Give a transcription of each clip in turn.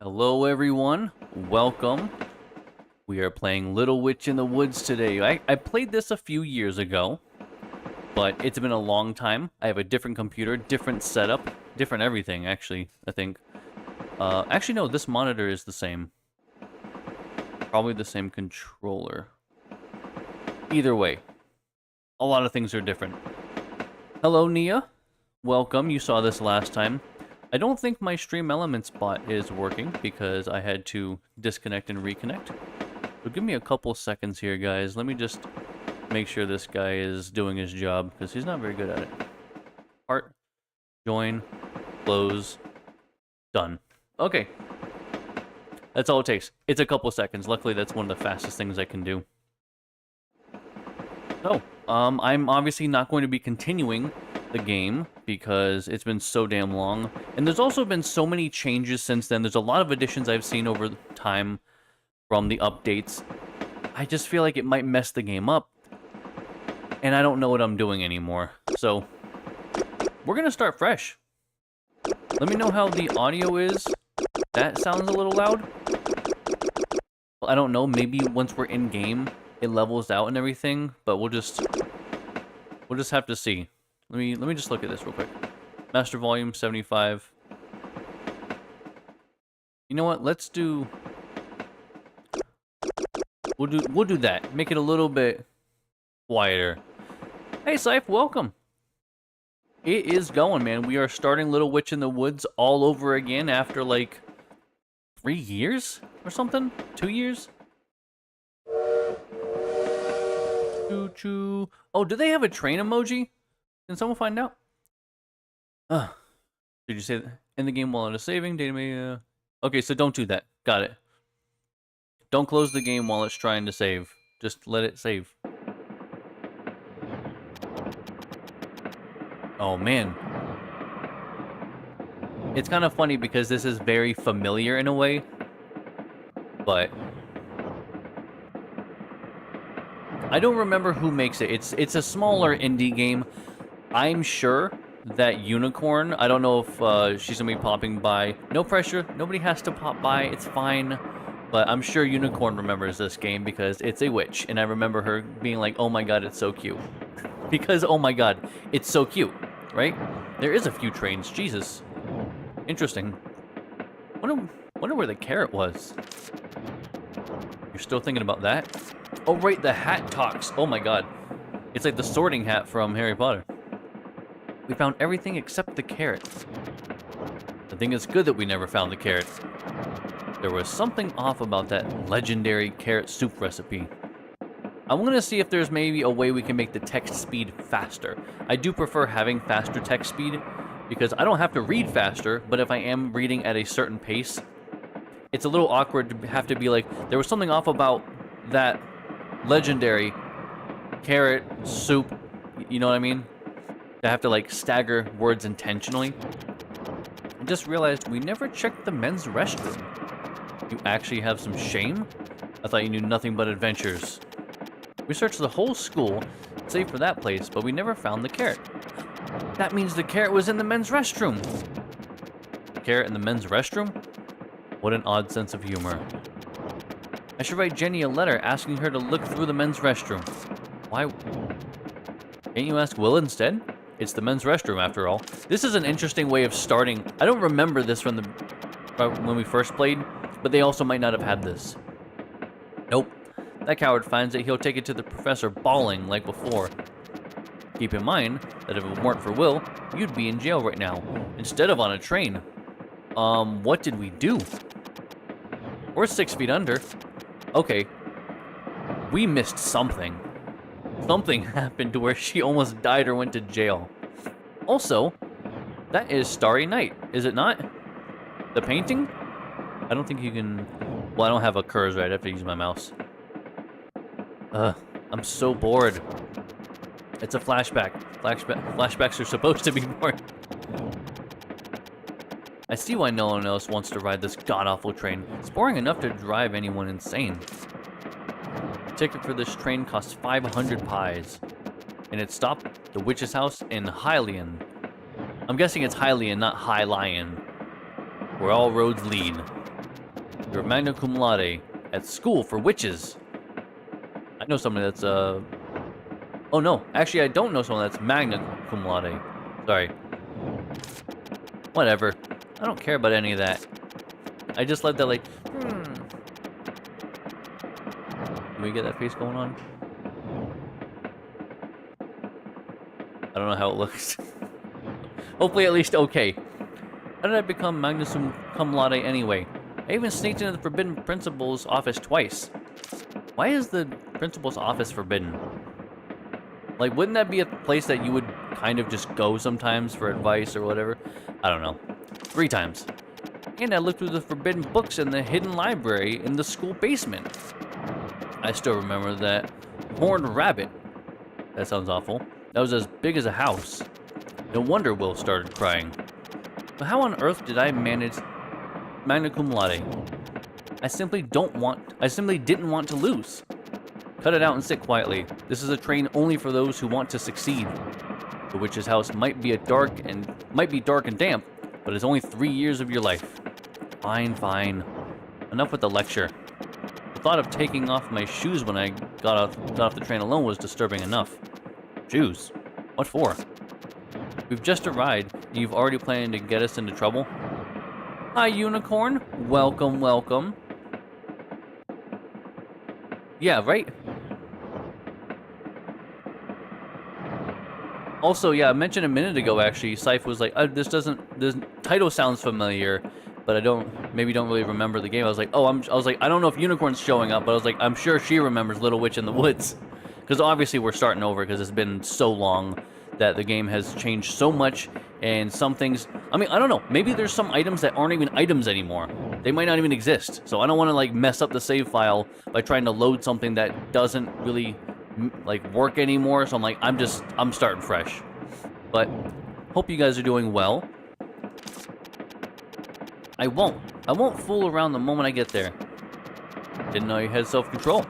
Hello everyone, welcome. We are playing Little Witch in the Woods today. I played this a few years ago, but it's been a long time. I have a different computer, different setup, different everything actually, I think. Actually no, this monitor is the same. Probably the same controller. Either way, a lot of things are different. Hello Nia, welcome, you saw this last time. I don't think my Stream Elements bot is working because I had to disconnect and reconnect. So give me a couple seconds here, guys. Let me just make sure this guy is doing his job because he's not very good at it. Part, join, close, done. Okay. That's all it takes. It's a couple seconds. Luckily, that's one of the fastest things I can do. So, I'm obviously not going to be continuing the game because it's been so damn long, and there's also been so many changes since then. There's a lot of additions I've seen over time from the updates. I just feel like it might mess the game up, and I don't know what I'm doing anymore. So we're gonna start fresh. Let me know how the audio is. That sounds a little loud. I don't know, maybe once we're in game it levels out and everything, but we'll just have to see. Let me just look at this real quick. Master volume 75. You know what? Let's do. We'll do that. Make it a little bit quieter. Hey, Syph, welcome. It is going, man. We are starting Little Witch in the Woods all over again after like 3 years or something. 2 years. Choo choo. Oh, do they have a train emoji? Can someone find out? Did you say that? In the game while it is saving? Data may, Okay, so don't do that. Got it. Don't close the game while it's trying to save. Just let it save. Oh, man. It's kind of funny because this is very familiar in a way. But I don't remember who makes it. It's a smaller indie game. I'm sure that Unicorn, I don't know if she's gonna be popping by. No pressure, nobody has to pop by, it's fine. But I'm sure Unicorn remembers this game because it's a witch. And I remember her being like, oh my god, it's so cute. Because, oh my god, it's so cute, right? There is a few trains, Jesus. Interesting. Wonder where the carrot was. You're still thinking about that? Oh right, the hat talks, oh my god. It's like the sorting hat from Harry Potter. We found everything except the carrot. I think it's good that we never found the carrot. There was something off about that legendary carrot soup recipe. I'm gonna see if there's maybe a way we can make the text speed faster. I do prefer having faster text speed because I don't have to read faster, but if I am reading at a certain pace, it's a little awkward to have to be like, there was something off about that legendary carrot soup, you know what I mean? I have to like stagger words intentionally. I just realized we never checked the men's restroom. You actually have some shame? I thought you knew nothing but adventures. We searched the whole school, save for that place, but we never found the carrot. That means the carrot was in the men's restroom. The carrot in the men's restroom? What an odd sense of humor. I should write Jenny a letter asking her to look through the men's restroom. Why? Can't you ask Will instead? It's the men's restroom, after all. This is an interesting way of starting. I don't remember this from when we first played, but they also might not have had this. Nope. That coward finds it, he'll take it to the professor bawling like before. Keep in mind that if it weren't for Will, you'd be in jail right now, instead of on a train. What did we do? We're 6 feet under. Okay. We missed something. Something happened to where she almost died or went to jail. Also, that is Starry Night, is it not? The painting? I don't think you can... Well, I don't have a cursor, I'd have to use my mouse. I'm so bored. It's a flashback. Flashbacks are supposed to be boring. I see why no one else wants to ride this god-awful train. It's boring enough to drive anyone insane. Ticket for this train costs 500 pies. And it stopped the witch's house in Hylian. I'm guessing it's Hylian, not High Lion. Where all roads lead. You're magna cum laude at school for witches. I know someone that's, oh no, actually I don't know someone that's magna cum laude. Sorry. Whatever. I don't care about any of that. I just let that, like, Can we get that face going on? I don't know how it looks. Hopefully at least okay. How did I become magna cum laude anyway? I even sneaked into the forbidden principal's office twice. Why is the principal's office forbidden? Like, wouldn't that be a place that you would kind of just go sometimes for advice or whatever? I don't know. 3 times. And I looked through the forbidden books in the hidden library in the school basement. I still remember that horned rabbit. That sounds awful. That was as big as a house. No wonder Will started crying. But how on earth did I manage magna cum laude? I simply didn't want to lose. Cut it out and sit quietly. This is a train only for those who want to succeed. The witch's house might be dark and damp, but it's only 3 years of your life. Fine, fine. Enough with the lecture. The thought of taking off my shoes when I got off the train alone was disturbing enough. Shoes? What for? We've just arrived, and you've already planned to get us into trouble? Hi, Unicorn. Welcome, welcome. Yeah, right? Also, yeah, I mentioned a minute ago, actually, Scythe was like, this title sounds familiar, but maybe don't really remember the game. I was like, I don't know if Unicorn's showing up, but I was like, I'm sure she remembers Little Witch in the Woods. Because obviously we're starting over because it's been so long that the game has changed so much, and some things, I mean, I don't know, maybe there's some items that aren't even items anymore. They might not even exist, so I don't want to, like, mess up the save file by trying to load something that doesn't really, like, work anymore, so I'm like, I'm starting fresh. But, hope you guys are doing well. I won't fool around the moment I get there. Didn't know you had self-control.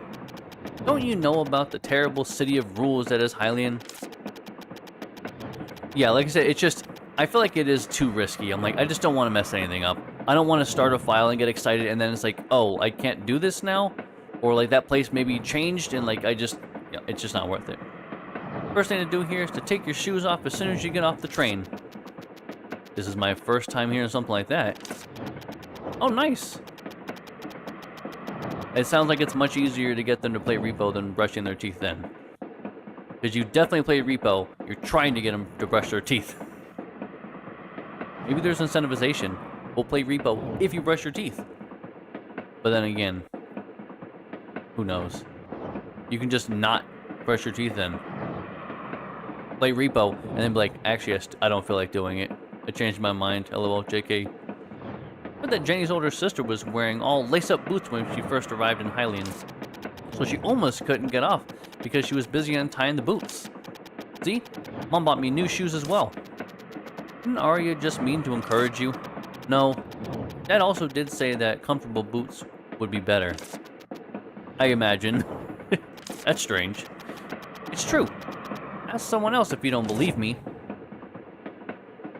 Don't you know about the terrible city of rules that is Hylian? Yeah, like I said, it's just, I feel like it is too risky. I'm like, I just don't want to mess anything up. I don't want to start a file and get excited and then it's like, oh, I can't do this now? Or like that place maybe changed and like it's just not worth it. First thing to do here is to take your shoes off as soon as you get off the train. This is my first time hearing something like that. Oh, nice. It sounds like it's much easier to get them to play repo than brushing their teeth then. Because you definitely play repo, you're trying to get them to brush their teeth. Maybe there's incentivization. We'll play repo if you brush your teeth. But then again, who knows? You can just not brush your teeth then. Play repo, and then be like, actually, I don't feel like doing it. I changed my mind, lol, JK. I heard that Jenny's older sister was wearing all lace-up boots when she first arrived in Hylian. So she almost couldn't get off because she was busy untying the boots. See? Mom bought me new shoes as well. Didn't Arya just mean to encourage you? No. Dad also did say that comfortable boots would be better. I imagine. That's strange. It's true. Ask someone else if you don't believe me.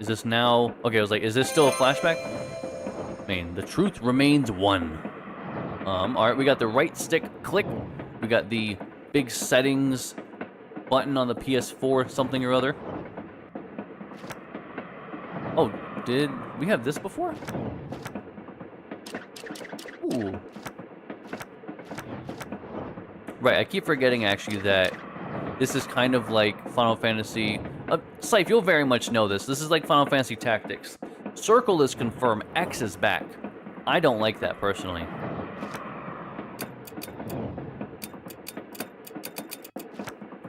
Is this now... Okay, I was like, is this still a flashback? Man, the truth remains one. Alright, we got the right stick click. We got the big settings button on the PS4 something or other. Oh, did we have this before? Ooh. Right, I keep forgetting actually that this is kind of like Final Fantasy... Scythe, you'll very much know this. This is like Final Fantasy Tactics. Circle is confirmed, X is back. I don't like that personally.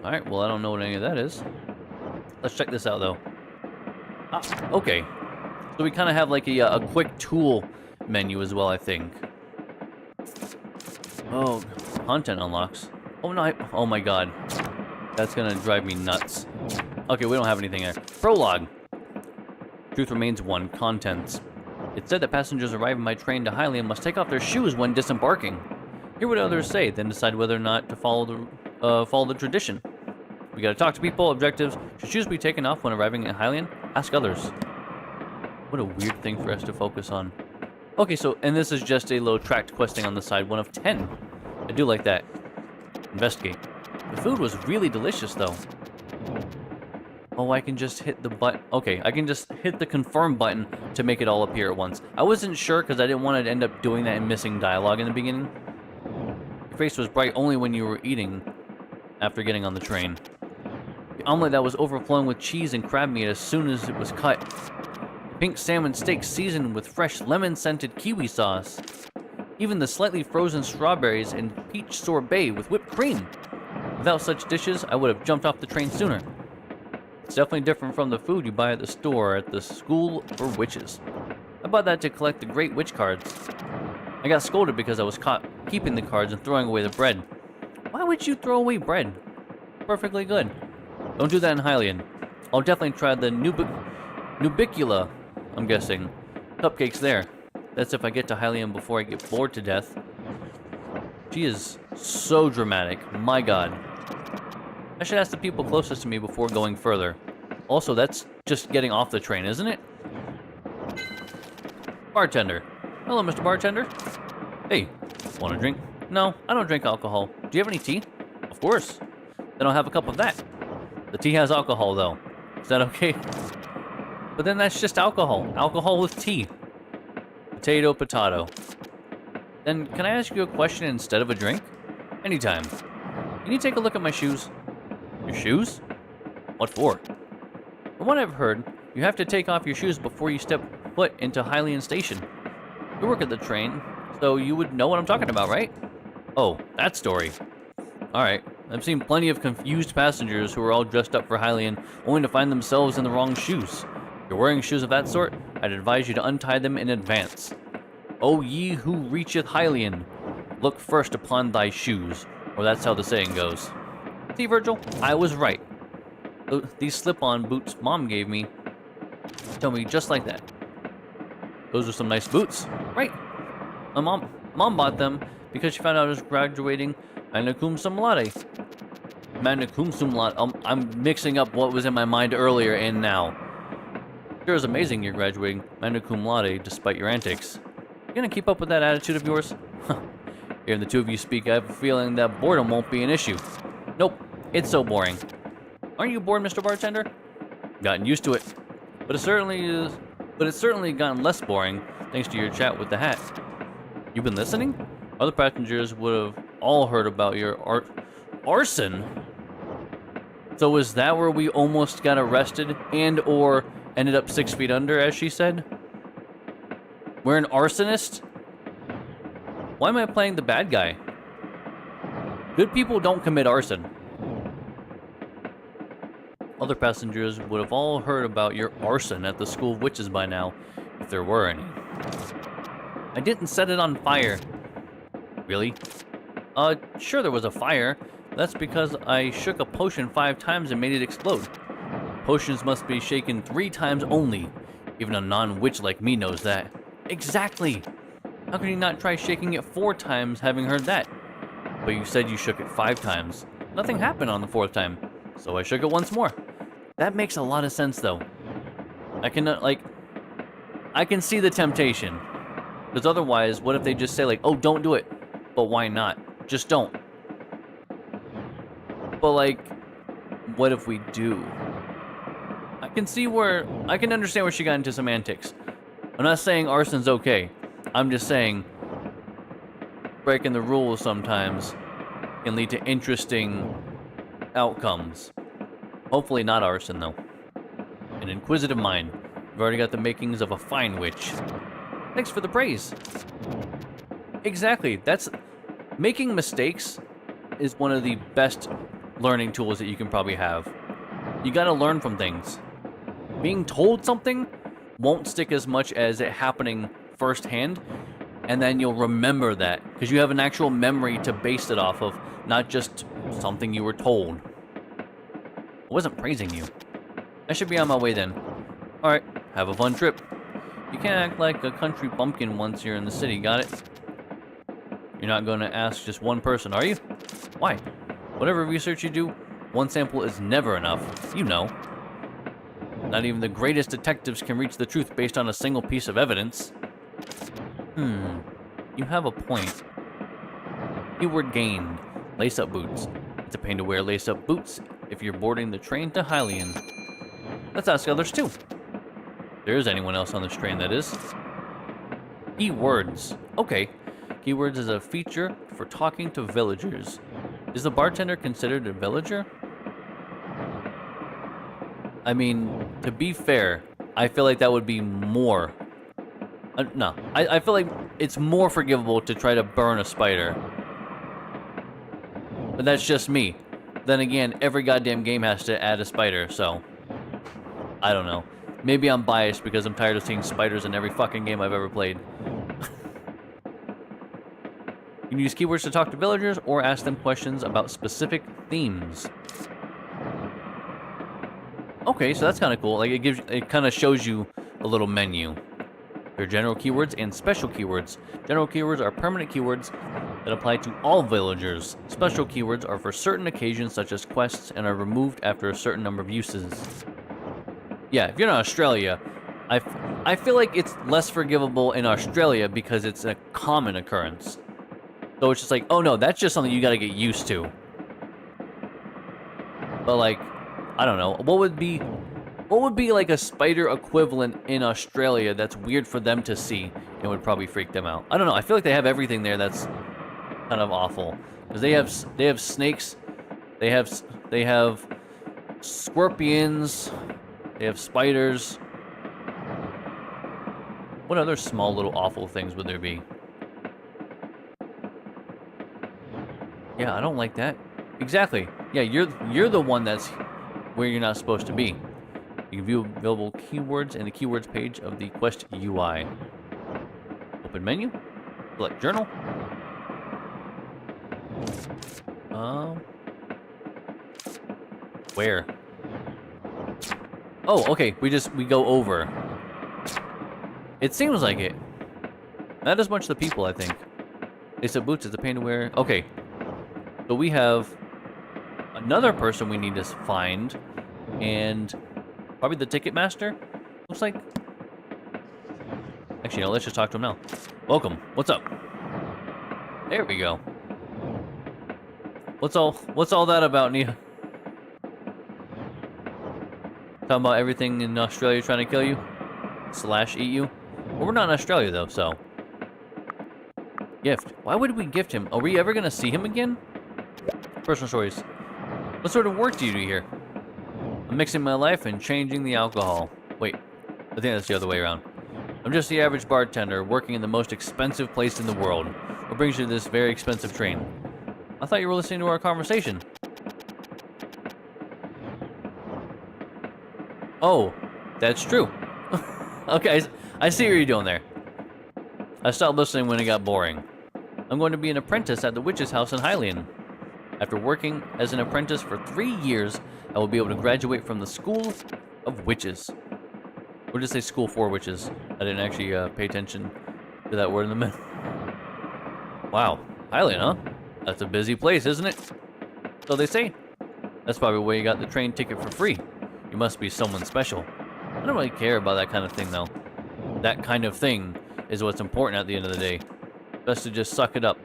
Alright, well I don't know what any of that is. Let's check this out though. Ah, okay. So we kind of have like a quick tool menu as well, I think. Oh, content unlocks. Oh no, oh my god. That's gonna drive me nuts. Okay, we don't have anything there. Prologue. Truth remains one. Contents. It said that passengers arriving by train to Hylian must take off their shoes when disembarking. Hear what others say, then decide whether or not to follow the tradition. We gotta talk to people. Objectives. Should shoes be taken off when arriving at Hylian? Ask others. What a weird thing for us to focus on. Okay, so, and this is just a little tracked questing on the side, 1 of 10. I do like that. Investigate. The food was really delicious, though. Oh, I can just hit the button. Okay, I can just hit the confirm button to make it all appear at once. I wasn't sure because I didn't want to end up doing that and missing dialogue in the beginning. Your face was bright only when you were eating after getting on the train. The omelet that was overflowing with cheese and crab meat as soon as it was cut. The pink salmon steak seasoned with fresh lemon-scented kiwi sauce. Even the slightly frozen strawberries and peach sorbet with whipped cream. Without such dishes, I would have jumped off the train sooner. It's definitely different from the food you buy at the store at the School for Witches. I bought that to collect the Great Witch cards. I got scolded because I was caught keeping the cards and throwing away the bread. Why would you throw away bread? Perfectly good. Don't do that in Hylian. I'll definitely try the Nubicula, I'm guessing. Cupcakes there. That's if I get to Hylian before I get bored to death. She is so dramatic. My god. I should ask the people closest to me before going further. Also, that's just getting off the train, isn't it? Bartender. Hello, Mr. Bartender. Hey, want a drink? No, I don't drink alcohol. Do you have any tea? Of course. Then I'll have a cup of that. The tea has alcohol, though. Is that okay? But then that's just alcohol. Alcohol with tea. Potato, potato. Then, can I ask you a question instead of a drink? Anytime. Can you take a look at my shoes? Your shoes? What for? From what I've heard, you have to take off your shoes before you step foot into Hylian Station. You work at the train, so you would know what I'm talking about, right? Oh, that story. Alright, I've seen plenty of confused passengers who are all dressed up for Hylian, only to find themselves in the wrong shoes. If you're wearing shoes of that sort, I'd advise you to untie them in advance. O ye who reacheth Hylian, look first upon thy shoes, or that's how the saying goes. See, Virgil, I was right. These slip-on boots Mom gave me tell me just like that. Those are some nice boots, right? My mom bought them because she found out I was graduating magna cum laude. Magna cum laude. I'm mixing up what was in my mind earlier and now. Sure is amazing you're graduating magna cum laude despite your antics. You gonna keep up with that attitude of yours? Hearing the two of you speak, I have a feeling that boredom won't be an issue. Nope, it's so boring. Aren't you bored, Mr. Bartender? Gotten used to it, but it's certainly gotten less boring thanks to your chat with the hat. You've been listening? Other passengers would have all heard about your arson. So is that where we almost got arrested and or ended up 6 feet under, as she said? We're an arsonist? Why am I playing the bad guy? Good people don't commit arson. Other passengers would have all heard about your arson at the School of Witches by now, if there were any. I didn't set it on fire. Really? Sure there was a fire. That's because I shook a potion 5 times and made it explode. Potions must be shaken 3 times only. Even a non-witch like me knows that. Exactly! How can you not try shaking it 4 times having heard that? But you said you shook it 5 times. Nothing happened on the 4th time, so I shook it once more. That makes a lot of sense, though. I can see the temptation. Because otherwise, what if they just say, like, oh, don't do it. But why not? Just don't. But, like, what if we do? I can understand where she got into some antics. I'm not saying arson's okay. I'm just saying breaking the rules sometimes can lead to interesting outcomes. Hopefully not arson, though. An inquisitive mind. You've already got the makings of a fine witch. Thanks for the praise. Exactly. Making mistakes is one of the best learning tools that you can probably have. You gotta learn from things. Being told something won't stick as much as it happening firsthand, and then you'll remember that because you have an actual memory to base it off of, not just something you were told. I wasn't praising you. I should be on my way then. Alright, have a fun trip. You can't act like a country bumpkin once you're in the city, got it? You're not going to ask just one person, are you? Why? Whatever research you do, one sample is never enough. You know. Not even the greatest detectives can reach the truth based on a single piece of evidence. You have a point. Keyword gained. Lace-up boots. It's a pain to wear lace-up boots if you're boarding the train to Hylian. Let's ask others too. There is anyone else on this train, that is. Keywords. Okay. Keywords is a feature for talking to villagers. Is the bartender considered a villager? I mean, to be fair, I feel like that would be more... no, I feel like it's more forgivable to try to burn a spider. But that's just me. Then again, every goddamn game has to add a spider, so... I don't know. Maybe I'm biased because I'm tired of seeing spiders in every fucking game I've ever played. You can use keywords to talk to villagers or ask them questions about specific themes. Okay, so that's kind of cool. Like it kind of shows you a little menu. There are general keywords and special keywords. General keywords are permanent keywords that apply to all villagers. Special keywords are for certain occasions such as quests and are removed after a certain number of uses. Yeah, if you're in Australia, I feel like it's less forgivable in Australia because it's a common occurrence. So it's just like, oh no, that's just something you gotta get used to. But like, I don't know, what would be like a spider equivalent in Australia that's weird for them to see and would probably freak them out? I don't know, I feel like they have everything there that's kind of awful. Because they have snakes, they have scorpions, they have spiders. What other small little awful things would there be? Yeah, I don't like that. Exactly. Yeah, you're the one that's where you're not supposed to be. You can view available keywords in the keywords page of the Quest UI. Open menu. Select journal. Where? Oh, okay. We go over. It seems like it. Not as much the people, I think. They said boots is a pain to wear. Okay. So we have another person we need to find, and probably the ticket master, looks like. Actually, no, let's just talk to him now. Welcome. What's up? There we go. What's all that about, Nia? Talking about everything in Australia trying to kill you? / eat you? Well, we're not in Australia, though, so... Gift. Why would we gift him? Are we ever gonna see him again? Personal stories. What sort of work do you do here? I'm mixing my life and changing the alcohol. Wait, I think that's the other way around. I'm just the average bartender working in the most expensive place in the world. What brings you to this very expensive train? I thought you were listening to our conversation. Oh, that's true. Okay, I see what you're doing there. I stopped listening when it got boring. I'm going to be an apprentice at the witch's house in Hylian. After working as an apprentice for 3 years, I will be able to graduate from the School of Witches. Or just say School for Witches. I didn't actually pay attention to that word in the middle. Wow, Hylian, huh? That's a busy place, isn't it? So they say. That's probably where you got the train ticket for free. You must be someone special. I don't really care about that kind of thing, though. That kind of thing is what's important at the end of the day. Best to just suck it up.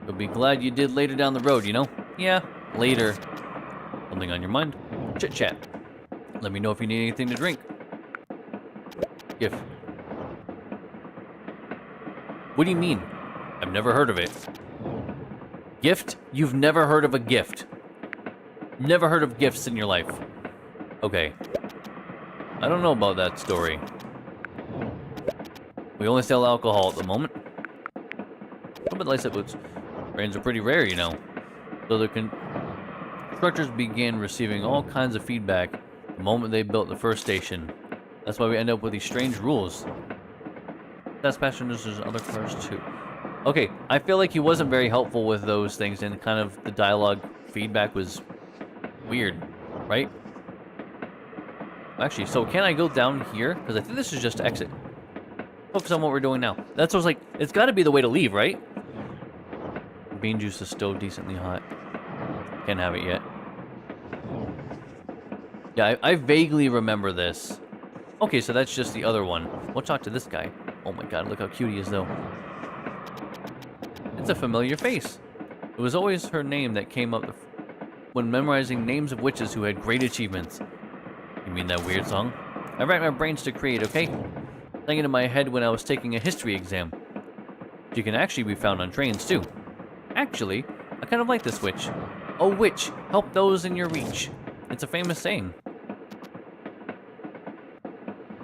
You'll be glad you did later down the road, you know? Yeah, later. Something on your mind? Chit chat. Let me know if you need anything to drink. Gift. What do you mean? I've never heard of it. Gift? You've never heard of a gift. Never heard of gifts in your life. Okay. I don't know about that story. We only sell alcohol at the moment. What about lace-up boots? Brains are pretty rare, you know. So the constructors began receiving all kinds of feedback the moment they built the first station. That's why we end up with these strange rules. That's passengers, there's other cars too. Okay, I feel like he wasn't very helpful with those things, and kind of the dialogue feedback was weird, right? Actually, so can I go down here? Because I think this is just to exit. Focus on what we're doing now. That's what I was like, it's got to be the way to leave, right? Bean juice is still decently hot. Can't have it yet. Yeah, I vaguely remember this. Okay, so that's just the other one. We'll talk to this guy. Oh my god, look how cute he is, though. It's a familiar face. It was always her name that came up when memorizing names of witches who had great achievements. You mean that weird song? I racked my brains to create, okay? Sang it in my head when I was taking a history exam. She can actually be found on trains, too. Actually, I kind of like this witch. Oh, witch, help those in your reach. It's a famous saying.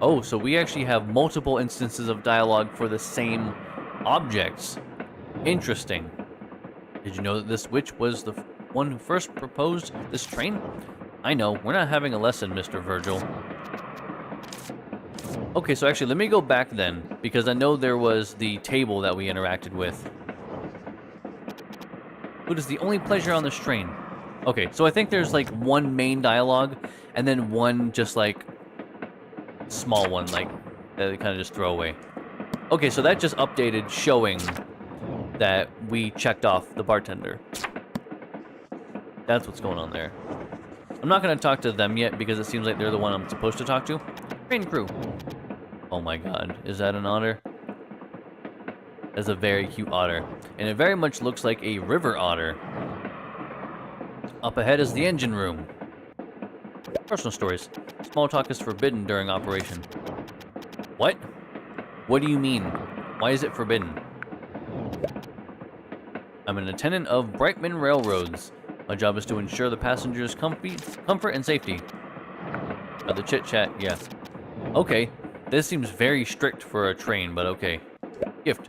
Oh, so we actually have multiple instances of dialogue for the same objects. Interesting. Did you know that this witch was the one who first proposed this train? I know, we're not having a lesson, Mr. Virgil. Okay, so actually, let me go back then, because I know there was the table that we interacted with. Food is the only pleasure on this train. Okay, so I think there's like one main dialogue, and then one just like small one, like that they kind of just throw away. Okay, so that just updated, showing that we checked off the bartender. That's what's going on there. I'm not going to talk to them yet because it seems like they're the one I'm supposed to talk to. Train crew. Oh my god, is that an otter? That's a very cute otter. And it very much looks like a river otter. Up ahead is the engine room. Personal stories. Small talk is forbidden during operation. What? What do you mean? Why is it forbidden? I'm an attendant of Brightman Railroads. My job is to ensure the passengers' comfort and safety. The chit-chat, yeah. Okay, this seems very strict for a train, but okay. Gift.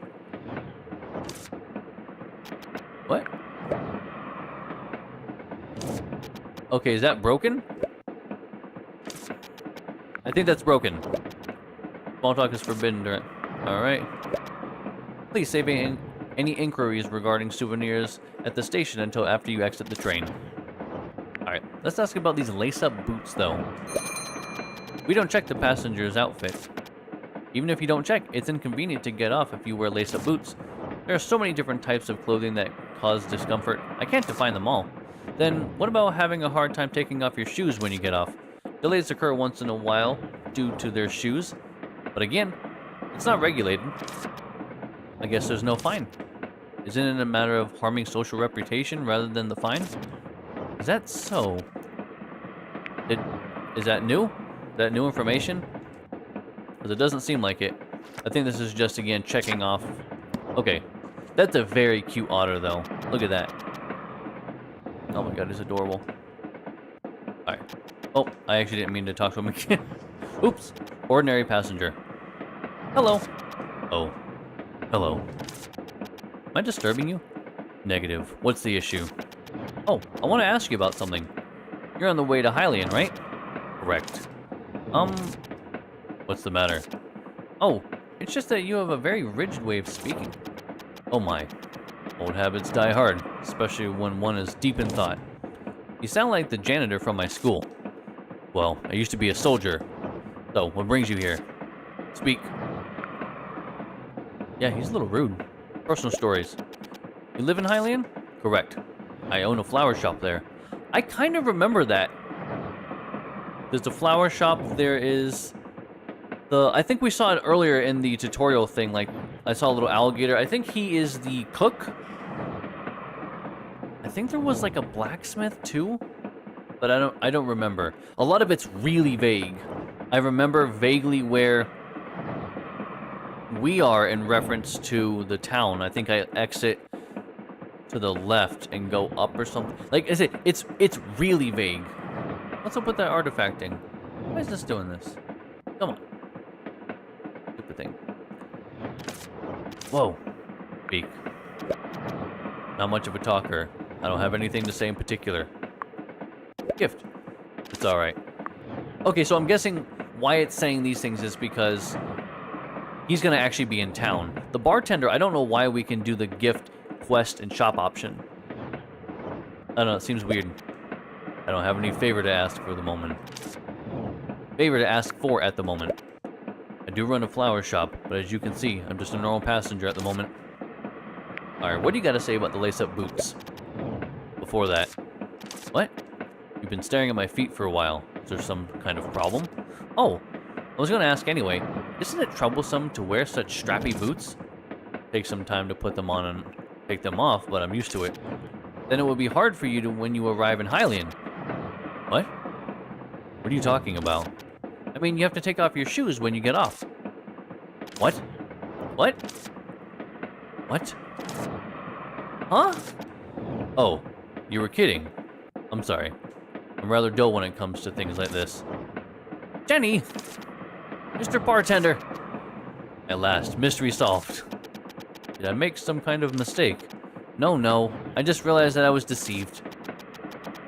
What? Okay, is that broken? I think that's broken. Small talk is forbidden during... Alright. Please save any inquiries regarding souvenirs at the station until after you exit the train. Alright, let's ask about these lace-up boots, though. We don't check the passenger's outfit. Even if you don't check, it's inconvenient to get off if you wear lace-up boots. There are so many different types of clothing that cause discomfort. I can't define them all. Then, what about having a hard time taking off your shoes when you get off? Delays occur once in a while due to their shoes. But again, it's not regulated. I guess there's no fine. Isn't it a matter of harming social reputation rather than the fine? Is that so? Is that new? Is that new information? Because it doesn't seem like it. I think this is just, again, checking off. Okay. That's a very cute otter, though. Look at that. Oh my god, it's adorable. Alright. Oh, I actually didn't mean to talk to him again. Oops. Ordinary passenger. Hello. Oh. Hello. Am I disturbing you? Negative. What's the issue? Oh, I want to ask you about something. You're on the way to Hylian, right? Correct. What's the matter? Oh, it's just that you have a very rigid way of speaking. Oh my. Old habits die hard, especially when one is deep in thought. You sound like the janitor from my school. Well, I used to be a soldier. So, what brings you here? Speak. Yeah, he's a little rude. Personal stories. You live in Hylian? Correct. I own a flower shop there. I kind of remember that. There's a flower shop, there is... I think we saw it earlier in the tutorial thing, like, I saw a little alligator. I think he is the cook. I think there was like a blacksmith too, but I don't remember. A lot of it's really vague. I remember vaguely where we are in reference to the town. I think I exit to the left and go up or something. Like I said, it's really vague. What's up with that artifacting? Why is this doing this? Come on. Stupid thing. Whoa. Speak. Not much of a talker. I don't have anything to say in particular. Gift. It's alright. Okay, so I'm guessing why it's saying these things is because he's gonna actually be in town. The bartender, I don't know why we can do the gift, quest, and shop option. I don't know, it seems weird. I don't have any favor to ask for the moment. Favor to ask for at the moment. I do run a flower shop, but as you can see, I'm just a normal passenger at the moment. Alright, what do you gotta say about the lace-up boots? Before that. What? You've been staring at my feet for a while. Is there some kind of problem? Oh, I was gonna ask anyway. Isn't it troublesome to wear such strappy boots? Take some time to put them on and take them off, but I'm used to it. Then it would be hard for you to when you arrive in Hylian. What? What are you talking about? I mean, you have to take off your shoes when you get off. What? What? What? Huh? Oh, you were kidding. I'm sorry. I'm rather dull when it comes to things like this. Jenny! Mr. Bartender! At last, mystery solved. Did I make some kind of mistake? No. I just realized that I was deceived.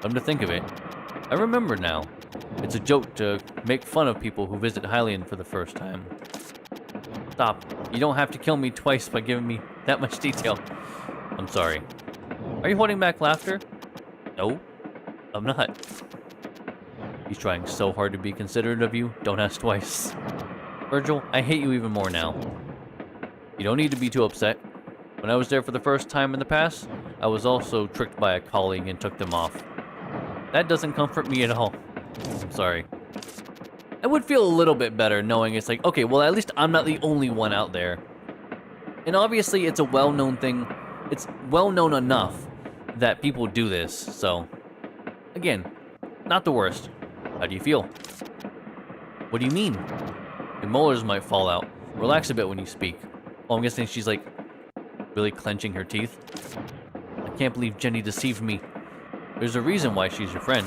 Come to think of it, I remember now. It's a joke to make fun of people who visit Hylian for the first time. Stop. You don't have to kill me twice by giving me that much detail. I'm sorry. Are you holding back laughter? No, I'm not. He's trying so hard to be considerate of you. Don't ask twice. Virgil, I hate you even more now. You don't need to be too upset. When I was there for the first time in the past, I was also tricked by a colleague and took them off. That doesn't comfort me at all. I'm sorry. I would feel a little bit better knowing it's like, okay, well, at least I'm not the only one out there. And obviously, it's a well-known thing. It's well-known enough that people do this, so... Again, not the worst. How do you feel? What do you mean? Your molars might fall out. Relax a bit when you speak. Oh, I'm guessing she's, like, really clenching her teeth. I can't believe Jenny deceived me. There's a reason why she's your friend.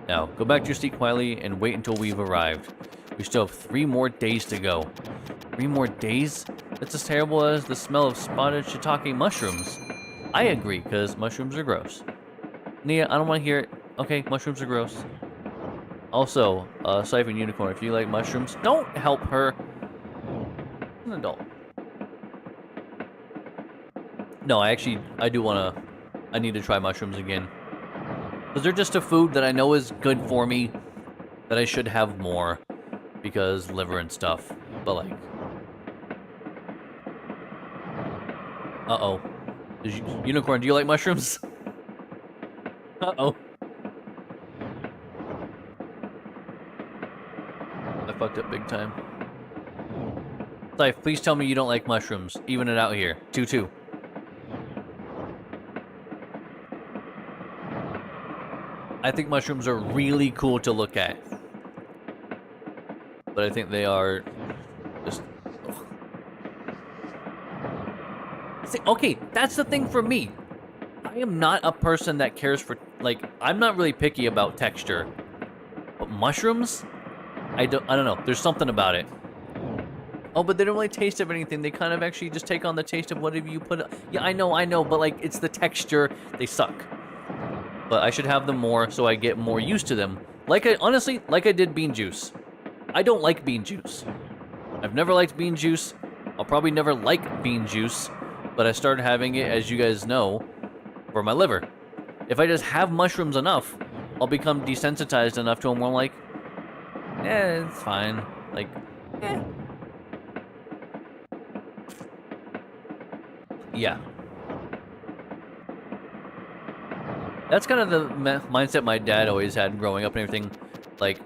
Now, go back to your seat quietly and wait until we've arrived. We still have 3 more days to go. 3 more days? That's as terrible as the smell of spotted shiitake mushrooms. I agree, because mushrooms are gross. Nia, I don't want to hear it. Okay, mushrooms are gross. Also, Siphon Unicorn, if you like mushrooms, don't help her. An adult. No, I do want to... I need to try mushrooms again. Because they're just a food that I know is good for me, that I should have more, because liver and stuff. But like... Uh-oh. Unicorn, do you like mushrooms? Uh-oh. I fucked up big time. Scythe, please tell me you don't like mushrooms. Even it out here. 2-2. I think mushrooms are really cool to look at. But I think they are just... Ugh. See, okay, that's the thing for me. I am not a person that cares for... Like, I'm not really picky about texture. But mushrooms? I don't know. There's something about it. Oh, but they don't really taste of anything. They kind of actually just take on the taste of whatever you put... Yeah, I know, but like, it's the texture. They suck. But I should have them more so I get more used to them. Honestly, like I did bean juice. I don't like bean juice. I've never liked bean juice. I'll probably never like bean juice. But I started having it, as you guys know, for my liver. If I just have mushrooms enough, I'll become desensitized enough to them where I'm like, it's fine. Like, Yeah. That's kind of the mindset my dad always had growing up and everything. Like,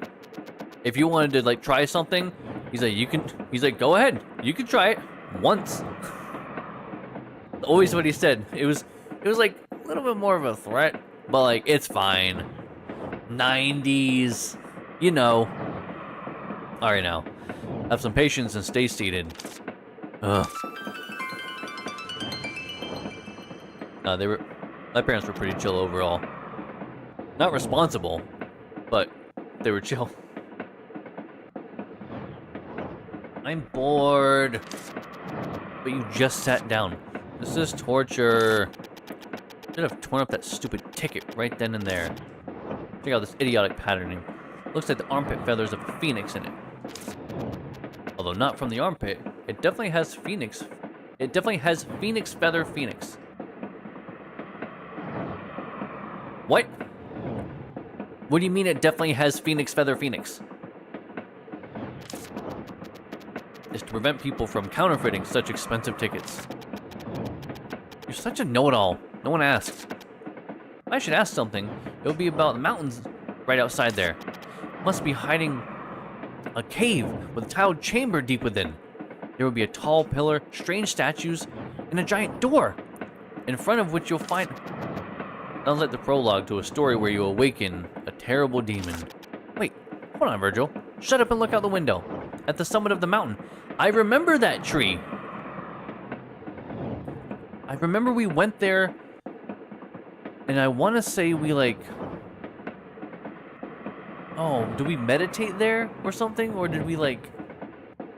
if you wanted to, like, try something, he's like, go ahead. You can try it once. Always what he said. It was like a little bit more of a threat, but like, it's fine. 90s, you know. All right, now, have some patience and stay seated. Ugh. No, my parents were pretty chill overall. Not responsible, but they were chill. I'm bored. But you just sat down. This is torture. Should have torn up that stupid ticket right then and there. Check out this idiotic patterning. Looks like the armpit feathers of a phoenix in it. Although not from the armpit, it definitely has phoenix. It definitely has phoenix feather phoenix. What? What do you mean it definitely has phoenix feather phoenix? It's to prevent people from counterfeiting such expensive tickets. You're such a know-it-all. No one asked. If I should ask something, it would be about the mountains right outside there. Must be hiding a cave with a tiled chamber deep within. There would be a tall pillar, strange statues, and a giant door. in front of which you'll find... Sounds like the prologue to a story where you awaken a terrible demon. Wait, hold on, Virgil. Shut up and look out the window. At the summit of the mountain. I remember that tree. I remember we went there, and I want to say we, like... Oh, did we meditate there or something? Or did we, like,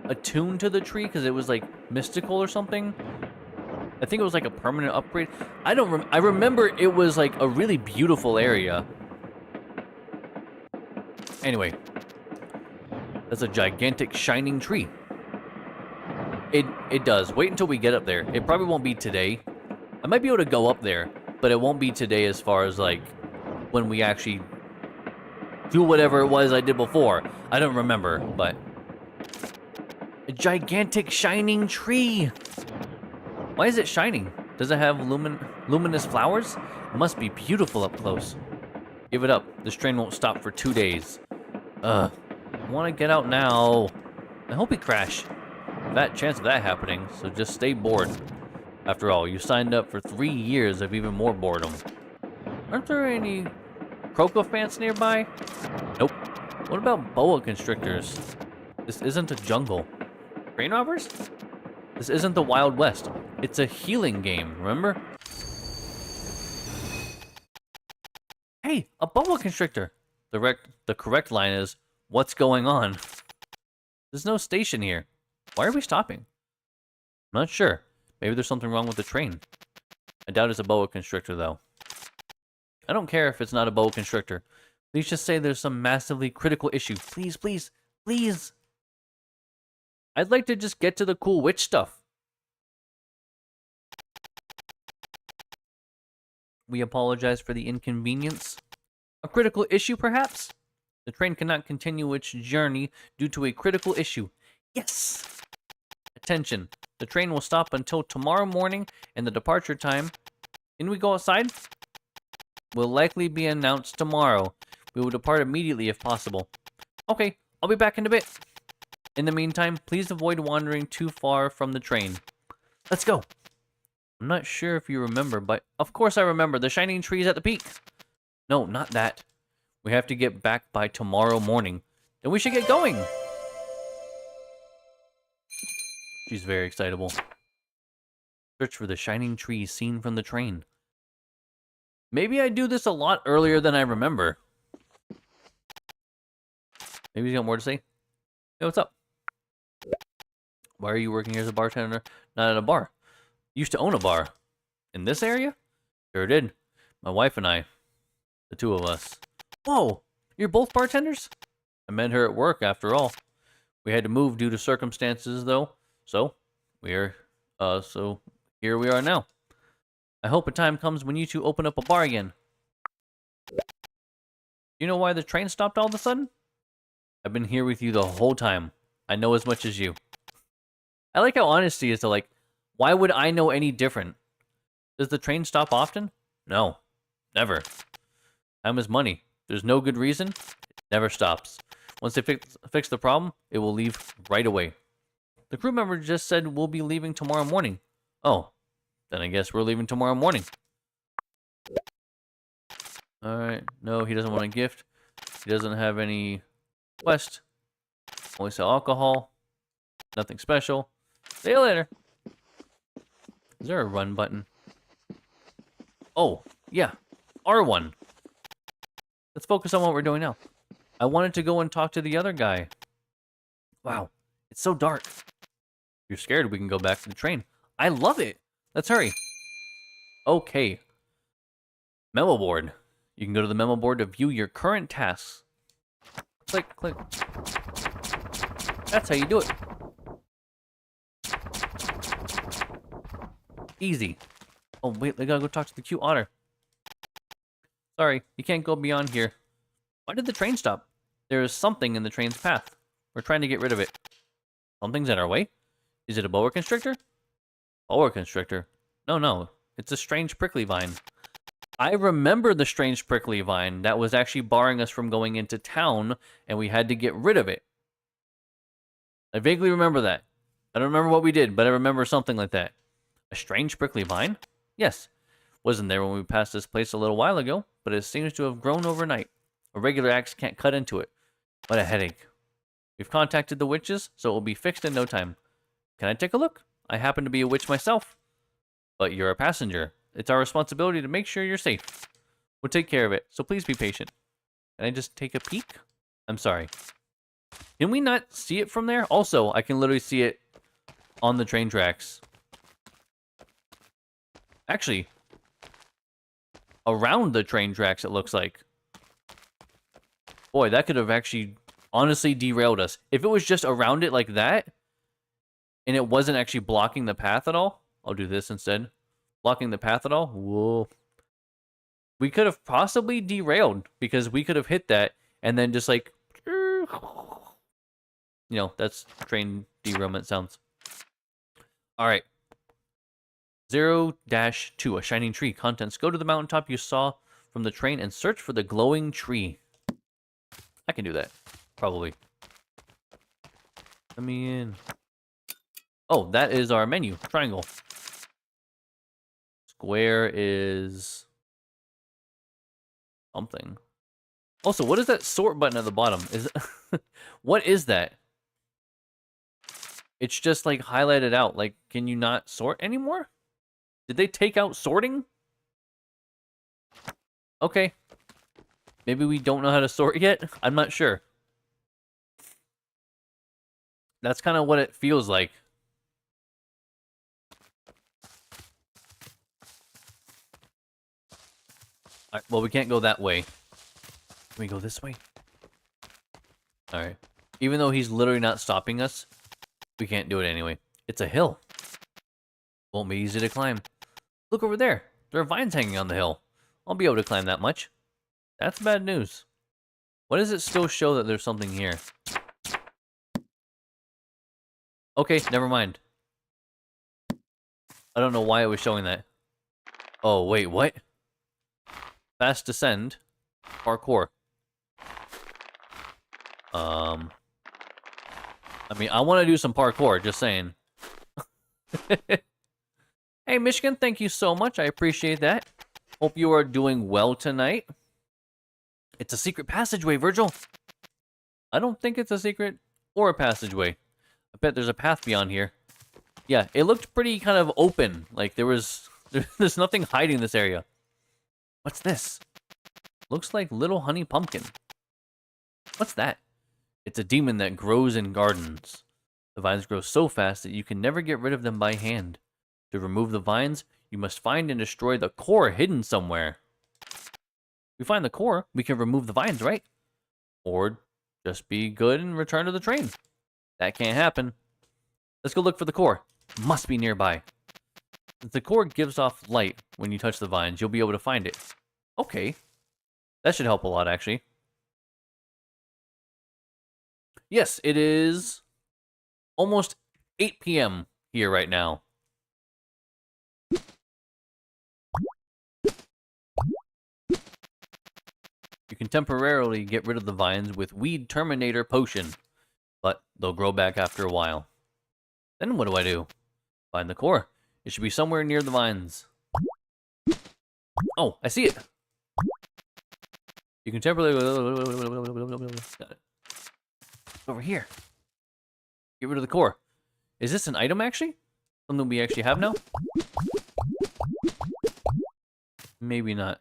attune to the tree because it was, like, mystical or something? I think it was, like, a permanent upgrade. I remember it was, like, a really beautiful area. Anyway. That's a gigantic shining tree. It does. Wait until we get up there. It probably won't be today. I might be able to go up there, but it won't be today as far as, like, when we actually do whatever it was I did before. I don't remember, but... A gigantic shining tree! Why is it shining? Does it have luminous flowers? It must be beautiful up close. Give it up. This train won't stop for 2 days. I want to get out now. I hope we crash. Fat chance of that happening, so just stay bored. After all, you signed up for 3 years of even more boredom. Aren't there any crocofants nearby? Nope. What about boa constrictors? This isn't a jungle. Train robbers? This isn't the Wild West. It's a healing game, remember? Hey, a boa constrictor! The correct line is, what's going on? There's no station here. Why are we stopping? I'm not sure. Maybe there's something wrong with the train. I doubt it's a boa constrictor, though. I don't care if it's not a boa constrictor. Please just say there's some massively critical issue. Please, please, please! I'd like to just get to the cool witch stuff. We apologize for the inconvenience. A critical issue, perhaps? The train cannot continue its journey due to a critical issue. Yes! Attention. The train will stop until tomorrow morning, and the departure time... Can we go outside? Will likely be announced tomorrow. We will depart immediately if possible. Okay, I'll be back in a bit. In the meantime, please avoid wandering too far from the train. Let's go. I'm not sure if you remember, but of course I remember. The shining trees at the peak. No, not that. We have to get back by tomorrow morning. Then we should get going. She's very excitable. Search for the shining trees seen from the train. Maybe I do this a lot earlier than I remember. Maybe he's got more to say. Hey, what's up? Why are you working here as a bartender, not at a bar? You used to own a bar. In this area? Sure did. My wife and I. The two of us. Whoa! You're both bartenders? I met her at work, after all. We had to move due to circumstances, though. So here we are now. I hope a time comes when you two open up a bar again. You know why the train stopped all of a sudden? I've been here with you the whole time. I know as much as you. I like how honesty is to, like, why would I know any different? Does the train stop often? No. Never. Time is money. There's no good reason. It never stops. Once they fix the problem, it will leave right away. The crew member just said we'll be leaving tomorrow morning. Oh. Then I guess we're leaving tomorrow morning. Alright. No, he doesn't want a gift. He doesn't have any quest. Only sell alcohol. Nothing special. See you later. Is there a run button? Oh, yeah. R1. Let's focus on what we're doing now. I wanted to go and talk to the other guy. Wow. It's so dark. If you're scared, we can go back to the train. I love it. Let's hurry. Okay. Memo board. You can go to the memo board to view your current tasks. Click, click. That's how you do it. Easy. Oh, wait, I gotta go talk to the cute otter. Sorry, you can't go beyond here. Why did the train stop? There is something in the train's path. We're trying to get rid of it. Something's in our way? Is it a boa constrictor? Boa constrictor? No. It's a strange prickly vine. I remember the strange prickly vine that was actually barring us from going into town, and we had to get rid of it. I vaguely remember that. I don't remember what we did, but I remember something like that. A strange prickly vine? Yes. Wasn't there when we passed this place a little while ago, but it seems to have grown overnight. A regular axe can't cut into it. What a headache. We've contacted the witches, so it will be fixed in no time. Can I take a look? I happen to be a witch myself. But you're a passenger. It's our responsibility to make sure you're safe. We'll take care of it, so please be patient. Can I just take a peek? I'm sorry. Can we not see it from there? Also, I can literally see it on the train tracks. Actually, around the train tracks, it looks like. Boy, that could have actually honestly derailed us. If it was just around it like that, and it wasn't actually blocking the path at all, I'll do this instead. Blocking the path at all? Whoa. We could have possibly derailed, because we could have hit that, and then just like... You know, that's train derailment sounds. Alright. 0-2, a shining tree. Contents. Go to the mountaintop you saw from the train and search for the glowing tree. I can do that. Probably. Let me in. Oh, that is our menu. Triangle. Square is... something. Also, what is that sort button at the bottom? Is what is that? It's just like highlighted out. Like, can you not sort anymore? Did they take out sorting? Okay. Maybe we don't know how to sort yet? I'm not sure. That's kind of what it feels like. Alright, well, we can't go that way. Can we go this way? Alright. Even though he's literally not stopping us, we can't do it anyway. It's a hill. Won't be easy to climb. Look over there. There are vines hanging on the hill. I'll be able to climb that much. That's bad news. Why does it still show that there's something here? Okay, never mind. I don't know why it was showing that. Oh, wait, what? Fast descend. Parkour. I mean, I want to do some parkour, just saying. Hey, Michigan, thank you so much. I appreciate that. Hope you are doing well tonight. It's a secret passageway, Virgil. I don't think it's a secret or a passageway. I bet there's a path beyond here. Yeah, it looked pretty kind of open. Like there's nothing hiding this area. What's this? Looks like little honey pumpkin. What's that? It's a demon that grows in gardens. The vines grow so fast that you can never get rid of them by hand. To remove the vines, you must find and destroy the core hidden somewhere. If we find the core, we can remove the vines, right? Or just be good and return to the train. That can't happen. Let's go look for the core. Must be nearby. Since the core gives off light when you touch the vines, you'll be able to find it. Okay. That should help a lot, actually. Yes, it is almost 8 p.m. here right now. You can temporarily get rid of the vines with Weed Terminator Potion, but they'll grow back after a while. Then what do? Find the core. It should be somewhere near the vines. Oh, I see it. You can temporarily... Got it. Over here. Get rid of the core. Is this an item, actually? Something we actually have now? Maybe not.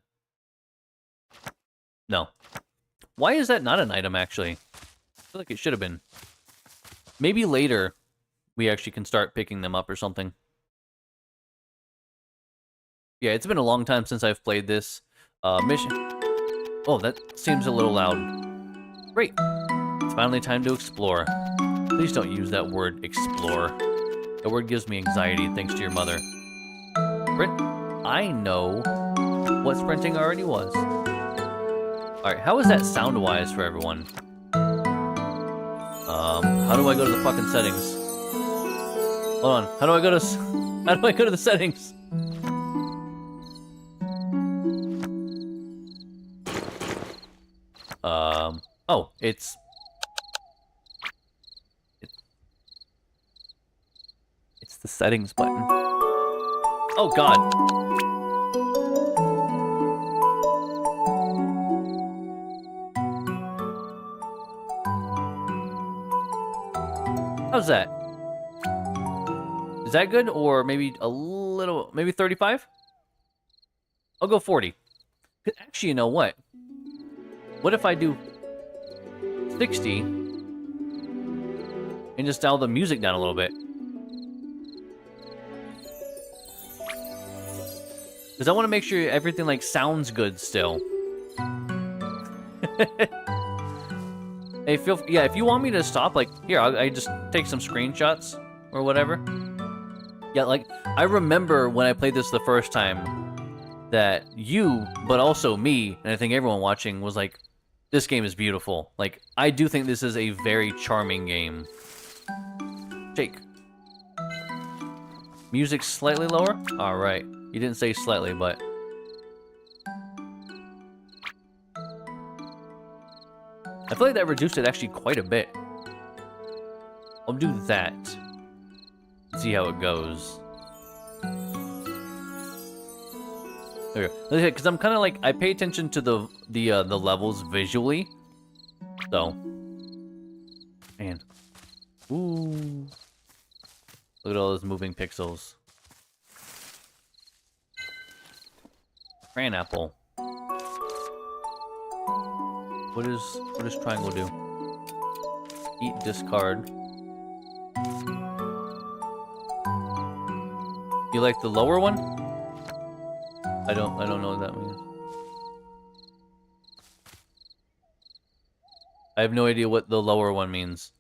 No. Why is that not an item, actually? I feel like it should have been. Maybe later we actually can start picking them up or something. Yeah, it's been a long time since I've played this mission. Oh, that seems a little loud. Great. It's finally time to explore. Please don't use that word, explore. That word gives me anxiety, thanks to your mother. Sprint? I know what sprinting already was. Alright, how is that sound-wise for everyone? How do I go to the fucking settings? Hold on, how do I go to the settings? Oh, it's the settings button. Oh god. How's that? Is that good? Or maybe a little, maybe 35? I'll go 40. Actually, you know what? What if I do 60 and just dial the music down a little bit? Because I want to make sure everything like sounds good still. Hey, yeah, if you want me to stop, like, here, I just take some screenshots or whatever. Yeah, like, I remember when I played this the first time that you, but also me, and I think everyone watching was like, this game is beautiful. Like, I do think this is a very charming game. Jake. Music slightly lower? Alright. You didn't say slightly, but... I feel like that reduced it actually quite a bit. I'll do that. See how it goes. There we go. Because I'm kind of like, I pay attention to the levels visually. So. Man. Ooh. Look at all those moving pixels. Cran apple. What does triangle do? Eat, discard. You like the lower one? I don't know what that means. I have no idea what the lower one means.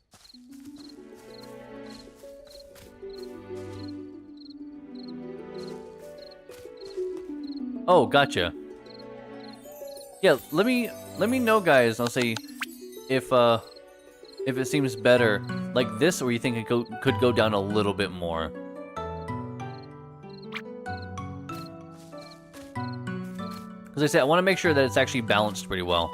Oh, gotcha. Yeah, let me know, guys. I'll say if it seems better like this, or you think it could go down a little bit more. As I said, I want to make sure that it's actually balanced pretty well.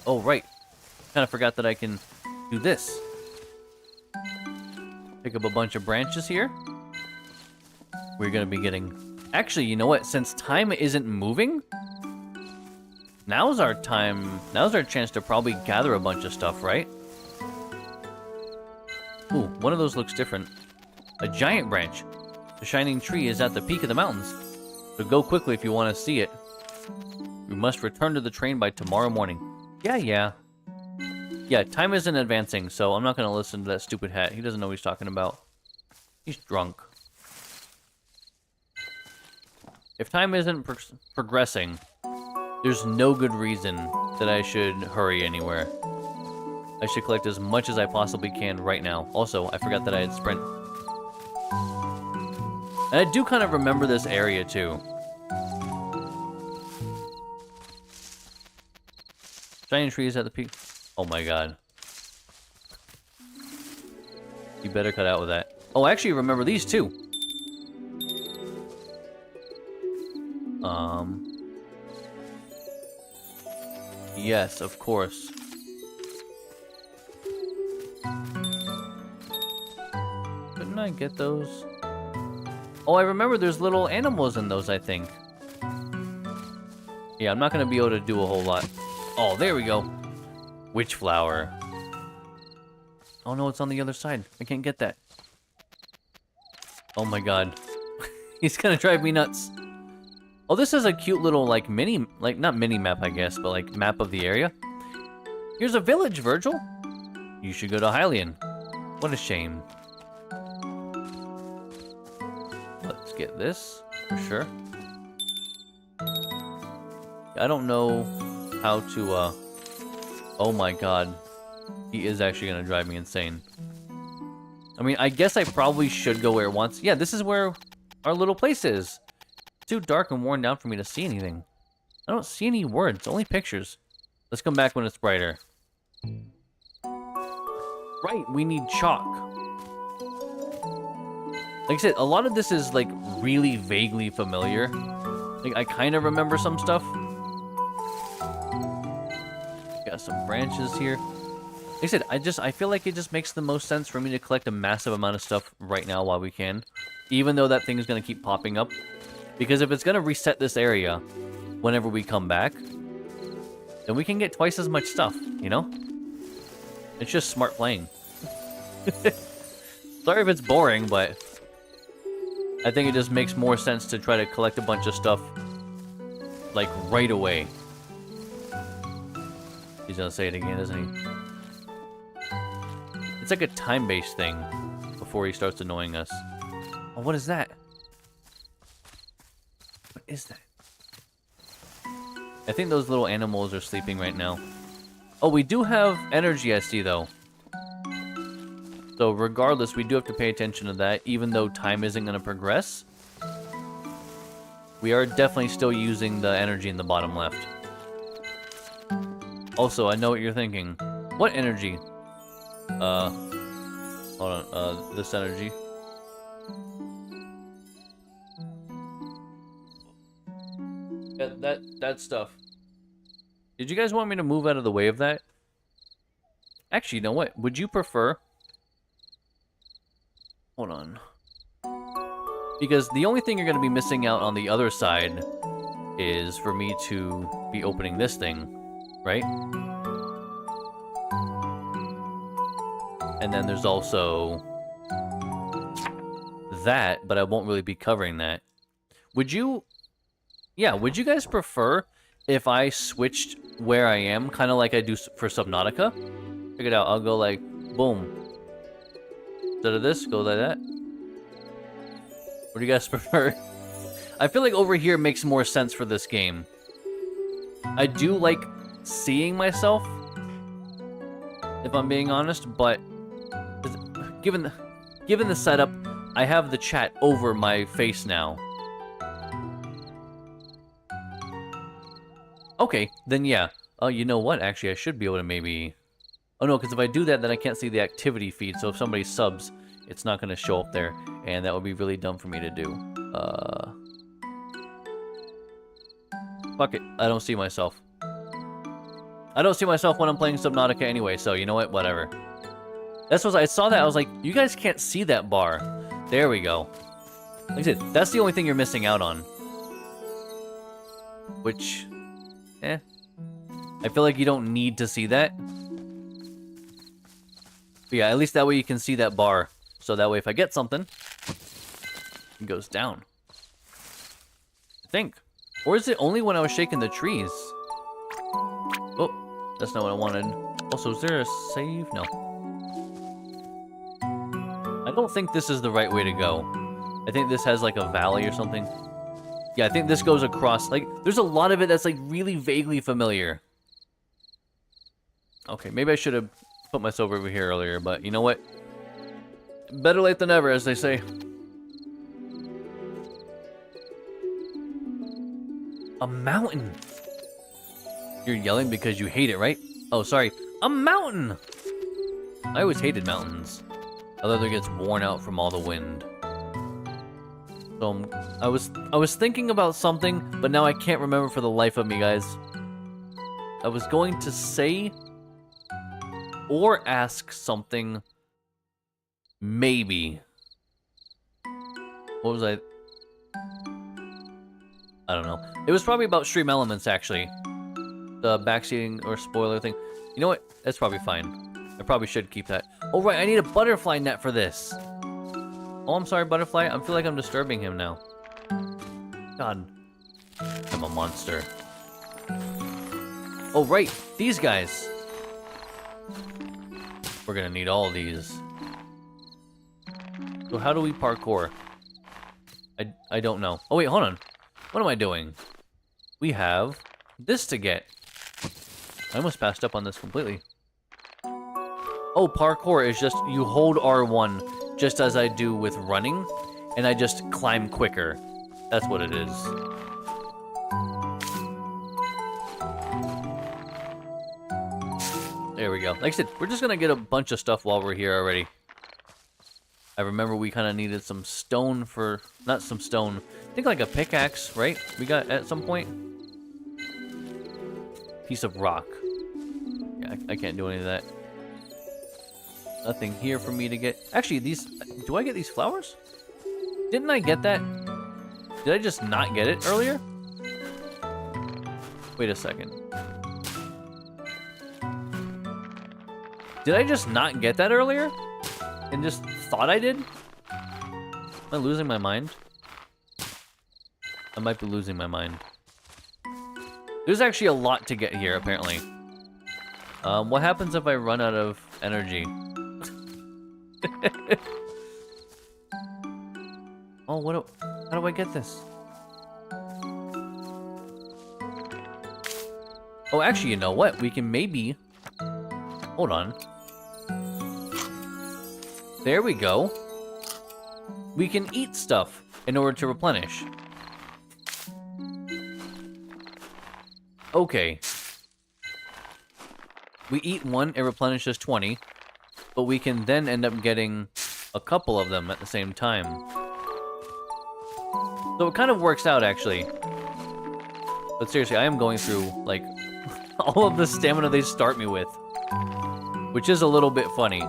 Oh, right. Kind of forgot that I can do this. Pick up a bunch of branches here. We're going to be getting... Actually, you know what? Since time isn't moving, now's our time. Now's our chance to probably gather a bunch of stuff, right? Ooh, one of those looks different. A giant branch. The shining tree is at the peak of the mountains. So go quickly if you want to see it. We must return to the train by tomorrow morning. Yeah. Yeah, time isn't advancing, so I'm not going to listen to that stupid hat. He doesn't know what he's talking about. He's drunk. If time isn't progressing, there's no good reason that I should hurry anywhere. I should collect as much as I possibly can right now. Also, I forgot that I had sprint. And I do kind of remember this area, too. Giant trees at the peak. Oh my god. You better cut out with that. Oh, I actually remember these, too. Yes, of course. Couldn't I get those? Oh, I remember there's little animals in those, I think. Yeah, I'm not gonna be able to do a whole lot. Oh, there we go. Witch flower. Oh no, it's on the other side. I can't get that. Oh my god. He's gonna drive me nuts. Oh, this is a cute little, like, not mini map, I guess, but, like, map of the area. Here's a village, Virgil. You should go to Hylian. What a shame. Let's get this, for sure. I don't know how to, Oh my god. He is actually gonna drive me insane. I mean, I guess I probably should go where it wants. Yeah, this is where our little place is. It's too dark and worn down for me to see anything. I don't see any words, only pictures. Let's come back when it's brighter. Right, we need chalk. Like I said, a lot of this is, like, really vaguely familiar. Like, I kind of remember some stuff. Got some branches here. Like I said, I feel like it just makes the most sense for me to collect a massive amount of stuff right now while we can. Even though that thing is going to keep popping up. Because if it's going to reset this area whenever we come back, then we can get twice as much stuff, you know? It's just smart playing. Sorry if it's boring, but I think it just makes more sense to try to collect a bunch of stuff, like, right away. He's gonna say it again, isn't he? It's like a time-based thing before he starts annoying us. Oh, what is that? What is that? I think those little animals are sleeping right now. Oh, we do have energy, I see, though. So regardless, we do have to pay attention to that, even though time isn't going to progress. We are definitely still using the energy in the bottom left. Also, I know what you're thinking. What energy? Hold on, this energy. That stuff. Did you guys want me to move out of the way of that? Actually, you know what? Would you prefer... Hold on. Because the only thing you're going to be missing out on the other side is for me to be opening this thing, right? And then there's also that, but I won't really be covering that. Would you... Yeah, would you guys prefer if I switched where I am, kind of like I do for Subnautica? Check it out, I'll go like, boom. Instead of this, go like that. What do you guys prefer? I feel like over here makes more sense for this game. I do like seeing myself, if I'm being honest, but given the setup, I have the chat over my face now. Okay, then yeah. Oh, you know what? Actually, I should be able to maybe... Oh no, because if I do that, then I can't see the activity feed, so if somebody subs, it's not going to show up there, and that would be really dumb for me to do. Fuck it, I don't see myself. I don't see myself when I'm playing Subnautica anyway, so you know what? Whatever. That's what I saw that, I was like, you guys can't see that bar. There we go. Like I said, that's the only thing you're missing out on. Which... I feel like you don't need to see that. But yeah, at least that way you can see that bar. So that way if I get something, it goes down. I think. Or is it only when I was shaking the trees? Oh, that's not what I wanted. Also, is there a save? No. I don't think this is the right way to go. I think this has like a valley or something. Yeah, I think this goes across, like, there's a lot of it that's, like, really vaguely familiar. Okay, maybe I should have put myself over here earlier, but you know what? Better late than never, as they say. A mountain! You're yelling because you hate it, right? Oh, sorry. A mountain! I always hated mountains. Although it gets worn out from all the wind. So I was thinking about something, but now I can't remember for the life of me, guys. I was going to say or ask something, maybe. What was I don't know. It was probably about Stream Elements, actually. The backseating or spoiler thing. You know what? That's probably fine. I probably should keep that. Oh, right, I need a butterfly net for this. Oh, I'm sorry, Butterfly. I feel like I'm disturbing him now. God. I'm a monster. Oh, right. These guys. We're gonna need all these. So how do we parkour? I don't know. Oh, wait, hold on. What am I doing? We have this to get. I almost passed up on this completely. Oh, parkour is just, you hold R1 just as I do with running, and I just climb quicker. That's what it is. There we go. Like I said, we're just gonna get a bunch of stuff while we're here already. I remember we kind of needed some stone for... Not some stone. I think like a pickaxe, right? We got at some point. Piece of rock. Yeah, I can't do any of that. Nothing here for me to get. Actually, these... Do I get these flowers? Didn't I get that? Did I just not get it earlier? Wait a second. Did I just not get that earlier? And just thought I did? Am I losing my mind? I might be losing my mind. There's actually a lot to get here, apparently. What happens if I run out of energy? Oh, how do I get this? Oh, actually, you know what? We can maybe... Hold on. There we go. We can eat stuff in order to replenish. Okay. We eat one, it replenishes 20, but we can then end up getting a couple of them at the same time. So it kind of works out, actually. But seriously, I am going through, like, all of the stamina they start me with. Which is a little bit funny.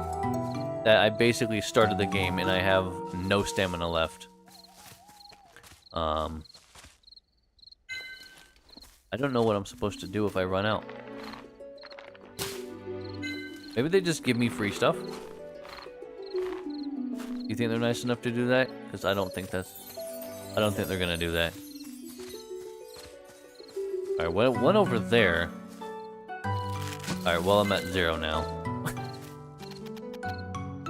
That I basically started the game and I have no stamina left. I don't know what I'm supposed to do if I run out. Maybe they just give me free stuff? You think they're nice enough to do that? Because I don't think they're gonna do that. Alright, one over there. Alright, well, I'm at 0 now.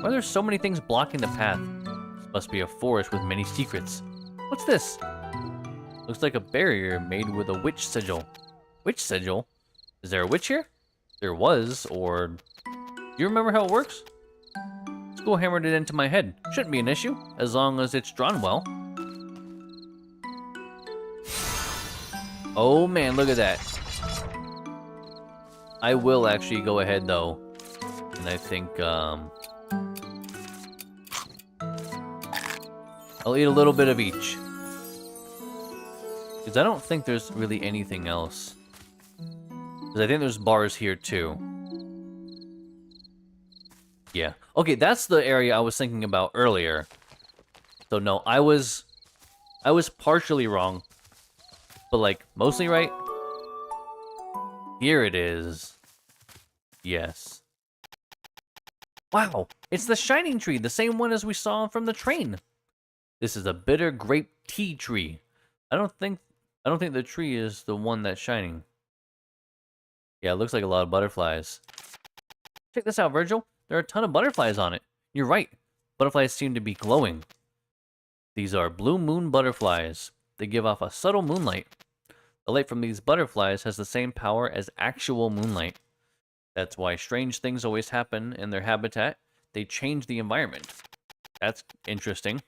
Why are there so many things blocking the path? This must be a forest with many secrets. What's this? Looks like a barrier made with a witch sigil. Witch sigil? Is there a witch here? There was, or... Do you remember how it works? School hammered it into my head. Shouldn't be an issue, as long as it's drawn well. Oh man, look at that. I will actually go ahead though. And I think, I'll eat a little bit of each. Because I don't think there's really anything else. Because I think there's bars here too. Yeah. Okay, that's the area I was thinking about earlier. So no, I was partially wrong. But like, mostly right. Here it is. Yes. Wow, it's the shining tree, the same one as we saw from the train. This is a bitter grape tea tree. I don't think the tree is the one that's shining. Yeah, it looks like a lot of butterflies. Check this out, Virgil. There are a ton of butterflies on it. You're right. Butterflies seem to be glowing. These are blue moon butterflies. They give off a subtle moonlight. The light from these butterflies has the same power as actual moonlight. That's why strange things always happen in their habitat. They change the environment. That's interesting.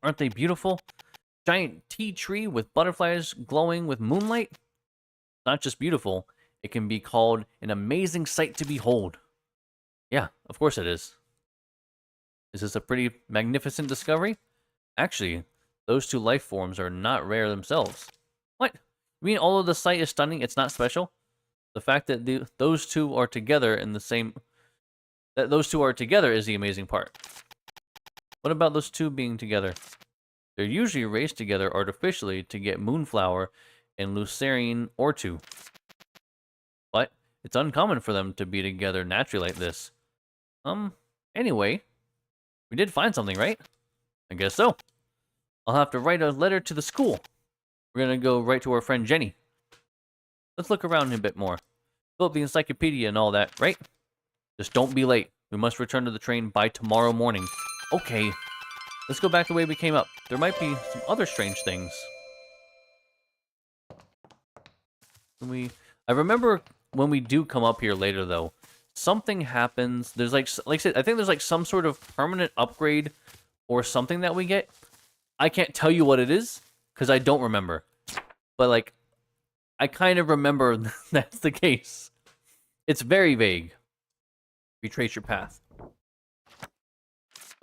Aren't they beautiful? Giant tea tree with butterflies glowing with moonlight? Not just beautiful, it can be called an amazing sight to behold. Yeah, of course it is. Is this a pretty magnificent discovery? Actually, those two life forms are not rare themselves. What? You mean all of the sight is stunning, it's not special? The fact that those two are together in the same... That those two are together is the amazing part. What about those two being together? They're usually raised together artificially to get moonflower and lucerne or two. But it's uncommon for them to be together naturally like this. Anyway, we did find something, right? I guess so. I'll have to write a letter to the school. We're gonna go right to our friend Jenny. Let's look around a bit more. Fill up the encyclopedia and all that, right? Just don't be late. We must return to the train by tomorrow morning. Okay. Let's go back the way we came up. There might be some other strange things. I remember when we do come up here later, though, something happens. There's like I said, I think there's like some sort of permanent upgrade or something that we get. I can't tell you what it is because I don't remember. But like, I kind of remember that's the case. It's very vague. Retrace your path.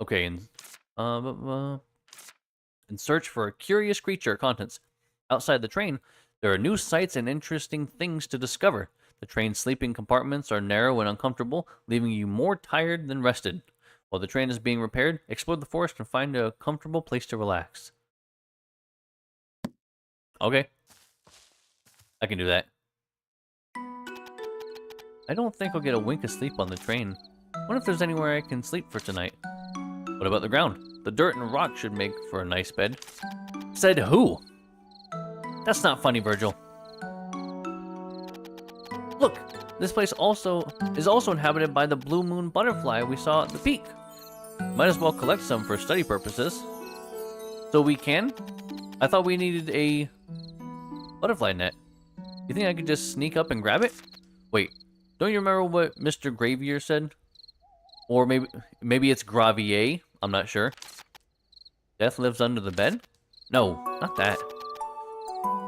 Okay, and search for a curious creature. Contents. Outside the train, there are new sights and interesting things to discover. The train's sleeping compartments are narrow and uncomfortable, leaving you more tired than rested. While the train is being repaired, explore the forest and find a comfortable place to relax. Okay. I can do that. I don't think I'll get a wink of sleep on the train. Wonder if there's anywhere I can sleep for tonight. What about the ground? The dirt and rock should make for a nice bed. Said who? That's not funny, Virgil. Look, this place is also inhabited by the blue moon butterfly we saw at the peak. Might as well collect some for study purposes. So we can? I thought we needed a butterfly net. You think I could just sneak up and grab it? Wait, don't you remember what Mr. Gravier said? Or maybe it's Gravier, I'm not sure. Death lives under the bed? No, not that.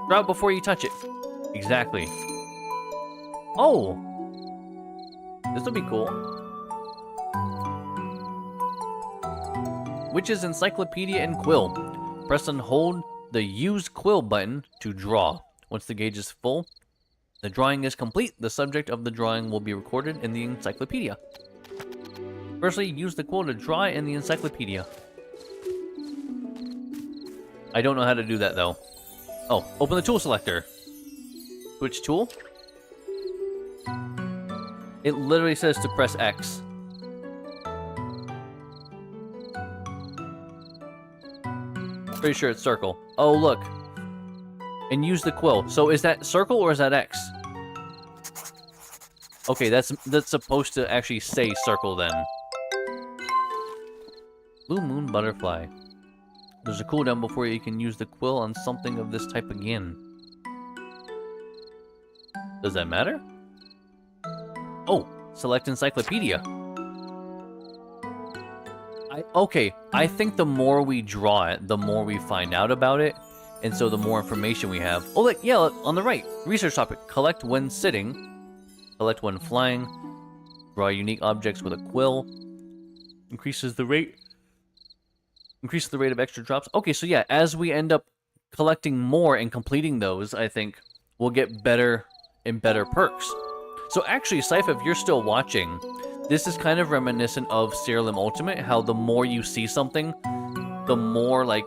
Drop before you touch it. Exactly. Oh! This'll be cool. Witch's Encyclopedia and Quill. Press and hold the Use Quill button to draw. Once the gauge is full, the drawing is complete. The subject of the drawing will be recorded in the encyclopedia. Firstly, use the quill to draw in the encyclopedia. I don't know how to do that, though. Oh, open the tool selector. Which tool? It literally says to press X. Pretty sure it's circle. Oh, look. And use the quill. So is that circle or is that X? Okay, that's supposed to actually say circle then. Blue moon butterfly. There's a cooldown before you can use the quill on something of this type again. Does that matter? Oh, select encyclopedia. Okay, I think the more we draw it, the more we find out about it. And so the more information we have. Oh, look, yeah, on the right. Research topic. Collect when sitting. Collect when flying. Draw unique objects with a quill. Increases the rate of extra drops. Okay, so yeah, as we end up collecting more and completing those, I think we'll get better and better perks. So actually, Sypha, if you're still watching, this is kind of reminiscent of Serialim Ultimate, how the more you see something, the more, like,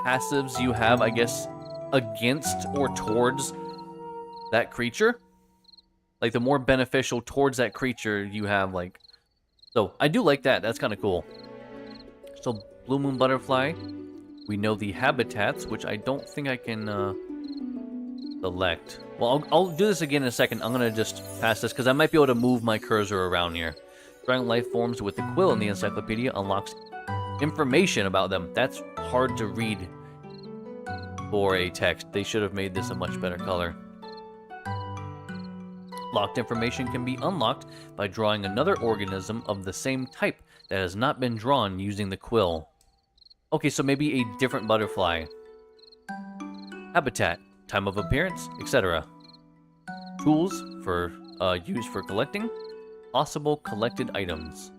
passives you have, I guess, against or towards that creature. Like, the more beneficial towards that creature you have, like... So, I do like that. That's kind of cool. So, Blue Moon Butterfly. We know the habitats, which I don't think I can select. Well, I'll do this again in a second. I'm going to just pass this, because I might be able to move my cursor around here. Drawing life forms with the quill in the encyclopedia unlocks information about them. That's hard to read for a text. They should have made this a much better color. Locked information can be unlocked by drawing another organism of the same type that has not been drawn using the quill. Okay, so maybe a different butterfly. Habitat, time of appearance, etc. Tools for used for collecting. Possible collected items.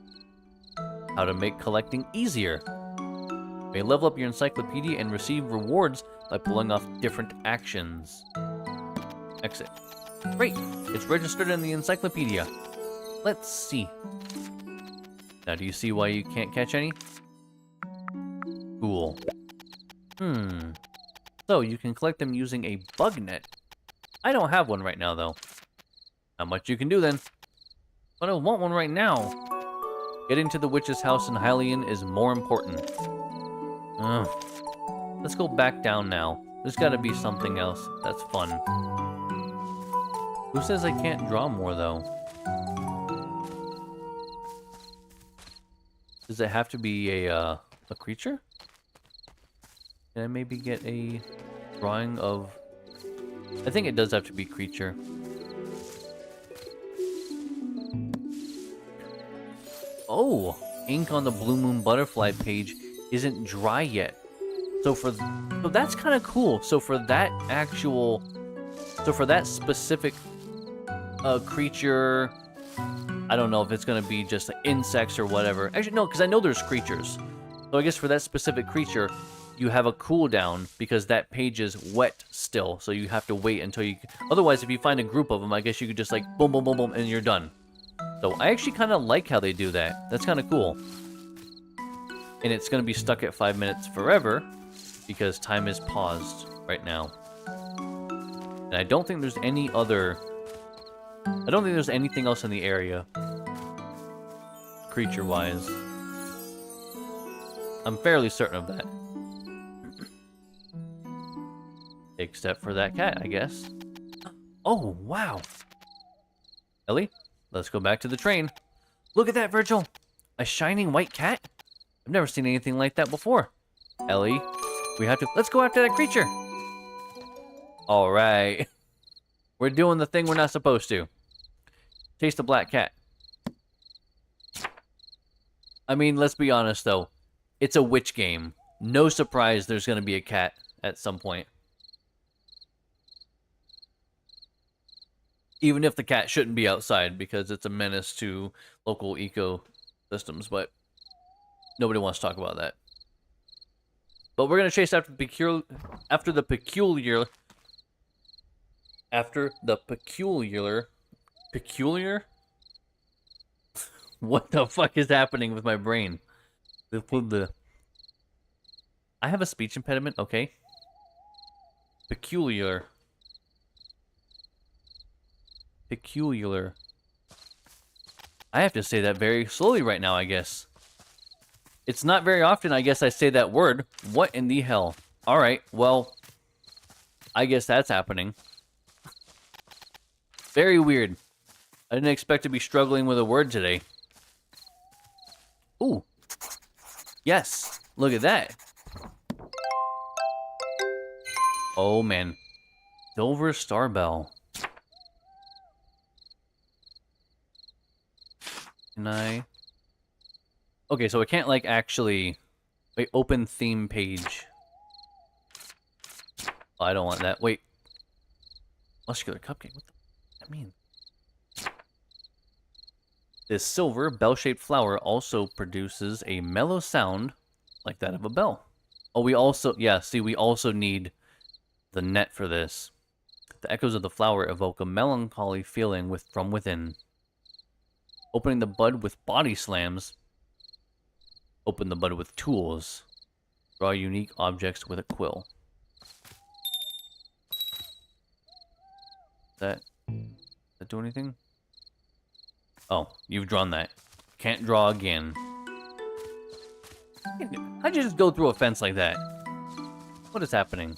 How to make collecting easier. You may level up your encyclopedia and receive rewards by pulling off different actions. Exit. Great! It's registered in the encyclopedia. Let's see. Now, do you see why you can't catch any? Cool. So, you can collect them using a bug net. I don't have one right now, though. Not much you can do, then. But I want one right now. Getting to the witch's house in Hylian is more important. Let's go back down now. There's gotta be something else that's fun. Who says I can't draw more, though? Does it have to be a creature? Can I maybe get a drawing of... I think it does have to be creature. Oh! Ink on the Blue Moon Butterfly page isn't dry yet. So that's kind of cool. So for that specific creature, I don't know if it's going to be just insects or whatever. Actually, no, because I know there's creatures. So I guess for that specific creature, you have a cooldown because that page is wet still. So you have to wait until you... Otherwise, if you find a group of them, I guess you could just like boom, boom, boom, boom, and you're done. So I actually kind of like how they do that. That's kind of cool. And it's going to be stuck at 5 minutes forever because time is paused right now. And I don't think there's any other I don't think there's anything else in the area. Creature-wise. I'm fairly certain of that. Except for that cat, I guess. Oh, wow. Ellie, let's go back to the train. Look at that, Virgil. A shining white cat? I've never seen anything like that before. Ellie, we have to... Let's go after that creature. All right. We're doing the thing we're not supposed to. Chase the black cat. I mean, let's be honest, though. It's a witch game. No surprise there's going to be a cat at some point. Even if the cat shouldn't be outside because it's a menace to local ecosystems, but nobody wants to talk about that. But we're going to chase after the peculiar... Peculiar? What the fuck is happening with my brain? I have a speech impediment, okay. Peculiar. I have to say that very slowly right now, I guess. It's not very often, I guess, I say that word. What in the hell? Alright, well, I guess that's happening. Very weird. I didn't expect to be struggling with a word today. Ooh. Yes. Look at that. Oh, man. Silver Star Bell. Can I... Okay, so I can't, like, actually... Wait, open theme page. Oh, I don't want that. Wait. Muscular cupcake. What does that mean? This silver, bell-shaped flower also produces a mellow sound like that of a bell. Oh, we also... Yeah, see, we also need the net for this. The echoes of the flower evoke a melancholy feeling from within. Opening the bud with body slams. Open the bud with tools. Draw unique objects with a quill. Does that do anything? Oh, you've drawn that. Can't draw again. How'd you just go through a fence like that? What is happening?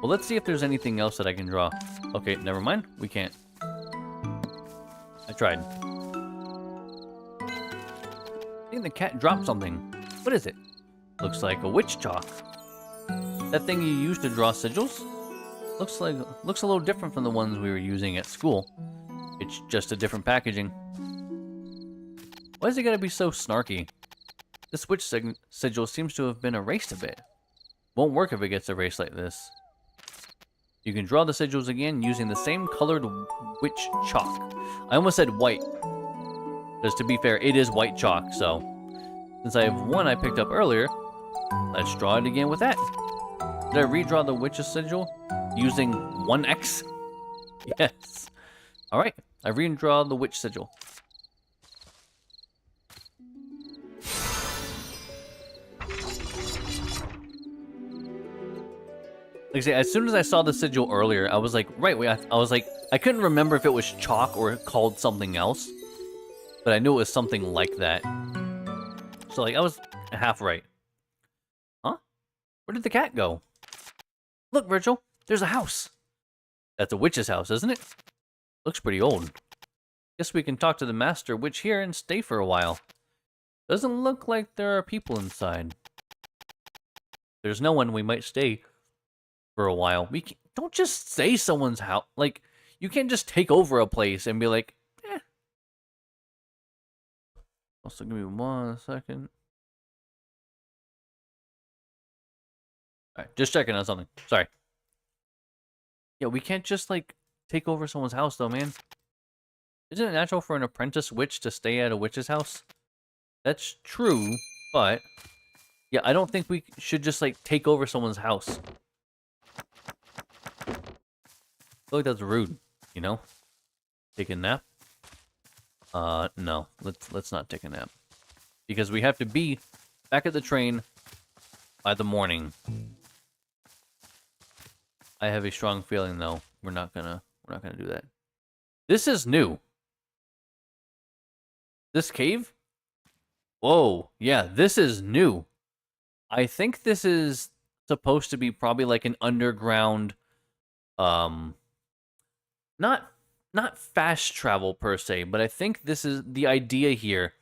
Well, let's see if there's anything else that I can draw. Okay, never mind. We can't. I tried. I think the cat dropped something. What is it? Looks like a witch chalk. That thing you used to draw sigils? Looks a little different from the ones we were using at school. It's just a different packaging. Why is it gotta be so snarky? This witch sigil seems to have been erased a bit. Won't work if it gets erased like this. You can draw the sigils again using the same colored witch chalk. I almost said white. Because to be fair, it is white chalk, so... Since I have one I picked up earlier, let's draw it again with that. Did I redraw the witch's sigil using 1x? Yes. Alright, I redraw the witch sigil. Like I say, as soon as I saw the sigil earlier, I was like, right, wait, I was like, I couldn't remember if it was chalk or called something else. But I knew it was something like that. So, like, I was half right. Huh? Where did the cat go? Look, Virgil, there's a house. That's a witch's house, isn't it? Looks pretty old. Guess we can talk to the master witch here and stay for a while. Doesn't look like there are people inside. There's no one, we might stay for a while. Don't just say someone's house. Like, you can't just take over a place and be like, eh. Also, give me 1 second. Alright, just checking on something. Sorry. Yeah, we can't just, like, take over someone's house, though, man. Isn't it natural for an apprentice witch to stay at a witch's house? That's true, but... yeah, I don't think we should just, like, take over someone's house. I feel like that's rude, you know? Take a nap? No. Let's not take a nap. Because we have to be back at the train by the morning. I have a strong feeling, though, we're not gonna We're not gonna do that. This is new. This cave? Whoa, yeah, this is new. I think this is supposed to be probably like an underground, not fast travel per se, but I think this is the idea here.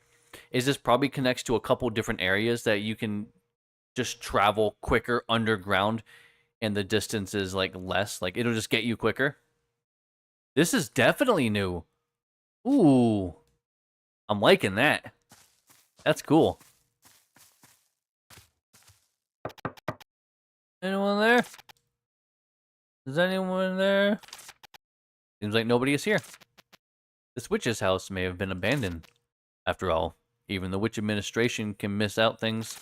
Is this probably connects to a couple different areas that you can just travel quicker underground, and the distance is like less. Like it'll just get you quicker. This is definitely new. Ooh, I'm liking that. That's cool. Anyone there? Is anyone there? Seems like nobody is here. This witch's house may have been abandoned. After all, even the witch administration can miss out things.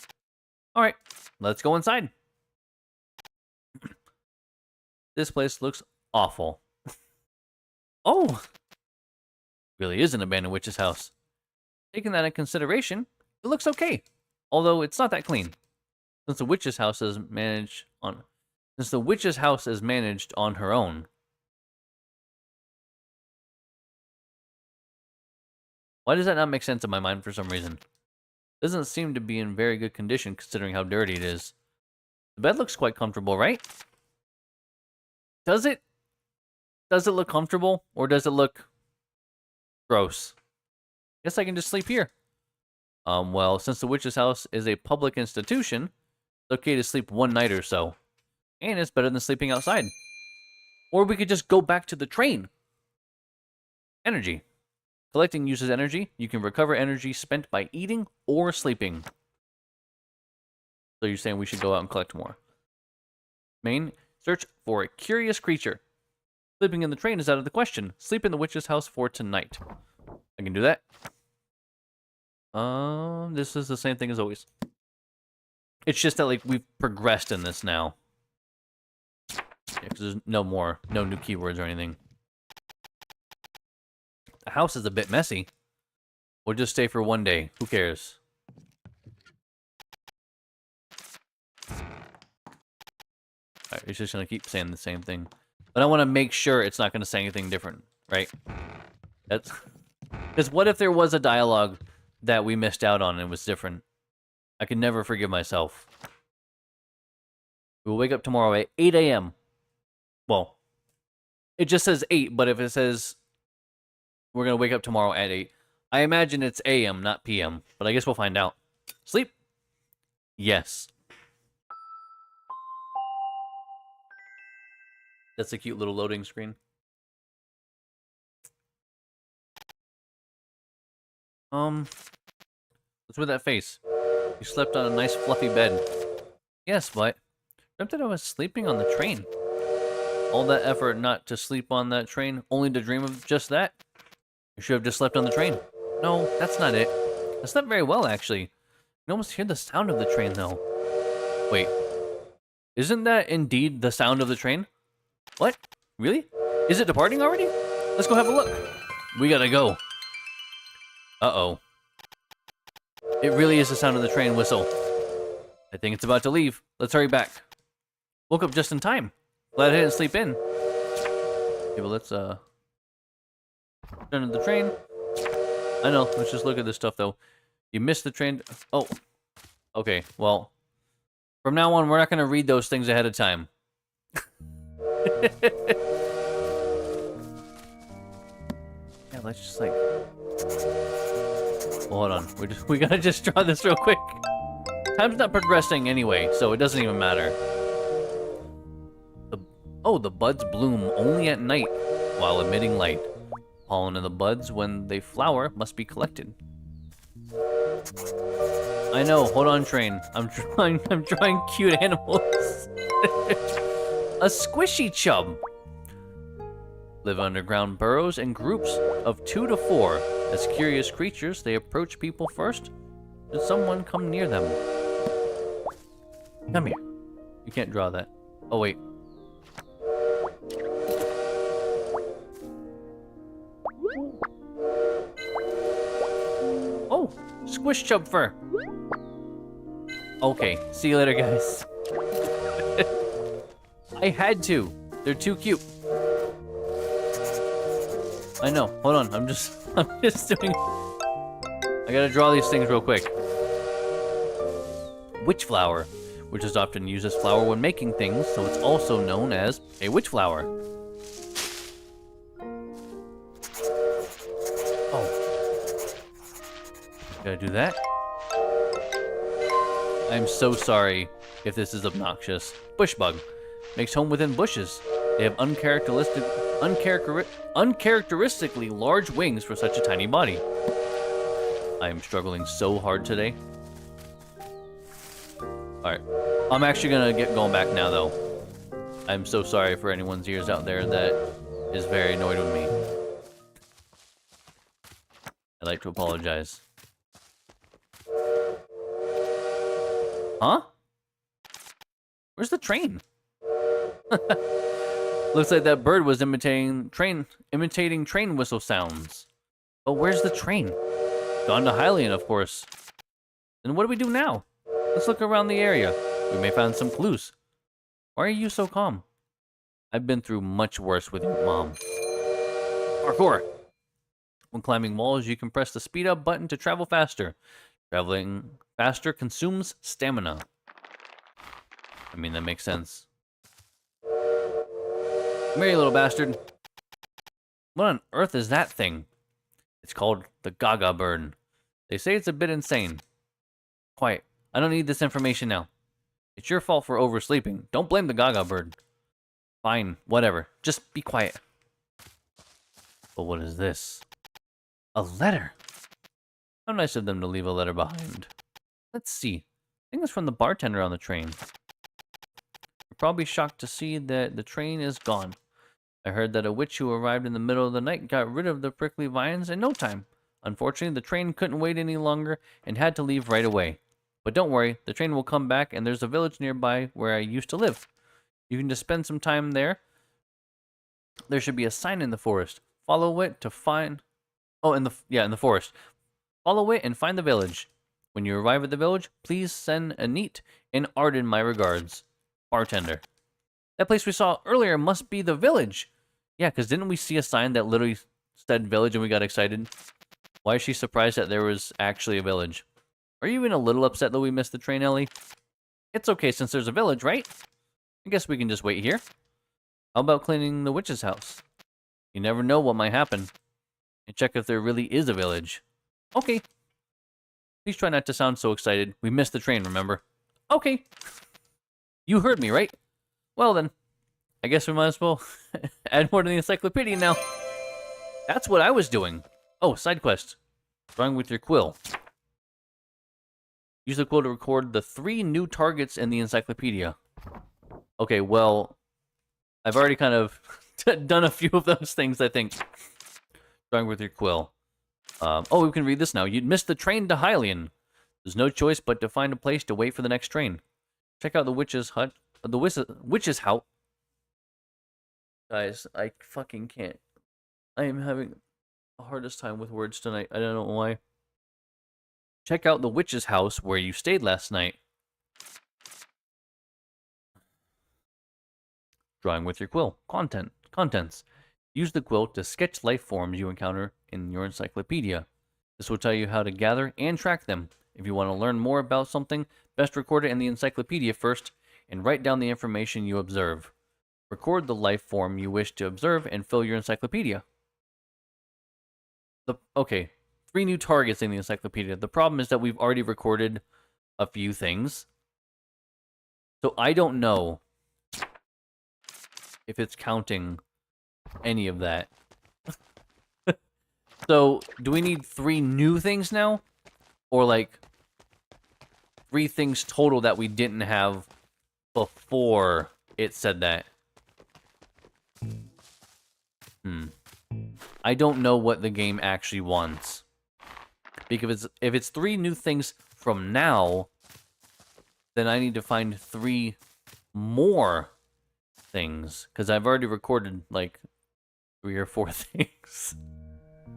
Alright, let's go inside. This place looks awful. Oh! Really is an abandoned witch's house. Taking that into consideration, it looks okay. Although it's not that clean. Since the witch's house is managed on her own. Why does that not make sense in my mind for some reason? Doesn't seem to be in very good condition considering how dirty it is. The bed looks quite comfortable, right? Does it? Does it look comfortable or does it look gross? Guess I can just sleep here. Well, since the witch's house is a public institution, it's okay to sleep one night or so. And it's better than sleeping outside. Or we could just go back to the train. Energy. Collecting uses energy. You can recover energy spent by eating or sleeping. So you're saying we should go out and collect more. Main, search for a curious creature. Sleeping in the train is out of the question. Sleep in the witch's house for tonight. I can do that. This is the same thing as always. It's just that, like, we've progressed in this now. Yeah, because there's no new keywords or anything. The house is a bit messy. We'll just stay for one day. Who cares? Alright, it's just gonna keep saying the same thing. But I want to make sure it's not gonna say anything different, right? That's... Because what if there was a dialogue that we missed out on and it was different? I can never forgive myself. We'll wake up tomorrow at 8 a.m. Well, it just says 8, but if it says we're going to wake up tomorrow at 8, I imagine it's a.m., not p.m., but I guess we'll find out. Sleep? Yes. That's a cute little loading screen. What's with that face? You slept on a nice fluffy bed. Yes, but dreamt that I was sleeping on the train. All that effort not to sleep on that train, only to dream of just that? You should have just slept on the train. No, that's not it. I slept very well, actually. You can almost hear the sound of the train, though. Wait. Isn't that indeed the sound of the train? What? Really? Is it departing already? Let's go have a look. We gotta go. Uh-oh. It really is the sound of the train whistle. I think it's about to leave. Let's hurry back. Woke up just in time. Glad I didn't sleep in. Okay, well, let's, turn to the train. I know, let's just look at this stuff, though. You missed the train. Oh. Okay, well. From now on, we're not going to read those things ahead of time. Yeah, let's just, like... Well, hold on. We gotta just draw this real quick. Time's not progressing anyway, so it doesn't even matter. The buds bloom only at night while emitting light. Pollen in the buds, when they flower, must be collected. I know. Hold on, train. I'm drawing cute animals. A squishy chub. Live underground burrows in groups of 2 to 4. As curious creatures, they approach people first. Should someone come near them? Come here. You can't draw that. Oh, wait. Oh, squish chub fur. Okay, see you later, guys. I had to. They're too cute. I know. Hold on. I'm just doing... I gotta draw these things real quick. Witch flower, which is often used as flour when making things, so it's also known as a witch flower. Oh. Gotta do that. I'm so sorry if this is obnoxious. Bush bug. Makes home within bushes. They have uncharacteristically large wings for such a tiny body. I am struggling so hard today. Alright. I'm actually gonna get going back now, though. I'm so sorry for anyone's ears out there that is very annoyed with me. I'd like to apologize. Huh? Where's the train? Looks like that bird was imitating train whistle sounds. But where's the train? Gone to Hylian, of course. Then what do we do now? Let's look around the area. We may find some clues. Why are you so calm? I've been through much worse with your mom. Parkour. When climbing walls, you can press the speed up button to travel faster. Traveling faster consumes stamina. I mean, that makes sense. Come here, you little bastard. What on earth is that thing? It's called the Gaga bird. They say it's a bit insane. Quiet. I don't need this information now. It's your fault for oversleeping. Don't blame the Gaga bird. Fine, whatever. Just be quiet. But what is this? A letter. How nice of them to leave a letter behind. Let's see. I think it's from the bartender on the train. You're probably shocked to see that the train is gone. I heard that a witch who arrived in the middle of the night got rid of the prickly vines in no time. Unfortunately, the train couldn't wait any longer and had to leave right away. But don't worry, the train will come back and there's a village nearby where I used to live. You can just spend some time there. There should be a sign in the forest. Follow it to find... Oh, in the forest. Follow it and find the village. When you arrive at the village, please send Anit and Arden my regards. Bartender. That place we saw earlier must be the village. Yeah, because didn't we see a sign that literally said village and we got excited? Why is she surprised that there was actually a village? Are you even a little upset that we missed the train, Ellie? It's okay since there's a village, right? I guess we can just wait here. How about cleaning the witch's house? You never know what might happen. And check if there really is a village. Okay. Please try not to sound so excited. We missed the train, remember? Okay. You heard me, right? Well then, I guess we might as well add more to the encyclopedia now. That's what I was doing. Oh, side quest. Drawing with your quill. Use the quill to record the 3 new targets in the encyclopedia. Okay, well, I've already kind of done a few of those things, I think. Drawing with your quill. Oh, we can read this now. You'd missed the train to Hylian. There's no choice but to find a place to wait for the next train. Check out the witch's hut. The witch's house. Guys, I fucking can't. I am having the hardest time with words tonight. I don't know why. Check out the witch's house where you stayed last night. Drawing with your quill. Contents. Use the quill to sketch life forms you encounter in your encyclopedia. This will tell you how to gather and track them. If you want to learn more about something, best record it in the encyclopedia first and write down the information you observe. Record the life form you wish to observe and fill your encyclopedia. Okay, 3 new targets in the encyclopedia. The problem is that we've already recorded a few things. So I don't know if it's counting any of that. So, do we need 3 new things now? Or like 3 things total that we didn't have before it said that? I don't know what the game actually wants. Because if it's 3 new things from now, then I need to find 3 more things. Because I've already recorded like 3 or 4 things.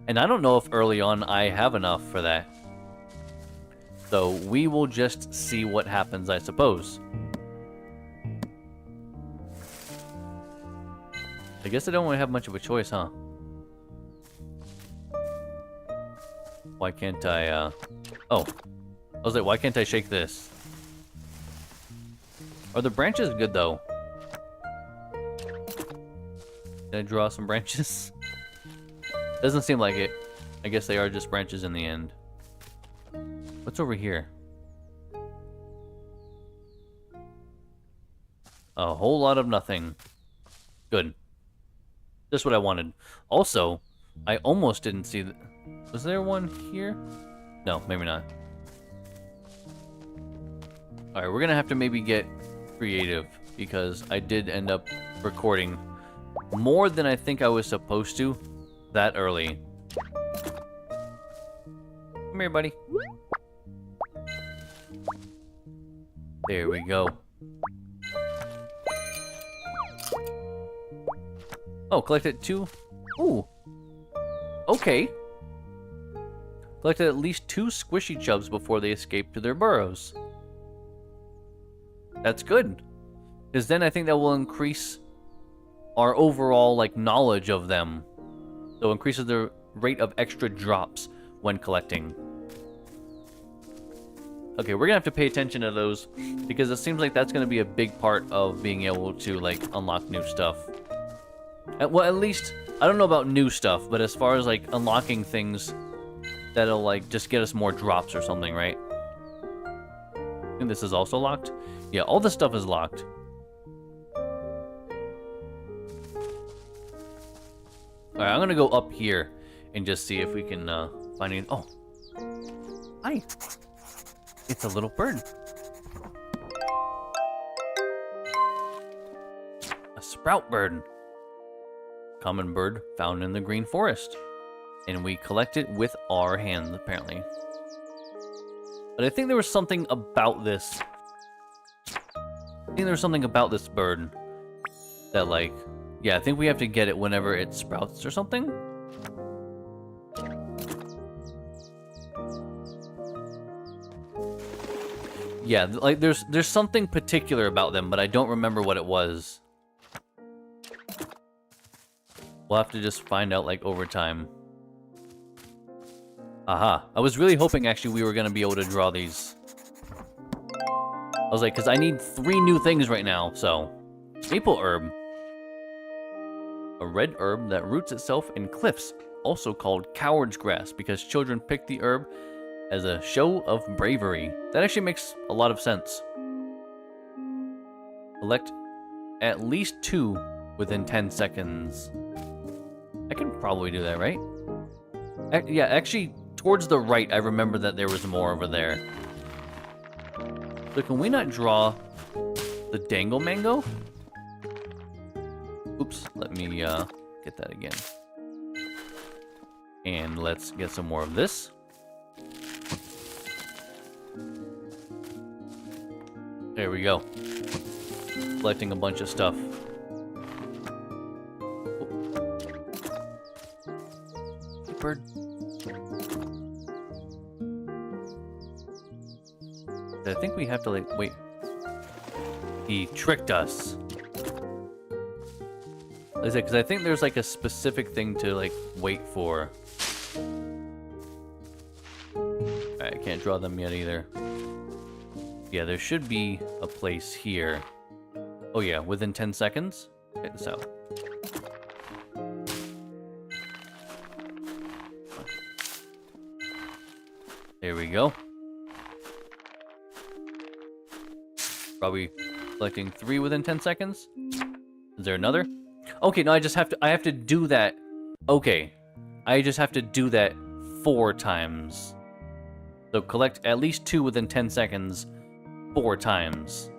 And I don't know if early on I have enough for that. So we will just see what happens, I suppose. I guess I don't really have much of a choice, huh? Why can't I, Oh. I was like, why can't I shake this? Are the branches good, though? Can I draw some branches? Doesn't seem like it. I guess they are just branches in the end. What's over here? A whole lot of nothing. Good. Just what I wanted. Also, I almost didn't see the... Was there one here? No, maybe not. Alright, we're gonna have to maybe get creative, because I did end up recording more than I think I was supposed to that early. Come here, buddy. There we go. Oh, collected 2. Ooh. Okay. Collected at least 2 squishy chubs before they escape to their burrows. That's good. Because then I think that will increase our overall, like, knowledge of them. So increases the rate of extra drops when collecting. Okay, we're gonna have to pay attention to those, because it seems like that's gonna be a big part of being able to, like, unlock new stuff. Well, at least, I don't know about new stuff, but as far as, like, unlocking things that'll, like, just get us more drops or something, right? I think this is also locked. Yeah, all this stuff is locked. Alright, I'm gonna go up here and just see if we can find it. Oh. Hi. It's a little bird. A sprout bird. Common bird found in the green forest. And we collect it with our hands, apparently. But I think there was something about this. I think there was something about this bird that, like, yeah, I think we have to get it whenever it sprouts or something. Yeah, like, there's something particular about them, but I don't remember what it was. We'll have to just find out, like, over time. Aha. I was really hoping, actually, we were going to be able to draw these. I was like, because I need 3 new things right now, so. Maple herb. A red herb that roots itself in cliffs, also called coward's grass, because children pick the herb as a show of bravery. That actually makes a lot of sense. Collect at least 2 within 10 seconds. I can probably do that, right? Yeah, actually, towards the right, I remember that there was more over there. So can we not draw the dangle mango? Oops, let me get that again. And let's get some more of this. There we go. Collecting a bunch of stuff. Hey, bird. I think we have to, like, wait. He tricked us. Because I think there's, like, a specific thing to, like, wait for. Alright, I can't draw them yet either. Yeah, there should be a place here. Oh yeah, within 10 seconds? Check this out. There we go. Probably collecting 3 within 10 seconds. Is there another? Okay, no, I have to do that. Okay. I just have to do that 4 times. So collect at least 2 within 10 seconds 4 times.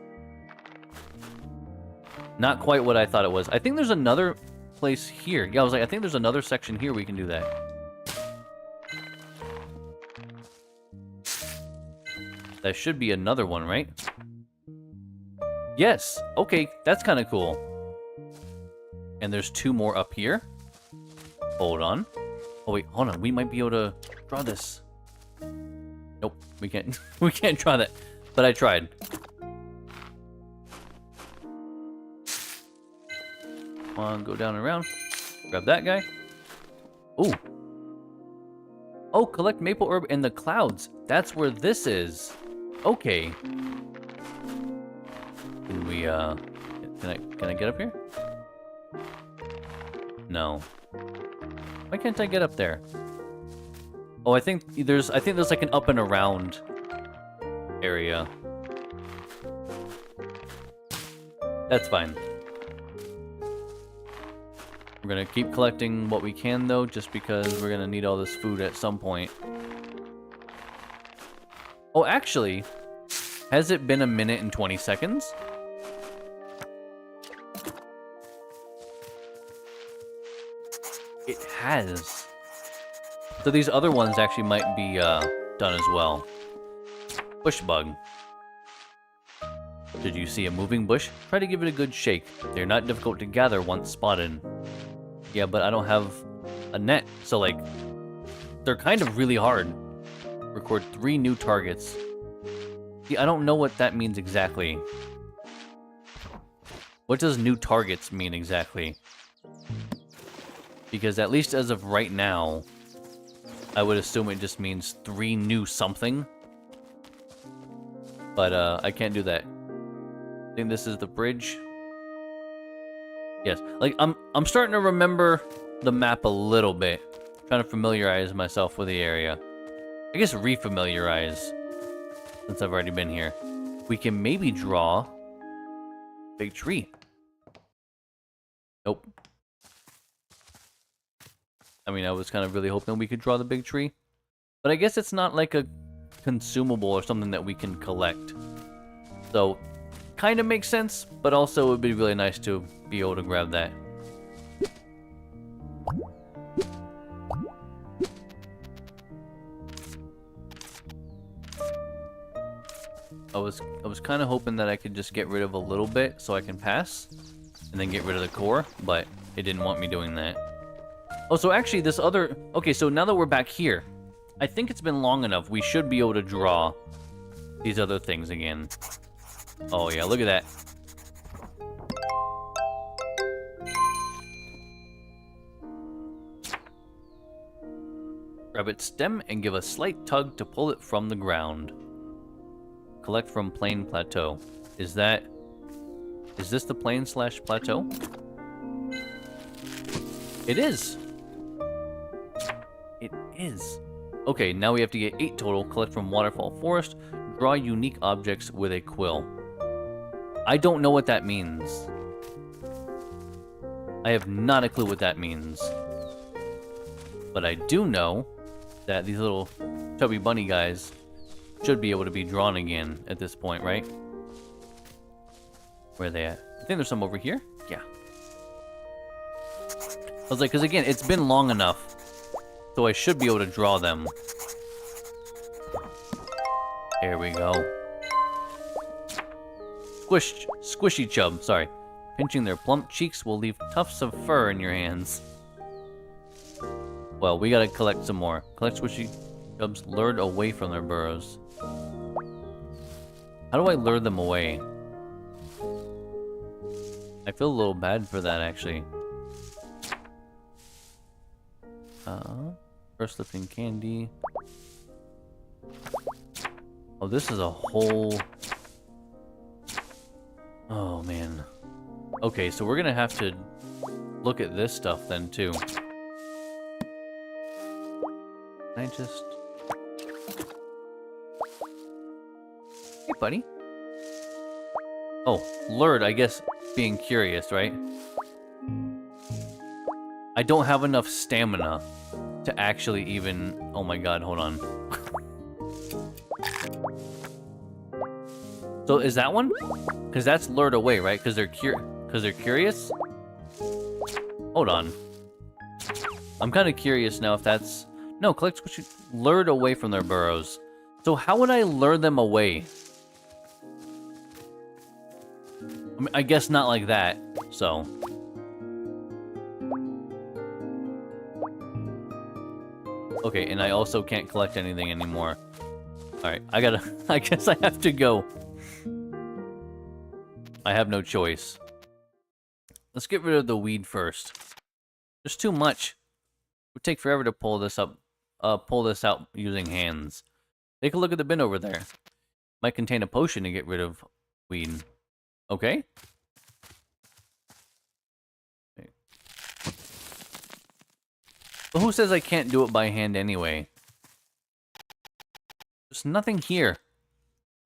Not quite what I thought it was. I think there's another place here. Yeah, I was like, I think there's another section here we can do that. That should be another one, right? Yes. Okay, that's kind of cool. And there's 2 more up here. Hold on. Oh wait, hold on. We might be able to draw this. Nope, we can't. We can't draw that. But I tried. Come on, go down and around. Grab that guy. Ooh. Oh, collect maple herb in the clouds. That's where this is. Okay. Can we, can I get up here? No. Why can't I get up there? Oh, I think there's like an up and around area. That's fine. We're gonna keep collecting what we can though, just because we're gonna need all this food at some point. Oh, actually, has it been 1 minute and 20 seconds? It has. So these other ones actually might be done as well. Bush bug. Did you see a moving bush? Try to give it a good shake. They're not difficult to gather once spotted. Yeah, but I don't have a net, so like, they're kind of really hard. Record 3 new targets. See, I don't know what that means exactly. What does new targets mean exactly? Because at least as of right now, I would assume it just means 3 new something. But I can't do that. I think this is the bridge. Yes, like I'm starting to remember the map a little bit. Trying to familiarize myself with the area. I guess re-familiarize, since I've already been here. We can maybe draw big tree. Nope. I mean, I was kind of really hoping we could draw the big tree. But I guess it's not like a consumable or something that we can collect. So, kind of makes sense, but also it would be really nice to be able to grab that. I was kind of hoping that I could just get rid of a little bit so I can pass, and then get rid of the core, but it didn't want me doing that. Oh, so actually this other... Okay, so now that we're back here, I think it's been long enough. We should be able to draw these other things again. Oh yeah, look at that. Grab its stem and give a slight tug to pull it from the ground. Collect from plain plateau. Is this the plain/plateau? It is. It is. Okay, now we have to get 8 total. Collect from waterfall forest. Draw unique objects with a quill. I don't know what that means. I have not a clue what that means. But I do know that these little chubby bunny guys should be able to be drawn again at this point, right? Where are they at? I think there's some over here. Yeah. I was like, because again, it's been long enough, so I should be able to draw them. There we go. Squishy chub, sorry. Pinching their plump cheeks will leave tufts of fur in your hands. Well, we gotta collect some more. Collect squishy chubs lured away from their burrows. How do I lure them away? I feel a little bad for that, actually. First lifting candy. Oh, this is a whole... Oh, man. Okay, so we're gonna have to look at this stuff then, too. Can I just... Hey, buddy. Oh, lured, I guess, being curious, right? I don't have enough stamina to actually even... Oh my god, hold on. So is that one? Because that's lured away, right? Because they're curious? Hold on. I'm kind of curious now if that's... No, collect squishy... Lured away from their burrows. So how would I lure them away? I mean, I guess not like that, so... Okay, and I also can't collect anything anymore. Alright, I gotta... I guess I have to go. I have no choice. Let's get rid of the weed first. There's too much. It would take forever to pull this up pull this out using hands. Take a look at the bin over there. Might contain a potion to get rid of weed. Okay. But who says I can't do it by hand anyway? There's nothing here.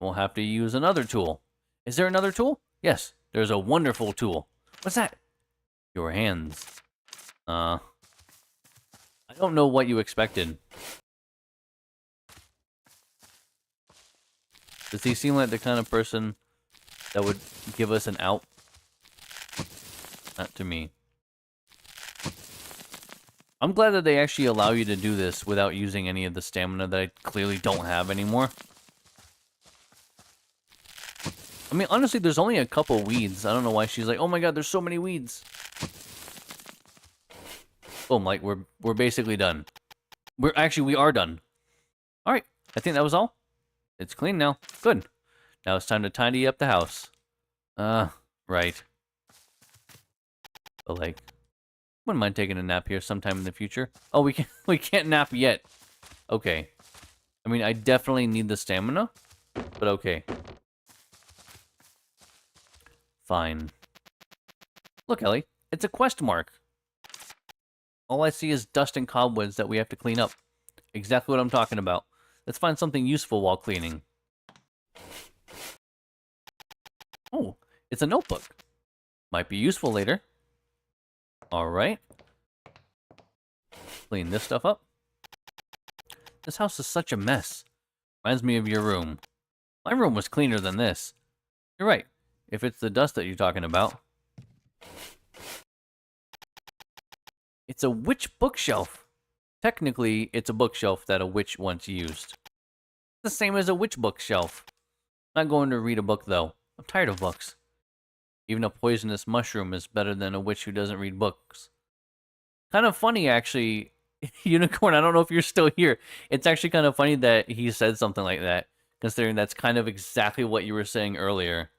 We'll have to use another tool. Is there another tool? Yes, there's a wonderful tool. What's that? Your hands. I don't know what you expected. Does he seem like the kind of person that would give us an out? Not to me. I'm glad that they actually allow you to do this without using any of the stamina that I clearly don't have anymore. I mean, honestly, there's only a couple weeds. I don't know why she's like, oh my god, there's so many weeds. Boom, like, we're basically done. We are done. Alright, I think that was all. It's clean now. Good. Now it's time to tidy up the house. Right. But like, wouldn't mind taking a nap here sometime in the future. Oh, we can't nap yet. Okay. I mean, I definitely need the stamina, but okay. Fine. Look, Ellie, it's a quest mark. All I see is dust and cobwebs that we have to clean up. Exactly what I'm talking about. Let's find something useful while cleaning. Oh, it's a notebook. Might be useful later. Alright. Clean this stuff up. This house is such a mess. Reminds me of your room. My room was cleaner than this. You're right, if it's the dust that you're talking about. It's a witch bookshelf. Technically, it's a bookshelf that a witch once used. The same as a witch bookshelf. Not going to read a book, though. I'm tired of books. Even a poisonous mushroom is better than a witch who doesn't read books. Kind of funny, actually. Unicorn, I don't know if you're still here. It's actually kind of funny that he said something like that, considering that's kind of exactly what you were saying earlier.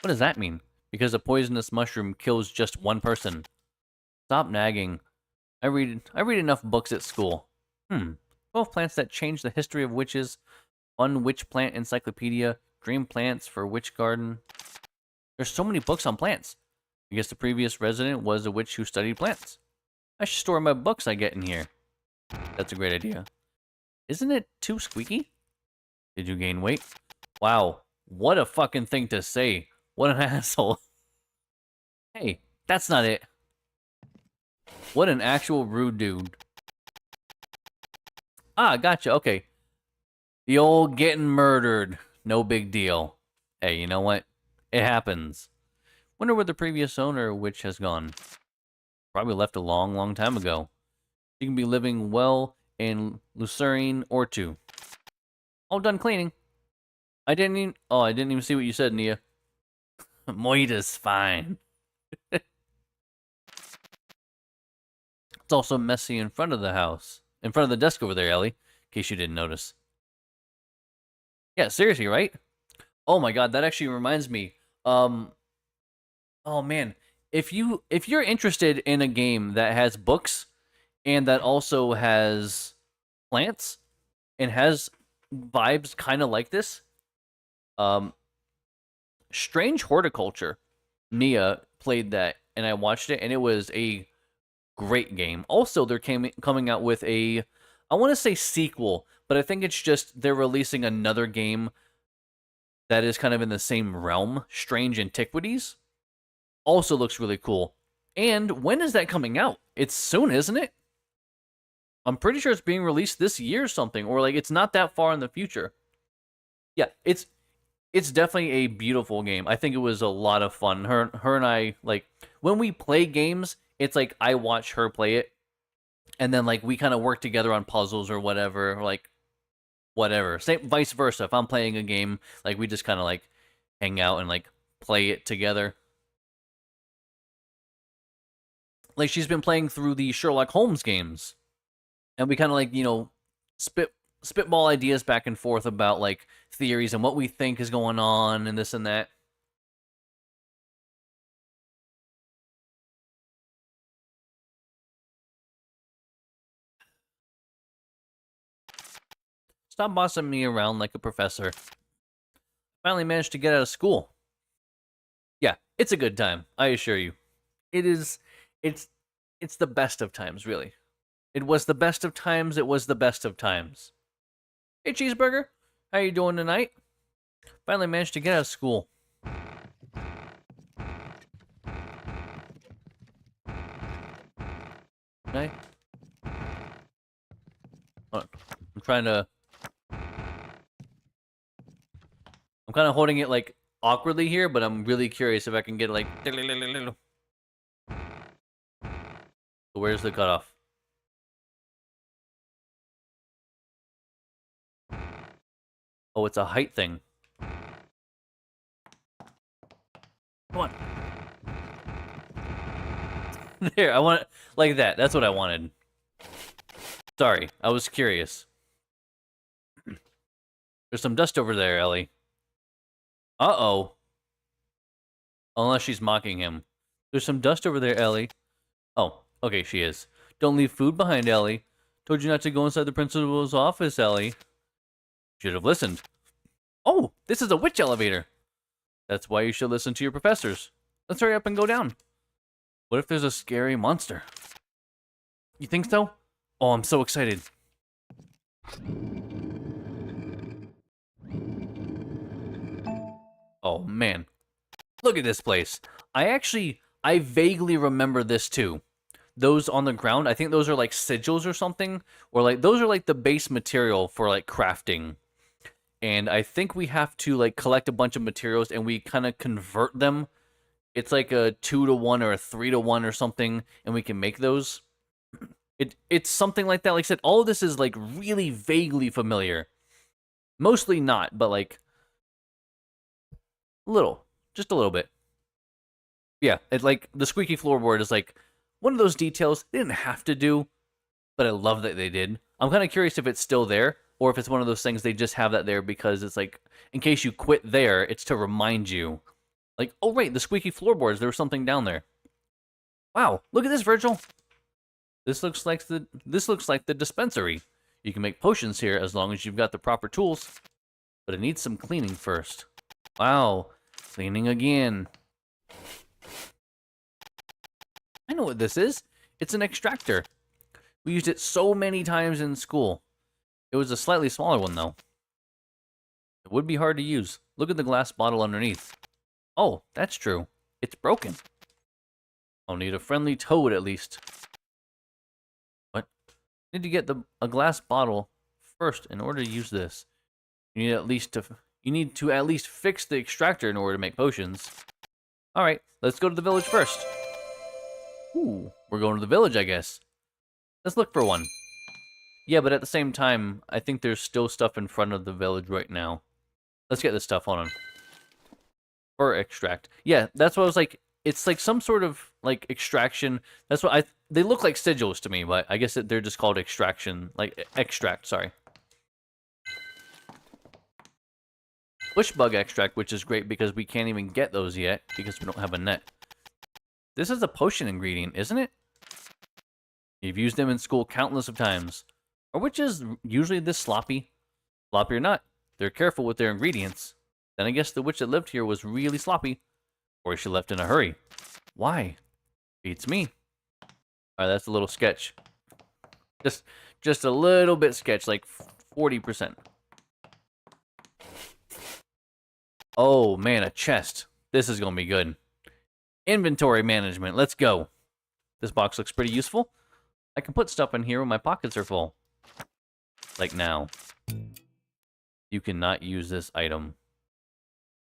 What does that mean? Because a poisonous mushroom kills just one person. Stop nagging. I read enough books at school. 12 plants that change the history of witches. Fun witch plant encyclopedia. Dream plants for witch garden. There's so many books on plants. I guess the previous resident was a witch who studied plants. I should store my books I get in here. That's a great idea. Isn't it too squeaky? Did you gain weight? Wow, what a fucking thing to say. What an asshole. Hey, that's not it. What an actual rude dude. Ah, gotcha, okay. The old getting murdered. No big deal. Hey, you know what? It happens. Wonder where the previous owner witch has gone. Probably left a long, long time ago. She can be living well in Lucerne or two. All done cleaning. I didn't even see what you said, Nia. Moita's fine. It's also messy in front of the house. In front of the desk over there, Ellie. In case you didn't notice. Yeah, seriously, right? Oh my god, that actually reminds me. Oh man, if you're interested in a game that has books and that also has plants and has vibes kind of like this, Strange Horticulture. Nia played that and I watched it and it was a great game. Also, they're coming out with a, I want to say sequel, but I think it's just they're releasing another game that is kind of in the same realm, Strange Antiquities. Also looks really cool. And when is that coming out? It's soon, isn't it? I'm pretty sure it's being released this year or something, or like it's not that far in the future. Yeah, it's definitely a beautiful game. I think it was a lot of fun. Her and I, like, when we play games, it's like I watch her play it, and then like we kind of work together on puzzles or whatever, or, like whatever. Same vice versa. If I'm playing a game, like we just kind of like hang out and like play it together. Like she's been playing through the Sherlock Holmes games, and we kind of like, you know, spitball ideas back and forth about like theories and what we think is going on and this and that. Stop bossing me around like a professor. Finally managed to get out of school. Yeah, it's a good time, I assure you. It is, it's the best of times, really. It was the best of times, it was the best of times. Hey, Cheeseburger, how you doing tonight? Finally managed to get out of school. Okay. I'm trying to... I'm kind of holding it, like, awkwardly here, but I'm really curious if I can get, like... So where's the cutoff? Oh, it's a height thing. Come on. There, I want it like that. That's what I wanted. Sorry, I was curious. There's some dust over there, Ellie. Uh-oh. Unless she's mocking him. There's some dust over there, Ellie. Oh, okay, she is. Don't leave food behind, Ellie. Told you not to go inside the principal's office, Ellie. Should have listened. Oh, this is a witch elevator. That's why you should listen to your professors. Let's hurry up and go down. What if there's a scary monster? You think so? Oh, I'm so excited. Oh, man. Look at this place. I vaguely remember this too. Those on the ground, I think those are like sigils or something. Or like, those are like the base material for like crafting. And I think we have to like collect a bunch of materials and we kind of convert them. It's like a 2-to-1 or a 3-to-1 or something. And we can make those. It's something like that. Like I said, all of this is like really vaguely familiar. Mostly not, but like little, just a little bit. Yeah, it's like the squeaky floorboard is like one of those details they didn't have to do, but I love that they did. I'm kind of curious if it's still there or if it's one of those things they just have that there because it's like in case you quit there, it's to remind you. Like, oh right, the squeaky floorboards, there was something down there. Wow, look at this, Virgil. This looks like the dispensary. You can make potions here as long as you've got the proper tools, but it needs some cleaning first. Wow, cleaning again. I know what this is. It's an extractor. We used it so many times in school. It was a slightly smaller one, though. It would be hard to use. Look at the glass bottle underneath. Oh, that's true. It's broken. I'll need a friendly toad, at least. What? Need to get a glass bottle first in order to use this. You need to at least fix the extractor in order to make potions. All right, let's go to the village first. Ooh, we're going to the village, I guess. Let's look for one. Yeah, but at the same time, I think there's still stuff in front of the village right now. Let's get this stuff, hold on. Or extract. Yeah, that's what I was like. It's like some sort of like extraction. That's what they look like sigils to me, but I guess they're just called extraction, like extract, sorry. Bush bug extract, which is great because we can't even get those yet because we don't have a net. This is a potion ingredient, isn't it? You've used them in school countless of times. Are witches usually this sloppy? Sloppy or not, they're careful with their ingredients. Then I guess the witch that lived here was really sloppy. Or she left in a hurry. Why? Beats me. Alright, that's a little sketch. Just a little bit sketch, like 40%. Oh man, a chest. This is gonna be good. Inventory management, let's go. This box looks pretty useful. I can put stuff in here when my pockets are full. Like now. You cannot use this item.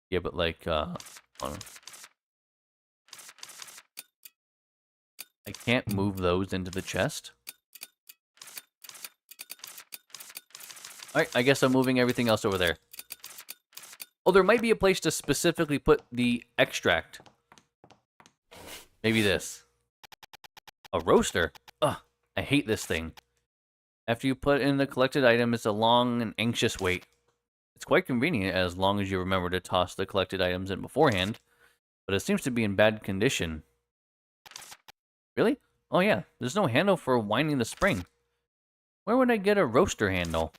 Yeah, but like, hold on. I can't move those into the chest. Alright, I guess I'm moving everything else over there. Oh, there might be a place to specifically put the extract. Maybe this. A roaster? Ugh, I hate this thing. After you put in the collected item, it's a long and anxious wait. It's quite convenient as long as you remember to toss the collected items in beforehand, but it seems to be in bad condition. Really? Oh yeah, there's no handle for winding the spring. Where would I get a roaster handle?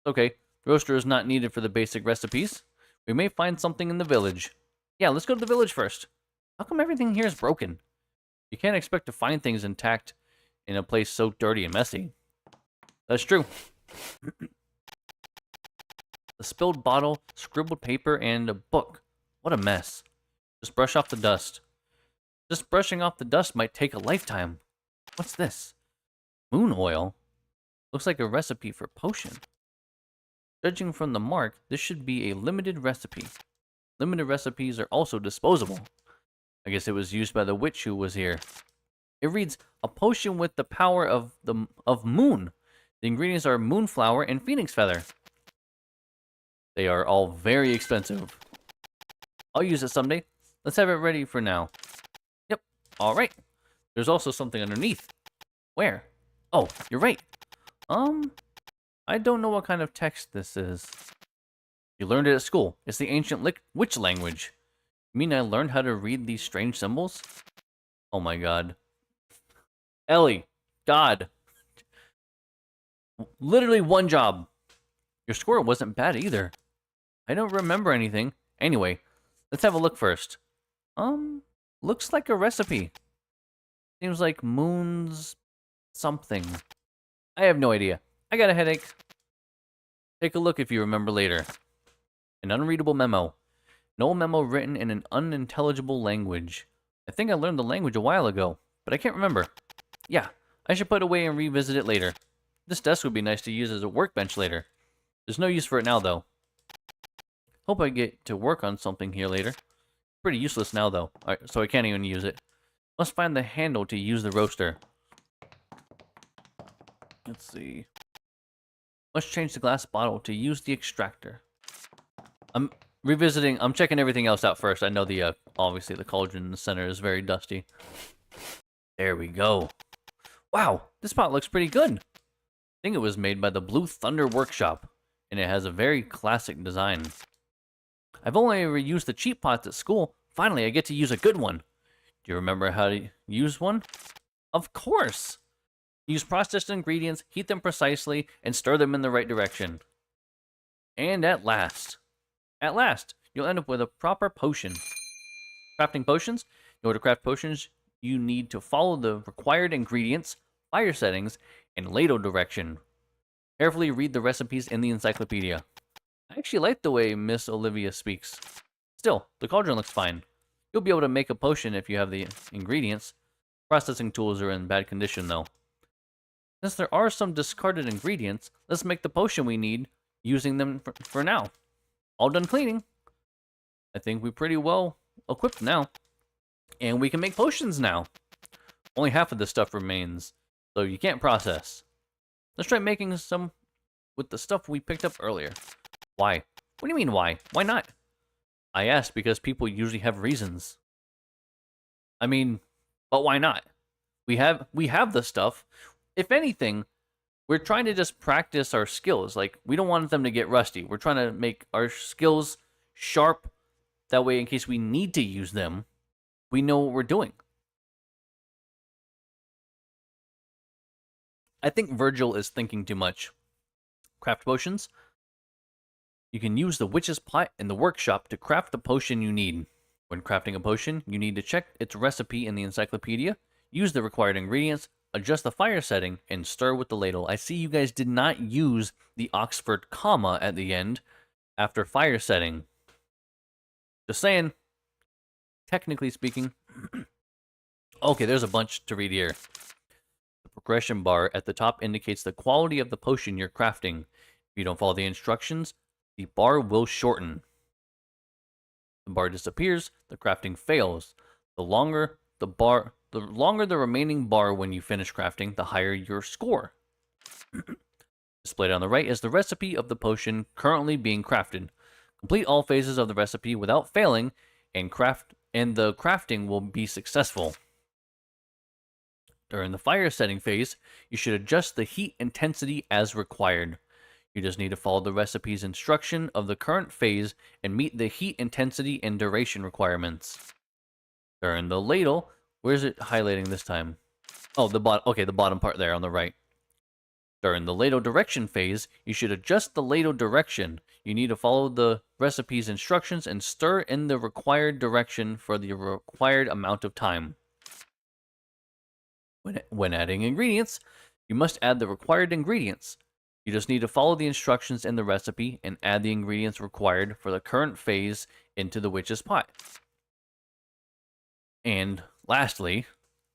Okay, The roaster is not needed for the basic recipes. We may find something in the village. Yeah, let's go to the village first. How come everything here is broken? You can't expect to find things intact in a place so dirty and messy. That's true. A spilled bottle, scribbled paper, and a book. What a mess. Just brush off the dust. Just brushing off the dust might take a lifetime. What's this? Moon oil? Looks like a recipe for potion. Judging from the mark, this should be a limited recipe. Limited recipes are also disposable. I guess it was used by the witch who was here. It reads, a potion with the power of moon. The ingredients are moonflower and phoenix feather. They are all very expensive. I'll use it someday. Let's have it ready for now. Yep, alright. There's also something underneath. Where? Oh, you're right. I don't know what kind of text this is. You learned it at school. It's the ancient witch language. You mean I learned how to read these strange symbols? Oh my god. Ellie. God. Literally one job. Your score wasn't bad either. I don't remember anything. Anyway, let's have a look first. Looks like a recipe. Seems like moon's something. I have no idea. I got a headache. Take a look if you remember later. An unreadable memo. An old memo written in an unintelligible language. I think I learned the language a while ago, but I can't remember. Yeah, I should put it away and revisit it later. This desk would be nice to use as a workbench later. There's no use for it now, though. Hope I get to work on something here later. Pretty useless now, though, so I can't even use it. Must find the handle to use the roaster. Let's see. Must change the glass bottle to use the extractor. I'm checking everything else out first. I know obviously the cauldron in the center is very dusty. There we go. Wow, this pot looks pretty good. I think it was made by the Blue Thunder Workshop, and it has a very classic design. I've only ever used the cheap pots at school. Finally, I get to use a good one. Do you remember how to use one? Of course! Use processed ingredients, heat them precisely, and stir them in the right direction. And at last, you'll end up with a proper potion. Crafting potions? In order to craft potions, you need to follow the required ingredients, fire settings, and ladle direction. Carefully read the recipes in the encyclopedia. I actually like the way Miss Olivia speaks. Still, the cauldron looks fine. You'll be able to make a potion if you have the ingredients. Processing tools are in bad condition, though. Since there are some discarded ingredients, let's make the potion we need using them for now. All done cleaning. I think we're pretty well equipped now. And we can make potions now. Only half of the stuff remains, so you can't process. Let's try making some with the stuff we picked up earlier. Why? What do you mean why? Why not? I asked because people usually have reasons. I mean, but why not? We have the stuff. If anything, we're trying to just practice our skills. Like, we don't want them to get rusty. We're trying to make our skills sharp. That way, in case we need to use them, we know what we're doing. I think Virgil is thinking too much. Craft potions. You can use the witch's pot in the workshop to craft the potion you need. When crafting a potion, you need to check its recipe in the encyclopedia, use the required ingredients, adjust the fire setting, and stir with the ladle. I see you guys did not use the Oxford comma at the end after fire setting. Just saying. Technically speaking. Okay, there's a bunch to read here. The progression bar at the top indicates the quality of the potion you're crafting. If you don't follow the instructions, the bar will shorten. The bar disappears, the crafting fails. The longer the remaining bar when you finish crafting, the higher your score. Displayed on the right is the recipe of the potion currently being crafted. Complete all phases of the recipe without failing, and the crafting will be successful. During the fire setting phase, you should adjust the heat intensity as required. You just need to follow the recipe's instruction of the current phase and meet the heat intensity and duration requirements. During the ladle, where is it highlighting this time? Oh, the bottom part there on the right. During the ladle direction phase, you should adjust the ladle direction. You need to follow the recipe's instructions and stir in the required direction for the required amount of time. When adding ingredients, you must add the required ingredients. You just need to follow the instructions in the recipe and add the ingredients required for the current phase into the witch's pot. And lastly,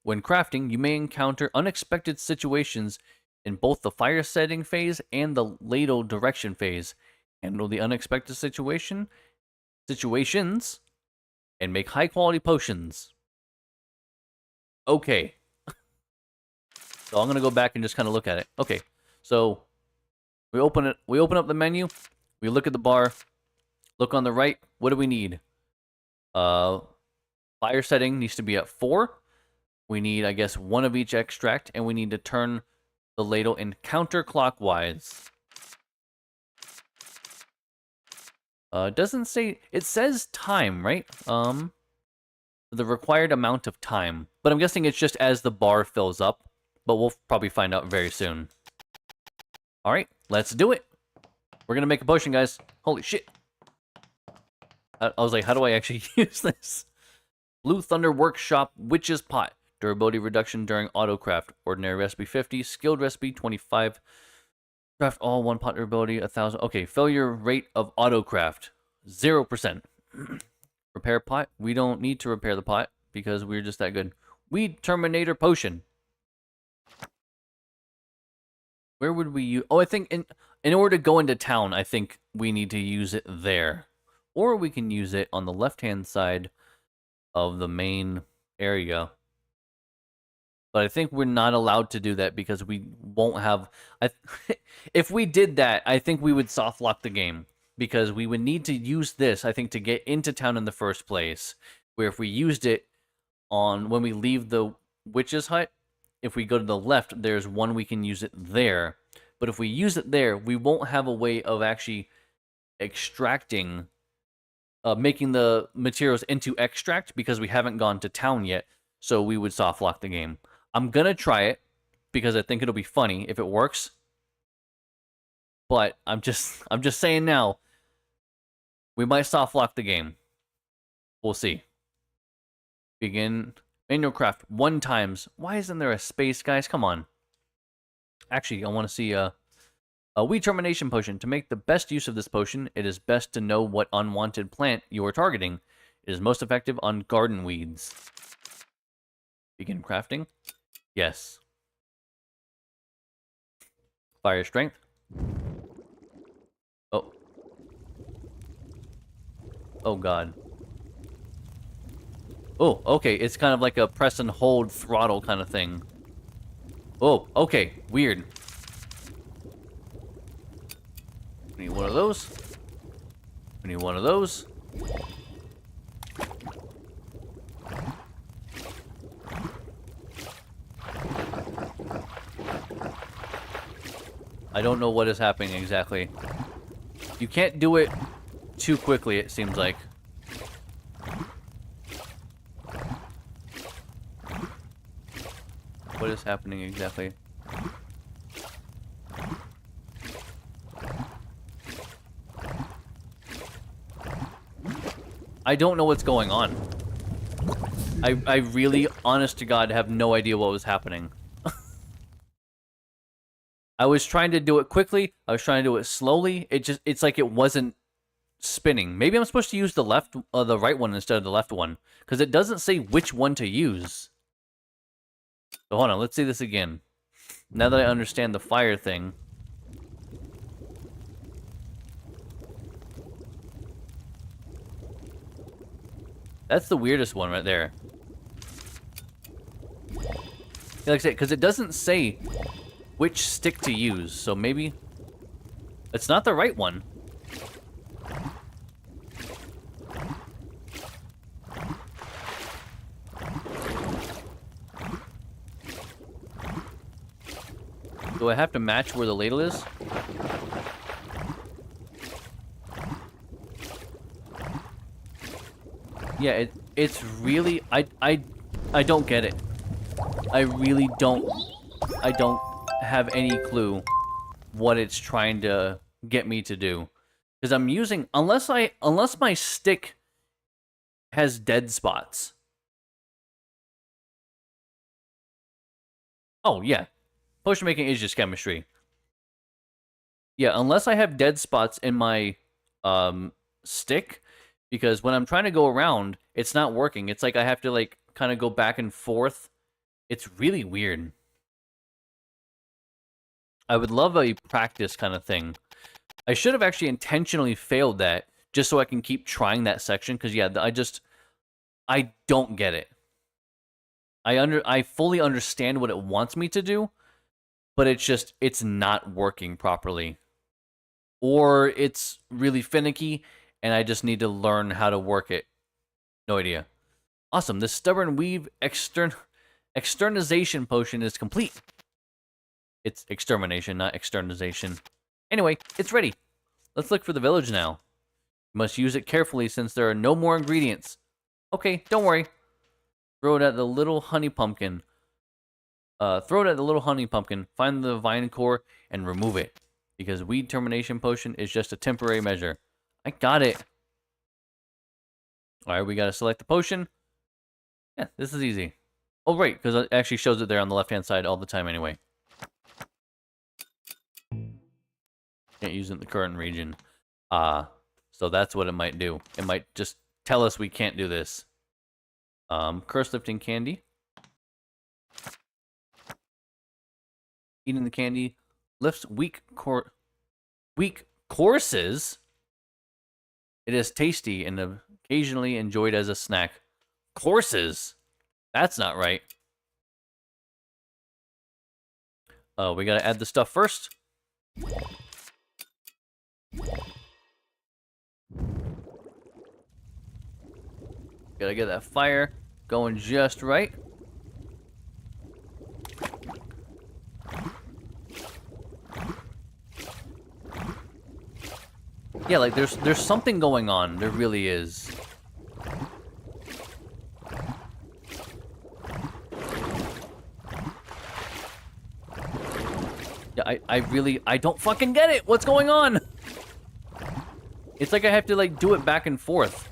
when crafting, you may encounter unexpected situations in both the fire setting phase and the ladle direction phase. Handle the unexpected situations and make high quality potions. Okay. So I'm gonna go back and just kind of look at it. Okay, so we open up the menu, we look at the bar, look on the right, what do we need? Fire setting needs to be at 4. We need, I guess, 1 of each extract, and we need to turn the ladle in counterclockwise. It doesn't say, it says time, right? The required amount of time. But I'm guessing it's just as the bar fills up, but we'll probably find out very soon. Alright, let's do it. We're gonna make a potion, guys. Holy shit. I was like, how do I actually use this? Blue Thunder Workshop Witch's Pot. Durability reduction during autocraft. Ordinary recipe 50. Skilled recipe 25. Craft all 1 pot durability 1000. Okay, failure rate of autocraft 0%. Repair pot. We don't need to repair the pot because we're just that good. Weed Terminator Potion. Where would we use? Oh, I think in order to go into town, I think we need to use it there. Or we can use it on the left-hand side of the main area. But I think we're not allowed to do that because we won't have... if we did that, I think we would soft lock the game. Because we would need to use this, I think, to get into town in the first place. Where if we used it on when we leave the witch's hut, if we go to the left, there's one we can use it there. But if we use it there, we won't have a way of actually extracting... making the materials into extract because we haven't gone to town yet. So we would soft lock the game. I'm gonna try it because I think it'll be funny if it works. But I'm just saying now, we might soft lock the game. We'll see. Begin manual craft 1 times. Why isn't there a space, guys? Come on. Actually, I want to see a weed termination potion. To make the best use of this potion, it is best to know what unwanted plant you are targeting. It is most effective on garden weeds. Begin crafting. Yes. Fire strength. Oh. Oh god. Oh, okay. It's kind of like a press and hold throttle kind of thing. Oh, okay. Weird. We need one of those. We need one of those. I don't know what is happening exactly. You can't do it too quickly, it seems like. What is happening exactly? I don't know what's going on. I really, honest to God, have no idea what was happening. I was trying to do it quickly. I was trying to do it slowly. It's like it wasn't spinning. Maybe I'm supposed to use the right one instead of the left one, because it doesn't say which one to use. So hold on, let's see this again. Now that I understand the fire thing. That's the weirdest one right there. Like I said, because it doesn't say which stick to use, so maybe it's not the right one. Do I have to match where the ladle is? Yeah, it's really I don't get it. I really don't. I don't have any clue what it's trying to get me to do. Because I'm using, unless my stick has dead spots. Oh, yeah. Potion making is just chemistry. Yeah, unless I have dead spots in my stick, because when I'm trying to go around, it's not working. It's like I have to like kind of go back and forth. It's really weird. I would love a practice kind of thing. I should have actually intentionally failed that just so I can keep trying that section, because yeah, I don't get it. I fully understand what it wants me to do, but it's not working properly. Or it's really finicky, and I just need to learn how to work it. No idea. Awesome, this stubborn weave externization potion is complete. It's extermination, not externization. Anyway, it's ready. Let's look for the village now. You must use it carefully since there are no more ingredients. Okay, don't worry. Throw it at the little honey pumpkin. Find the vine core, and remove it. Because weed termination potion is just a temporary measure. I got it. Alright, we gotta select the potion. Yeah, this is easy. Oh, right, because it actually shows it there on the left-hand side all the time anyway. Can't use it in the current region. So that's what it might do. It might just tell us we can't do this. Curse lifting candy. Eating the candy lifts weak courses. It is tasty and occasionally enjoyed as a snack. Courses? That's not right. We gotta add the stuff first. Gotta get that fire going just right. Yeah, like there's something going on. There really is. Yeah, I don't fucking get it. What's going on? It's like I have to like do it back and forth.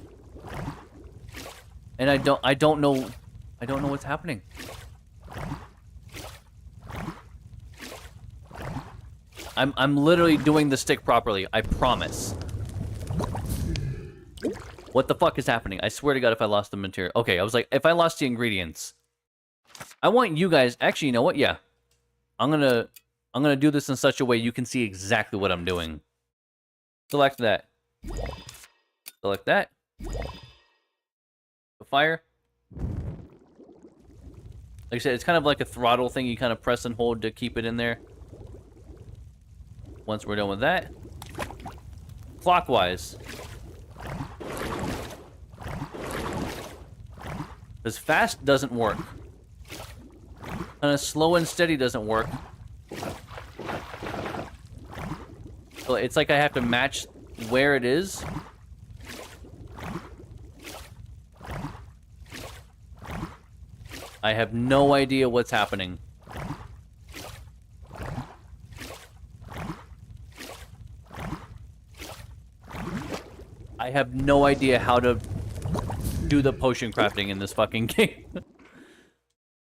And I don't know what's happening. I'm literally doing the stick properly, I promise. What the fuck is happening? I swear to God if I lost the material. Okay, I was like, if I lost the ingredients. I want you guys, actually, you know what? Yeah. I'm gonna do this in such a way you can see exactly what I'm doing. Select that. Select that. The fire. Like I said, it's kind of like a throttle thing. You kind of press and hold to keep it in there. Once we're done with that. Clockwise. Because fast doesn't work. Kind of slow and steady doesn't work. So it's like I have to match where it is. I have no idea what's happening. I have no idea how to do the potion crafting in this fucking game.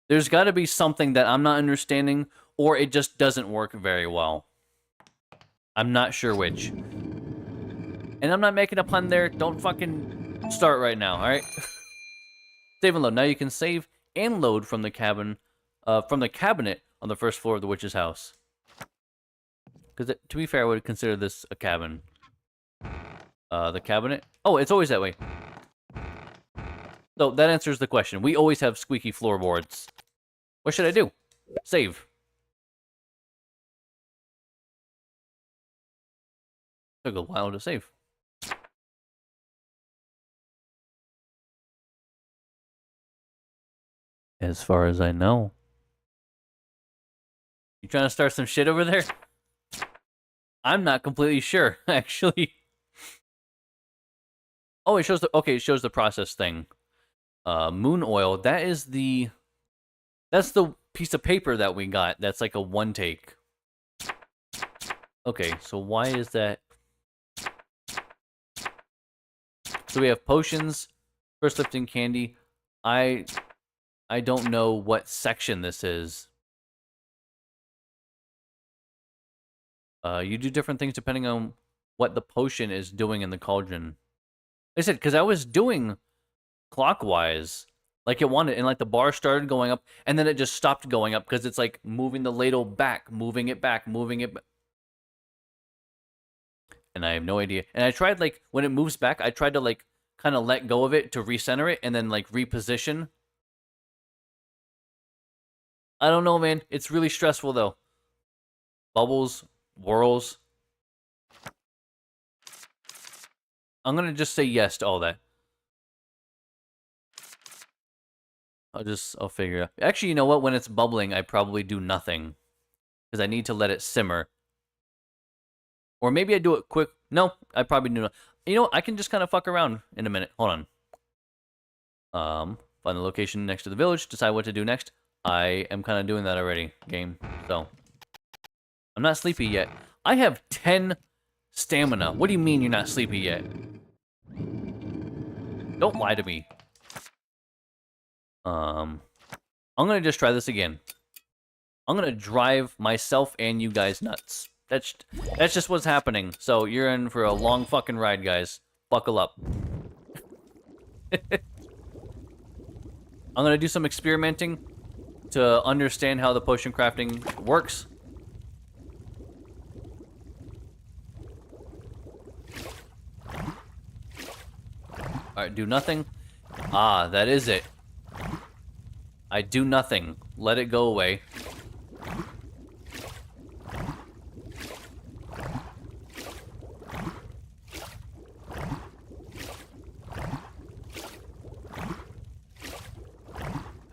There's got to be something that I'm not understanding, or it just doesn't work very well. I'm not sure which. And I'm not making a pun there. Don't fucking start right now, alright? Save and load. Now you can save and load from the cabin, from the cabinet on the first floor of the witch's house. Because, to be fair, I would consider this a cabin. The cabinet? Oh, it's always that way. So, that answers the question. We always have squeaky floorboards. What should I do? Save. Took a while to save. As far as I know. You trying to start some shit over there? I'm not completely sure, actually. Oh, it shows the... Okay, it shows the process thing. Moon oil, that's the piece of paper that we got. That's like a one take. Okay, so why is that? So we have potions, first lifting candy. I don't know what section this is. You do different things depending on what the potion is doing in the cauldron. Like I said, because I was doing clockwise, like it wanted, and like the bar started going up, and then it just stopped going up because it's like moving the ladle back, moving it back, moving it back. And I have no idea. And I tried, like, when it moves back, I tried to, like, kind of let go of it to recenter it and then, like, reposition. I don't know, man. It's really stressful, though. Bubbles, whirls. I'm gonna just say yes to all that. I'll figure it out. Actually, you know what? When it's bubbling, I probably do nothing. Because I need to let it simmer. Or maybe I do it quick. No, I probably do not. You know what? I can just kind of fuck around in a minute. Hold on. Find the location next to the village. Decide what to do next. I am kind of doing that already, game. So, I'm not sleepy yet. I have 10 stamina. What do you mean you're not sleepy yet? Don't lie to me. I'm gonna just try this again. I'm gonna drive myself and you guys nuts. That's just what's happening. So you're in for a long fucking ride, guys. Buckle up. I'm gonna do some experimenting to understand how the potion crafting works. Alright, do nothing. Ah, that is it. I do nothing. Let it go away.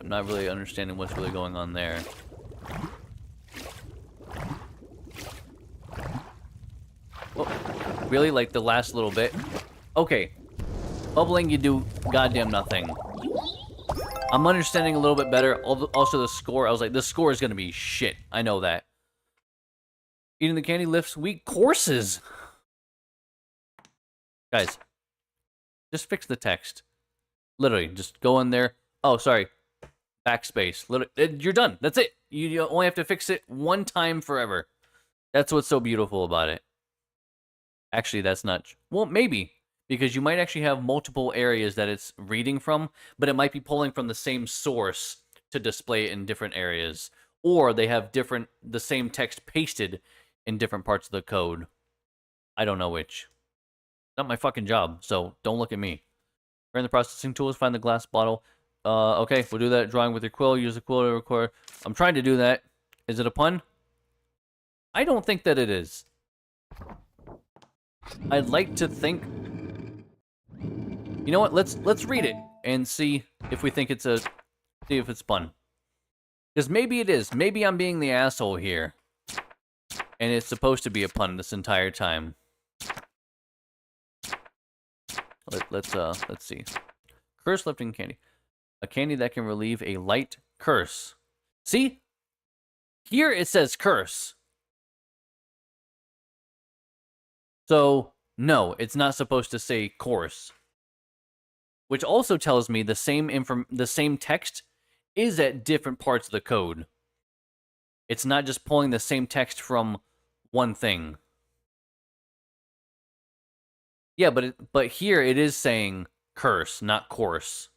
I'm not really understanding what's really going on there. Oh, really? Like the last little bit? Okay. Bubbling, you do goddamn nothing. I'm understanding a little bit better. Also, the score. I was like, the score is going to be shit. I know that. Eating the candy lifts weak courses. Guys, just fix the text. Literally, just go in there. Oh, sorry. Backspace. Literally, you're done. That's it. You only have to fix it one time forever. That's what's so beautiful about it. Actually, that's not... Well, maybe. Because you might actually have multiple areas that it's reading from, but it might be pulling from the same source to display it in different areas. Or they have the same text pasted in different parts of the code. I don't know which. Not my fucking job, so don't look at me. Learn the processing tools, find the glass bottle. Okay, we'll do that. Drawing with your quill, use the quill to record. I'm trying to do that. Is it a pun? I don't think that it is. I'd like to think... You know what? Let's read it and see if we think it's pun. Because maybe it is. Maybe I'm being the asshole here. And it's supposed to be a pun this entire time. Let's see. Curse lifting candy. A candy that can relieve a light curse. See? Here it says curse. So, no, it's not supposed to say course. Which also tells me the same text is at different parts of the code. It's not just pulling the same text from one thing. Yeah, but here it is saying curse, not course.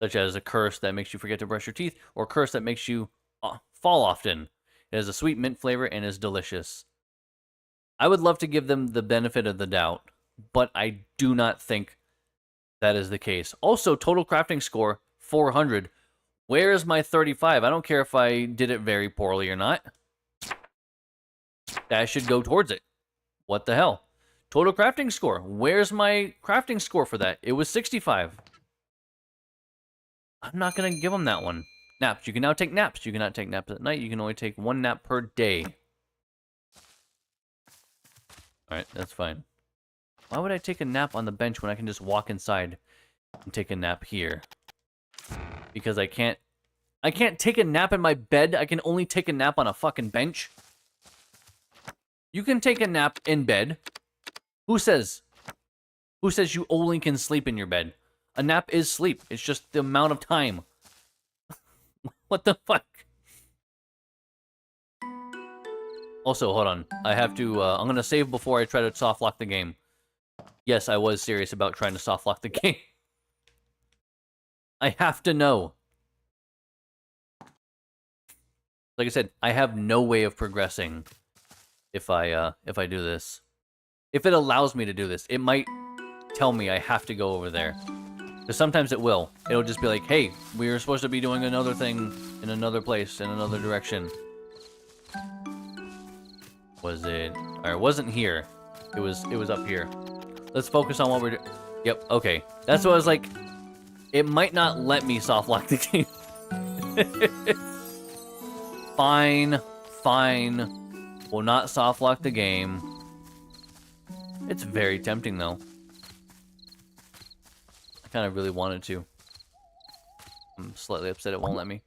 Such as a curse that makes you forget to brush your teeth, or a curse that makes you fall often. It has a sweet mint flavor and is delicious. I would love to give them the benefit of the doubt, but I do not think that is the case. Also, total crafting score, 400. Where is my 35? I don't care if I did it very poorly or not. That should go towards it. What the hell? Total crafting score. Where's my crafting score for that? It was 65. I'm not going to give them that one. Naps. You can now take naps. You cannot take naps at night. You can only take one nap per day. Alright, that's fine. Why would I take a nap on the bench when I can just walk inside and take a nap here? Because I can't take a nap in my bed. I can only take a nap on a fucking bench. You can take a nap in bed. Who says? Who says you only can sleep in your bed? A nap is sleep. It's just the amount of time. What the fuck? Also, hold on. I have to, I'm gonna save before I try to soft lock the game. Yes, I was serious about trying to soft lock the game. I have to know. Like I said, I have no way of progressing if I do this. If it allows me to do this, it might tell me I have to go over there. Because sometimes it will. It'll just be like, hey, we were supposed to be doing another thing in another place, in another direction. Was it? Or it wasn't here. It was up here. Let's focus on what we're doing. Yep, okay. That's what I was like. It might not let me soft lock the game. Fine. Fine. We'll not soft lock the game. It's very tempting though. I kind of really wanted to. I'm slightly upset it won't let me.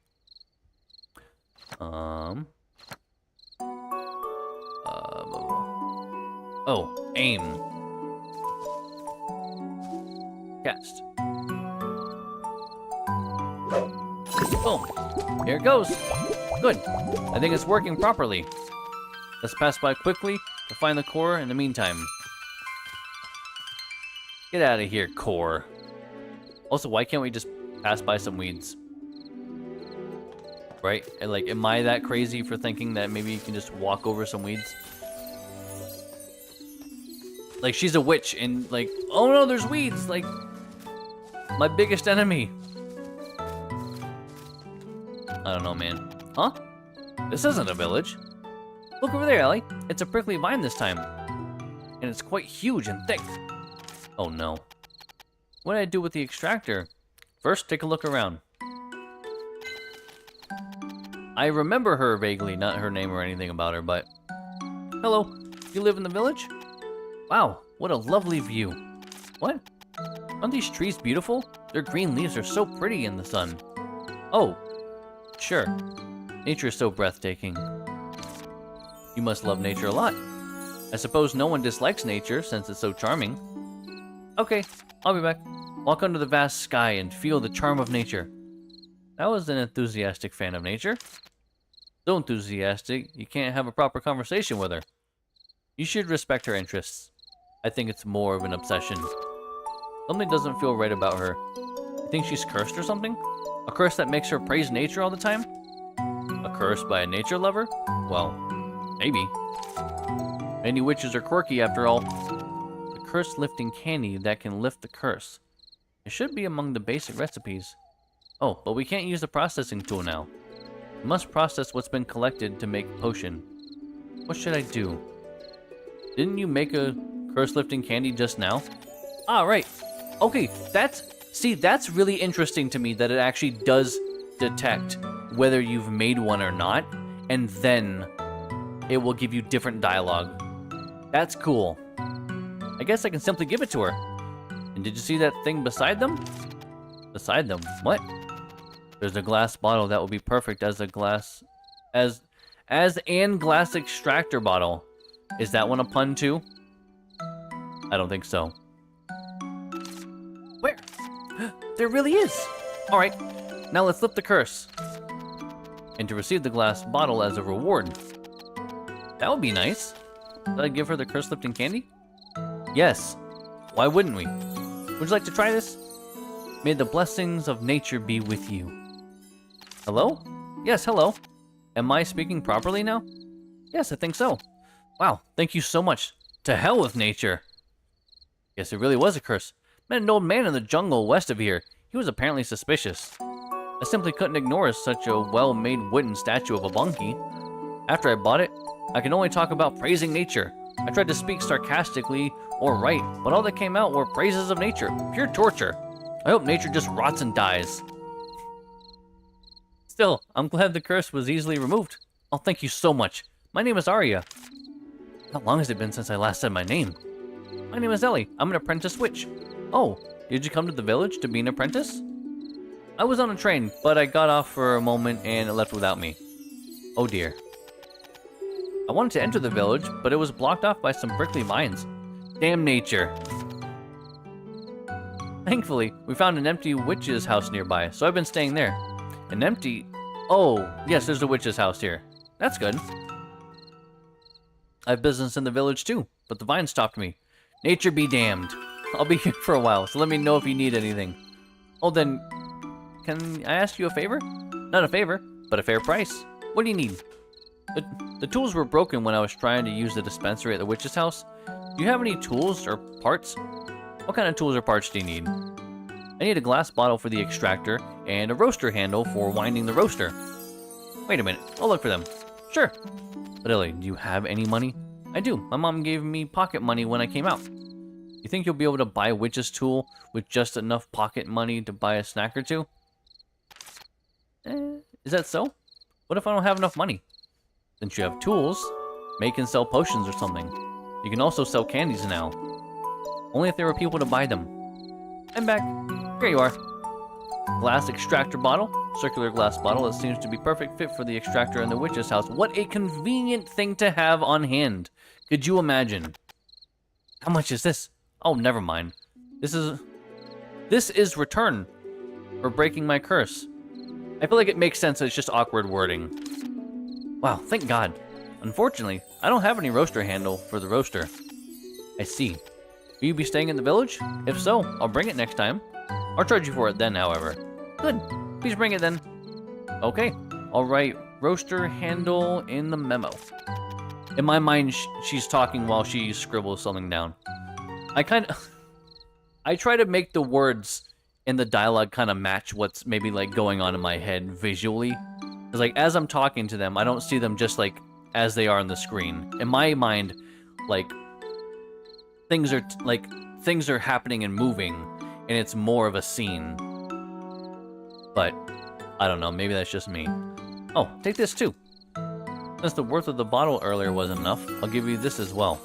Oh, aim. Cast. Boom. Here it goes. Good. I think it's working properly. Let's pass by quickly to find the core in the meantime. Get out of here, core. Also, why can't we just pass by some weeds? Right? And like, am I that crazy for thinking that maybe you can just walk over some weeds? Like, she's a witch, and like, oh no, there's weeds! Like, my biggest enemy. I don't know, man. Huh? This isn't a village. Look over there, Ellie. It's a prickly vine this time. And it's quite huge and thick. Oh no. What did I do with the extractor? First, take a look around. I remember her vaguely, not her name or anything about her, but... Hello, you live in the village? Wow, what a lovely view. What? Aren't these trees beautiful? Their green leaves are so pretty in the sun. Oh, sure. Nature is so breathtaking. You must love nature a lot. I suppose no one dislikes nature since it's so charming. Okay, I'll be back. Walk under the vast sky and feel the charm of nature. That was an enthusiastic fan of nature. So enthusiastic, you can't have a proper conversation with her. You should respect her interests. I think it's more of an obsession. Something doesn't feel right about her. You think she's cursed or something? A curse that makes her praise nature all the time? A curse by a nature lover? Well, maybe. Many witches are quirky after all. The curse-lifting candy that can lift the curse. It should be among the basic recipes. Oh, but we can't use the processing tool now. We must process what's been collected to make a potion. What should I do? Didn't you make a curse-lifting candy just now? Ah, right. Okay, that's really interesting to me that it actually does detect whether you've made one or not, and then it will give you different dialogue. That's cool. I guess I can simply give it to her. And did you see that thing beside them? Beside them? What? There's a glass bottle that will be perfect as a glass... as an glass extractor bottle. Is that one a pun too? I don't think so. Where? There really is! Alright, now let's lift the curse. And to receive the glass bottle as a reward. That would be nice. Did I give her the curse-lifting candy? Yes. Why wouldn't we? Would you like to try this? May the blessings of nature be with you. Hello? Yes, hello. Am I speaking properly now? Yes, I think so. Wow, thank you so much. To hell with nature. Yes, it really was a curse. Met an old man in the jungle west of here. He was apparently suspicious. I simply couldn't ignore such a well-made wooden statue of a monkey. After I bought it, I could only talk about praising nature. I tried to speak sarcastically or right, but all that came out were praises of nature. Pure torture. I hope nature just rots and dies. Still, I'm glad the curse was easily removed. Oh, thank you so much. My name is Arya. How long has it been since I last said my name? My name is Ellie. I'm an apprentice witch. Oh, did you come to the village to be an apprentice? I was on a train, but I got off for a moment and it left without me. Oh dear. I wanted to enter the village, but it was blocked off by some prickly vines. Damn nature. Thankfully, we found an empty witch's house nearby, so I've been staying there. An empty... Oh, yes, there's a witch's house here. That's good. I have business in the village too, but the vine stopped me. Nature be damned. I'll be here for a while, so let me know if you need anything. Oh, then, can I ask you a favor? Not a favor, but a fair price. What do you need? The tools were broken when I was trying to use the dispensary at the witch's house. Do you have any tools or parts? What kind of tools or parts do you need? I need a glass bottle for the extractor and a roaster handle for winding the roaster. Wait a minute, I'll look for them. Sure. But Ellie, do you have any money? I do. My mom gave me pocket money when I came out. You think you'll be able to buy a witch's tool with just enough pocket money to buy a snack or two? Is that so? What if I don't have enough money? Since you have tools, make and sell potions or something. You can also sell candies now. Only if there were people to buy them. I'm back. Here you are. Glass extractor bottle. Circular glass bottle that seems to be perfect fit for the extractor in the witch's house. What a convenient thing to have on hand. Could you imagine? How much is this? Oh, never mind. This is return for breaking my curse. I feel like it makes sense. It's just awkward wording. Wow, thank God. Unfortunately, I don't have any roaster handle for the roaster. I see. Will you be staying in the village? If so, I'll bring it next time. I'll charge you for it then, however. Good. Please bring it then. Okay. I'll write roaster handle in the memo. In my mind, she's talking while she scribbles something down. I try to make the words in the dialogue kind of match what's maybe like going on in my head visually. Because like as I'm talking to them, I don't see them just like as they are on the screen. In my mind, like things are happening and moving, and it's more of a scene. But I don't know, maybe that's just me. Oh, take this too. Since the worth of the bottle earlier wasn't enough, I'll give you this as well.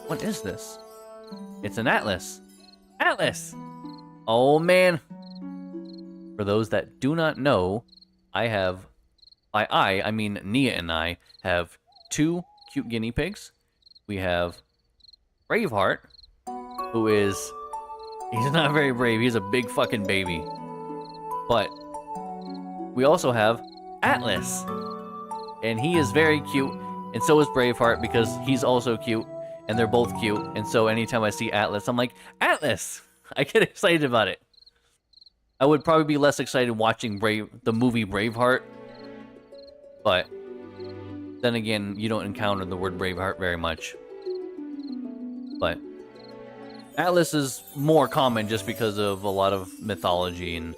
What is this? It's an atlas. Atlas! Oh man. For those that do not know, I mean Nia and I have 2 cute guinea pigs. We have Braveheart, he's not very brave, he's a big fucking baby. But we also have Atlas, and he is very cute, and so is Braveheart because he's also cute, and they're both cute, and so anytime I see Atlas, I'm like, Atlas! I get excited about it. I would probably be less excited watching the movie Braveheart, but then again, you don't encounter the word Braveheart very much. But Atlas is more common just because of a lot of mythology, and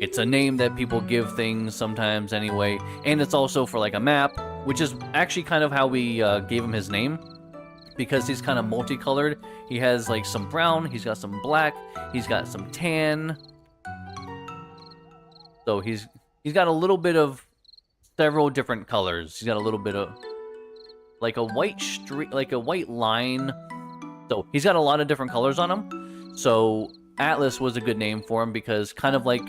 it's a name that people give things sometimes anyway, and it's also for like a map, which is actually kind of how we gave him his name, because he's kind of multicolored. He has like some brown, he's got some black, he's got some tan. So he's got a little bit of several different colors. He's got a little bit of like a white streak, like a white line. So he's got a lot of different colors on him. So Atlas was a good name for him because kind of like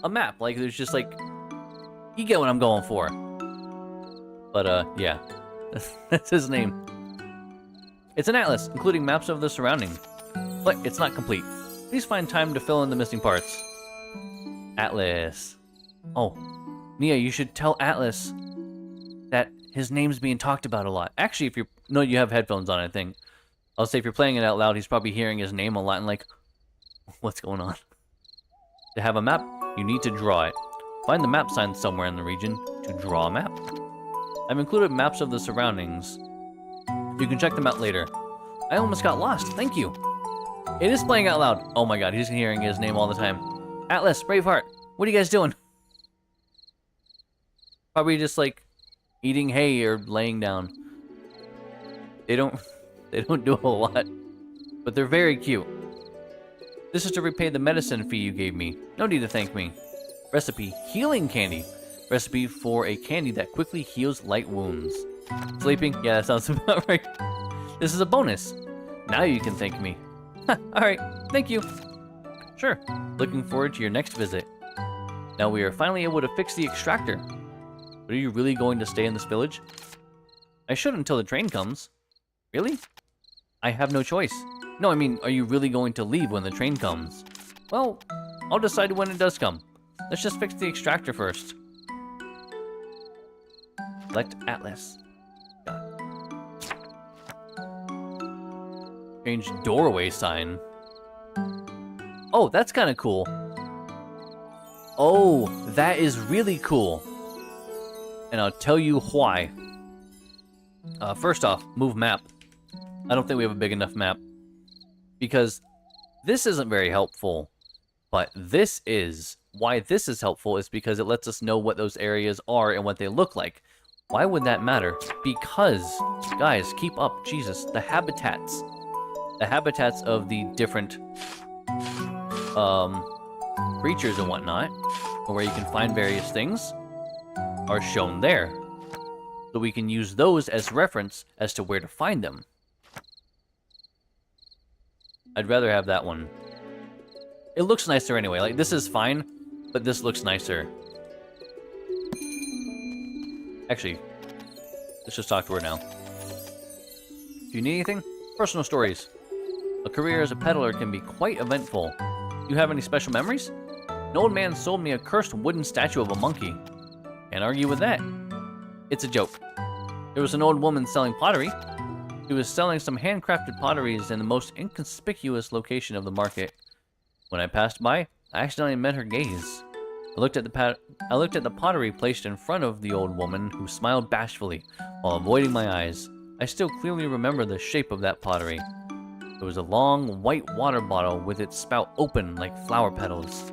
a map. Like there's just like, you get what I'm going for. But yeah, that's his name. It's an atlas, including maps of the surroundings, but it's not complete. Please find time to fill in the missing parts. Atlas. Oh, Nia, you should tell Atlas that his name's being talked about a lot. Actually, if you have headphones on, I think. I'll say if you're playing it out loud, he's probably hearing his name a lot and like, what's going on? To have a map, you need to draw it. Find the map sign somewhere in the region to draw a map. I've included maps of the surroundings. You can check them out later. I almost got lost, thank you. It is playing out loud. Oh my god, he's hearing his name all the time. Atlas, Braveheart, what are you guys doing? Probably just like eating hay or laying down. They don't do a lot, but they're very cute. This is to repay the medicine fee you gave me. No need to thank me. Recipe, healing candy. Recipe for a candy that quickly heals light wounds. Sleeping? Yeah, that sounds about right. This is a bonus. Now you can thank me. Alright, thank you. Sure. Looking forward to your next visit. Now we are finally able to fix the extractor. But are you really going to stay in this village? I should until the train comes. Really? I have no choice. No, I mean, are you really going to leave when the train comes? Well, I'll decide when it does come. Let's just fix the extractor first. Select Atlas. Change doorway sign. Oh, that's kind of cool. Oh, that is really cool. And I'll tell you why. First off, move map. I don't think we have a big enough map. Because this isn't very helpful. But this is. Why this is helpful is because it lets us know what those areas are and what they look like. Why would that matter? Because, guys, keep up. Jesus, the habitats. The habitats of the different creatures and whatnot, or where you can find various things, are shown there. So we can use those as reference as to where to find them. I'd rather have that one. It looks nicer anyway. Like, this is fine, but this looks nicer. Actually, let's just talk to her now. Do you need anything? Personal stories. A career as a peddler can be quite eventful. Do you have any special memories? An old man sold me a cursed wooden statue of a monkey. Can't argue with that. It's a joke. There was an old woman selling pottery. She was selling some handcrafted potteries in the most inconspicuous location of the market. When I passed by, I accidentally met her gaze. I looked at the pottery placed in front of the old woman, who smiled bashfully while avoiding my eyes. I still clearly remember the shape of that pottery. It was a long, white water bottle with its spout open like flower petals.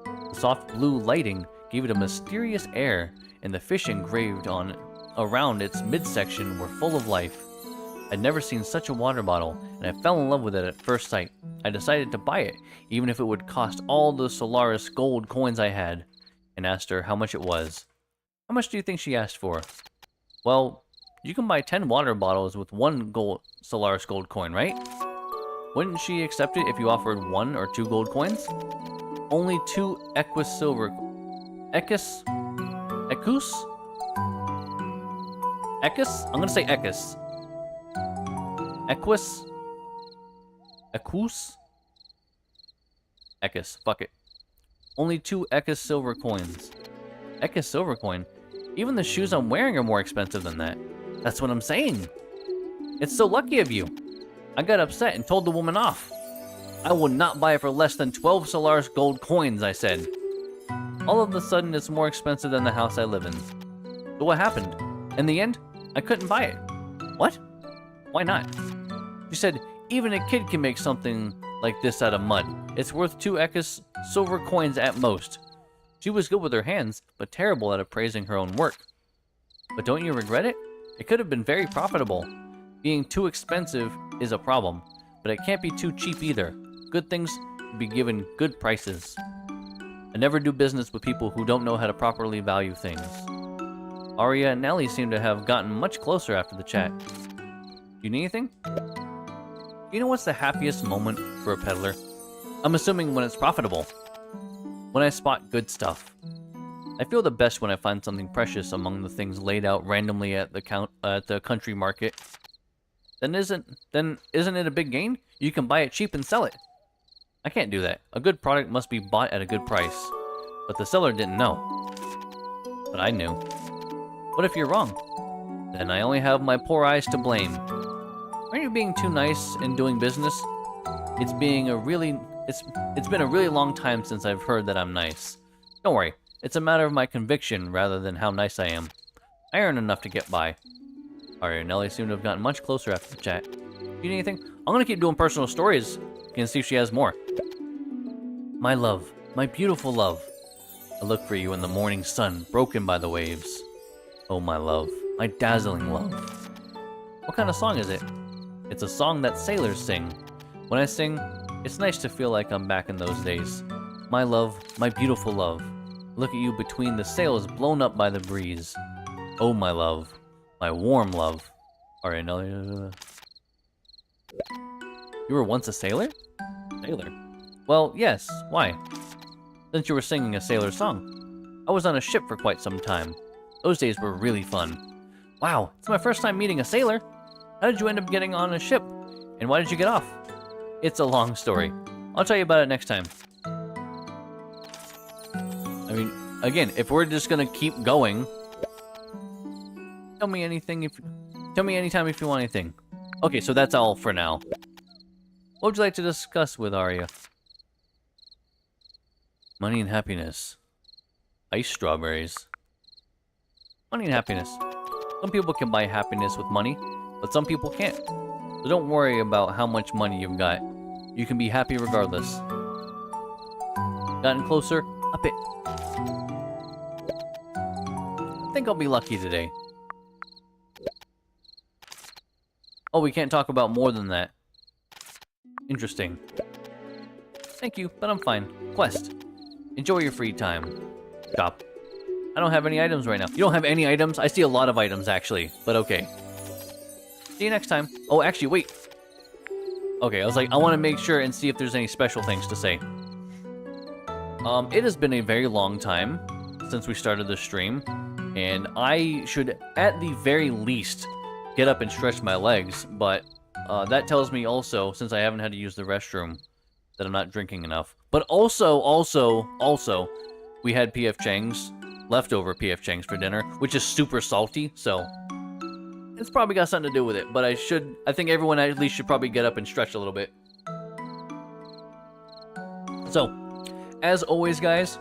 The soft blue lighting gave it a mysterious air, and the fish engraved on around its midsection were full of life. I'd never seen such a water bottle, and I fell in love with it at first sight. I decided to buy it, even if it would cost all the Solaris gold coins I had, and asked her how much it was. How much do you think she asked for? Well, you can buy 10 water bottles with 1 Solaris gold coin, right? Wouldn't she accept it if you offered 1 or 2 gold coins? Only 2 Equus silver... Equus? Equus? Equus? I'm gonna say Equus. Equus? Equus? Equus. Fuck it. Only 2 Equus silver coins. Equus silver coin? Even the shoes I'm wearing are more expensive than that. That's what I'm saying. It's so lucky of you. I got upset and told the woman off. I will not buy it for less than 12 Solaris gold coins, I said. All of a sudden, it's more expensive than the house I live in. So what happened? In the end, I couldn't buy it. What? Why not? She said, even a kid can make something like this out of mud. It's worth 2 Equus silver coins at most. She was good with her hands, but terrible at appraising her own work. But don't you regret it? It could have been very profitable. Being too expensive is a problem, but it can't be too cheap either. Good things should be given good prices. I never do business with people who don't know how to properly value things. Arya and Ellie seem to have gotten much closer after the chat. You need anything? You know what's the happiest moment for a peddler? I'm assuming when it's profitable. When I spot good stuff. I feel the best when I find something precious among the things laid out randomly at the country market. Then isn't it a big gain? You can buy it cheap and sell it. I can't do that. A good product must be bought at a good price. But the seller didn't know. But I knew. What if you're wrong? Then I only have my poor eyes to blame. Aren't you being too nice in doing business? It's been a really long time since I've heard that I'm nice. Don't worry. It's a matter of my conviction rather than how nice I am. I earn enough to get by. Arya and Ellie seem to have gotten much closer after the chat. You need anything? I'm gonna keep doing personal stories. You can see if she has more. My love, my beautiful love. I look for you in the morning sun, broken by the waves. Oh my love, my dazzling love. What kind of song is it? It's a song that sailors sing. When I sing, it's nice to feel like I'm back in those days. My love, my beautiful love. Look at you between the sails blown up by the breeze. Oh my love, my warm love. Alright, no. You were once a sailor? Sailor? Well, yes. Why? Since you were singing a sailor song. I was on a ship for quite some time. Those days were really fun. Wow, it's my first time meeting a sailor. How did you end up getting on a ship? And why did you get off? It's a long story. I'll tell you about it next time. I mean, again, if we're just gonna keep going, tell me anything tell me anytime if you want anything. Okay, so that's all for now. What would you like to discuss with Arya? Money and happiness. Ice strawberries. Money and happiness. Some people can buy happiness with money, but some people can't. So don't worry about how much money you've got. You can be happy regardless. Gotten closer? Up it. I think I'll be lucky today. Oh, we can't talk about more than that. Interesting. Thank you, but I'm fine. Quest. Enjoy your free time. Shop. I don't have any items right now. You don't have any items? I see a lot of items, actually. But okay. See you next time. Oh, actually, wait. Okay, I was like, I want to make sure and see if there's any special things to say. It has been a very long time since we started this stream. And I should, at the very least, get up and stretch my legs. But that tells me also, since I haven't had to use the restroom, that I'm not drinking enough. But also, we had P.F. Chang's, leftover P.F. Chang's for dinner, which is super salty, so it's probably got something to do with it. But I think everyone at least should probably get up and stretch a little bit. So, as always, guys,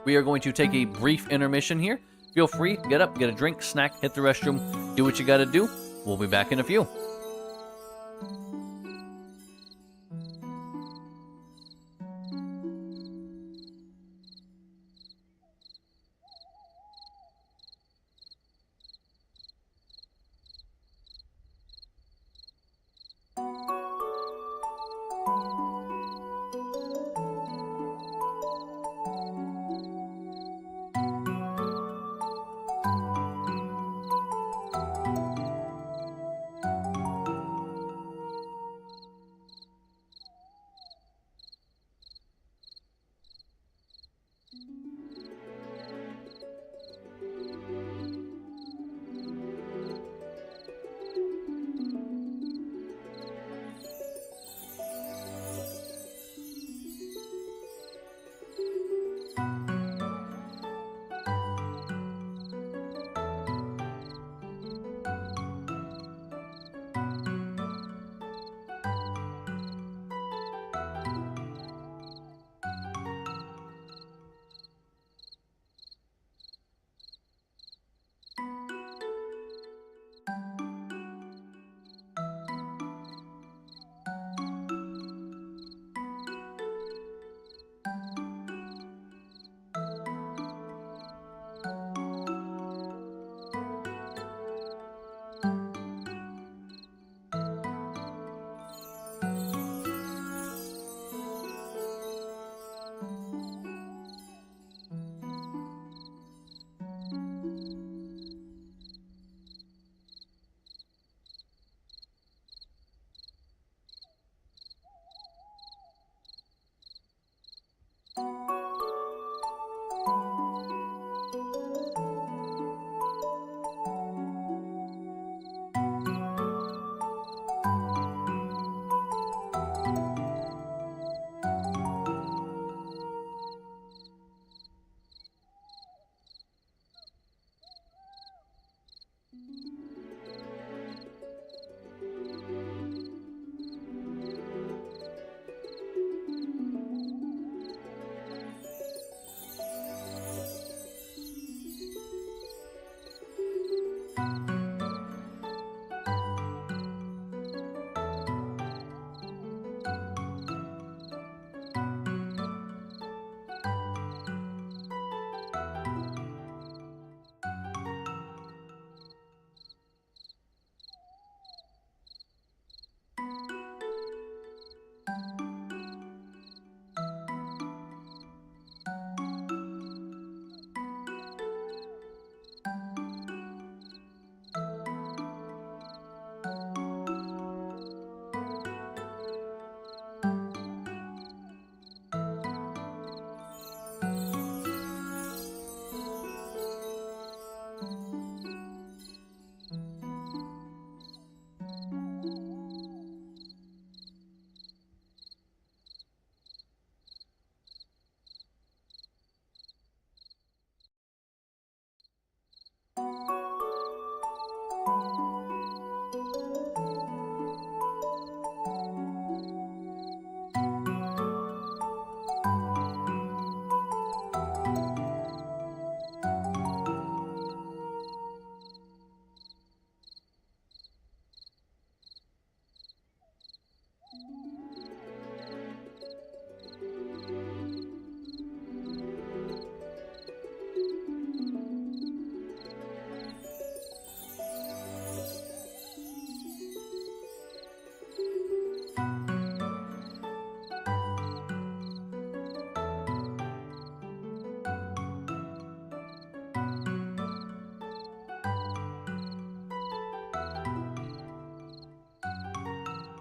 we are going to take a brief intermission here. Feel free, get up, get a drink, snack, hit the restroom, do what you gotta do. We'll be back in a few.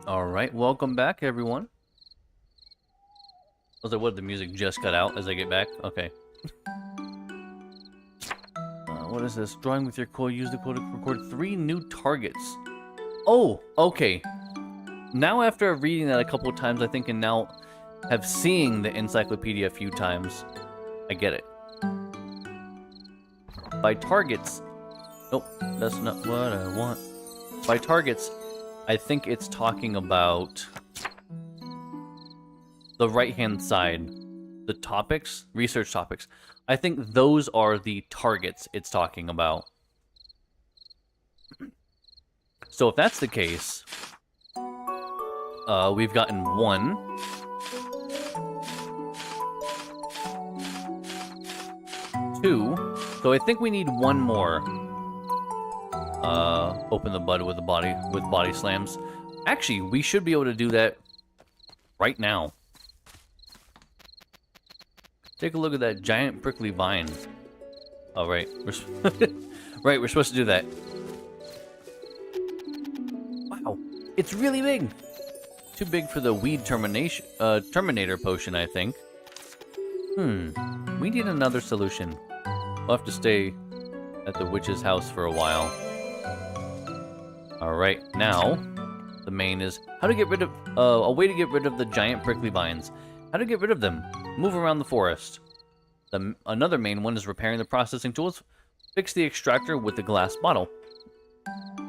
Alright, welcome back, everyone. I was like, what, the music just cut out as I get back? Okay. What is this? Drawing with your quill. Use the quill to record 3 new targets. Oh, okay. Now after reading that a couple of times, I think, and now have seen the encyclopedia a few times, I get it. By targets... Nope, that's not what I want. By targets, I think it's talking about the right-hand side. The topics, research topics. I think those are the targets it's talking about. So if that's the case, we've gotten 1. 2. So I think we need 1 more. Open the bud with body slams. Actually, we should be able to do that right now. Take a look at that giant prickly vine. Oh, right. Right, we're supposed to do that. Wow, it's really big. Too big for the weed terminator potion, I think. We need another solution. We'll have to stay at the witch's house for a while. Alright, now, the main is how to get rid of, a way to get rid of the giant prickly vines. How to get rid of them. Move around the forest. Another main one is repairing the processing tools. Fix the extractor with the glass bottle.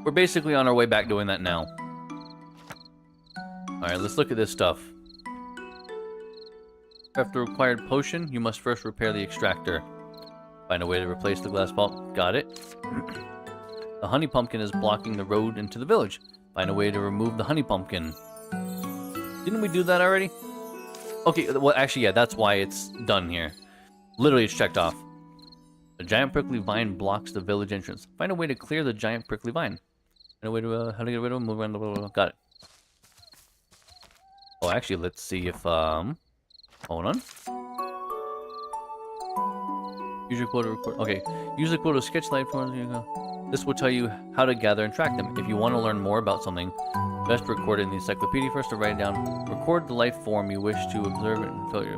We're basically on our way back doing that now. Alright, let's look at this stuff. After required potion, you must first repair the extractor. Find a way to replace the glass bottle. Got it. The honey pumpkin is blocking the road into the village. Find a way to remove the honey pumpkin. Didn't we do that already? Okay, well, actually, yeah, that's why it's done here. Literally, it's checked off. The giant prickly vine blocks the village entrance. Find a way to clear the giant prickly vine. Find a way to, how to get rid of them, move around, blah, blah, blah. Got it. Oh, actually, let's see if, hold on. Use your quill to record, okay. Use the quill to sketch light forms, here you go. This will tell you how to gather and track them. If you want to learn more about something, best record it in the encyclopedia first or write it down. Record the life form you wish to observe it and fill your...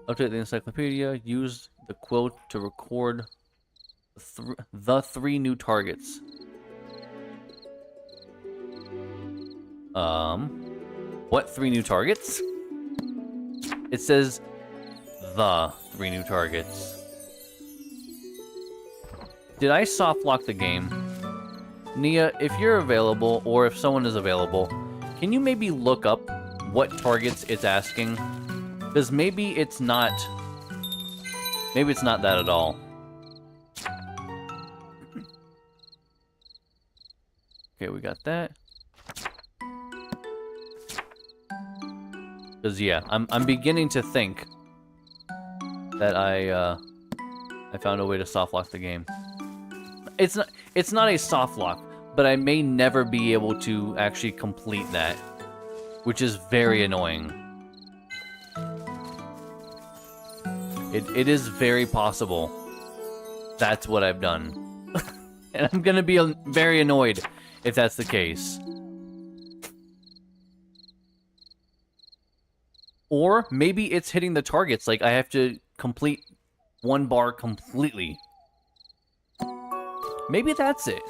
Update the encyclopedia. Use the quill to record the 3 new targets. What 3 new targets? It says the 3 new targets. Did I soft lock the game? Nia, if you're available, or if someone is available, can you maybe look up what targets it's asking? Because maybe it's not that at all. Okay, we got that. Because yeah, I'm beginning to think that I found a way to soft lock the game. It's not a soft lock, but I may never be able to actually complete that, which is very annoying. It is very possible that's what I've done. And I'm gonna be very annoyed if that's the case. Or maybe it's hitting the targets, like I have to complete 1 bar completely. Maybe that's it.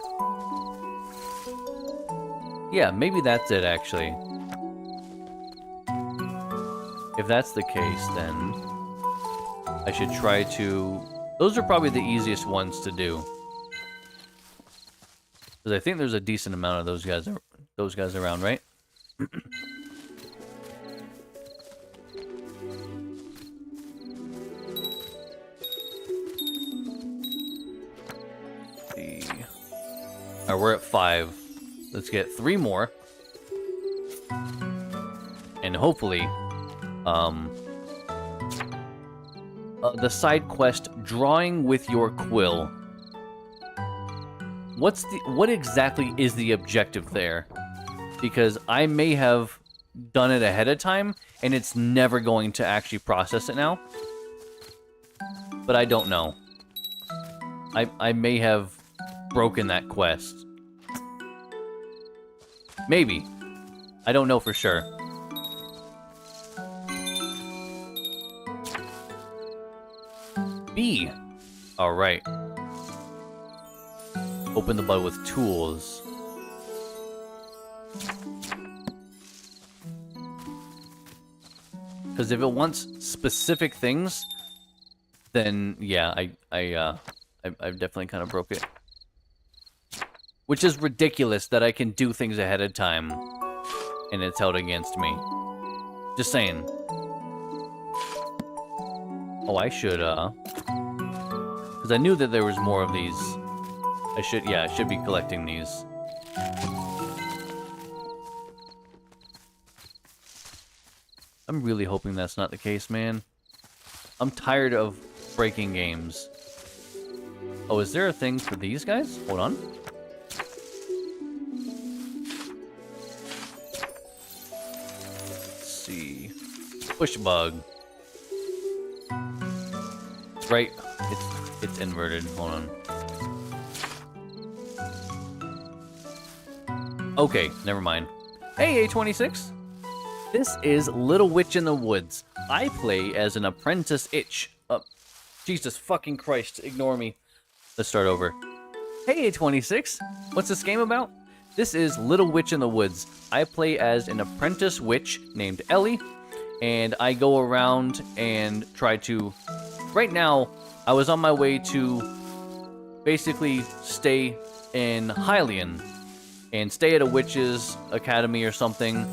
Yeah, maybe that's it, actually. If that's the case, then I should try to... Those are probably the easiest ones to do. Because I think there's a decent amount of those guys around, right? Alright, we're at 5. Let's get 3 more. And hopefully, the side quest, drawing with your quill. What exactly is the objective there? Because I may have done it ahead of time, and it's never going to actually process it now. But I don't know. I may have broken that quest. Maybe. I don't know for sure. B. Alright. Open the bud with tools. Because if it wants specific things, then yeah, I've definitely kind of broke it. Which is ridiculous that I can do things ahead of time, and it's held against me. Just saying. Oh, I should, because I knew that there was more of these. I should be collecting these. I'm really hoping that's not the case, man. I'm tired of breaking games. Oh, is there a thing for these guys? Hold on. Let's see. Push bug. Right. It's inverted. Hold on. Okay, never mind. Hey, A26. This is Little Witch in the Woods. I play as an apprentice itch. Jesus fucking Christ, ignore me. Let's start over. Hey, A26. What's this game about? This is Little Witch in the Woods. I play as an apprentice witch named Ellie, and I go around and try to... Right now, I was on my way to basically stay in Hylian and stay at a witch's academy or something.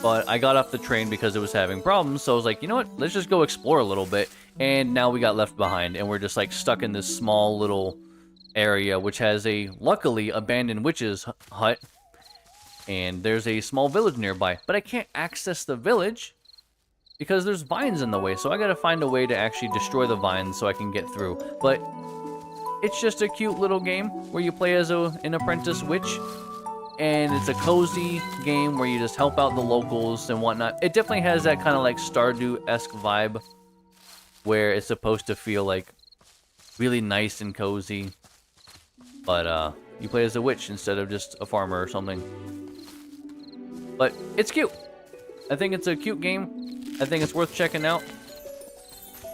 But I got off the train because it was having problems, so I was like, you know what, let's just go explore a little bit. And now we got left behind, and we're just like stuck in this small little area, which has a, luckily, abandoned witch's hut. And there's a small village nearby, but I can't access the village because there's vines in the way, so I gotta find a way to actually destroy the vines so I can get through. But it's just a cute little game where you play as an apprentice witch. And it's a cozy game where you just help out the locals and whatnot. It definitely has that kind of like Stardew-esque vibe where it's supposed to feel like really nice and cozy. But you play as a witch instead of just a farmer or something. But it's cute. I think it's a cute game. I think it's worth checking out.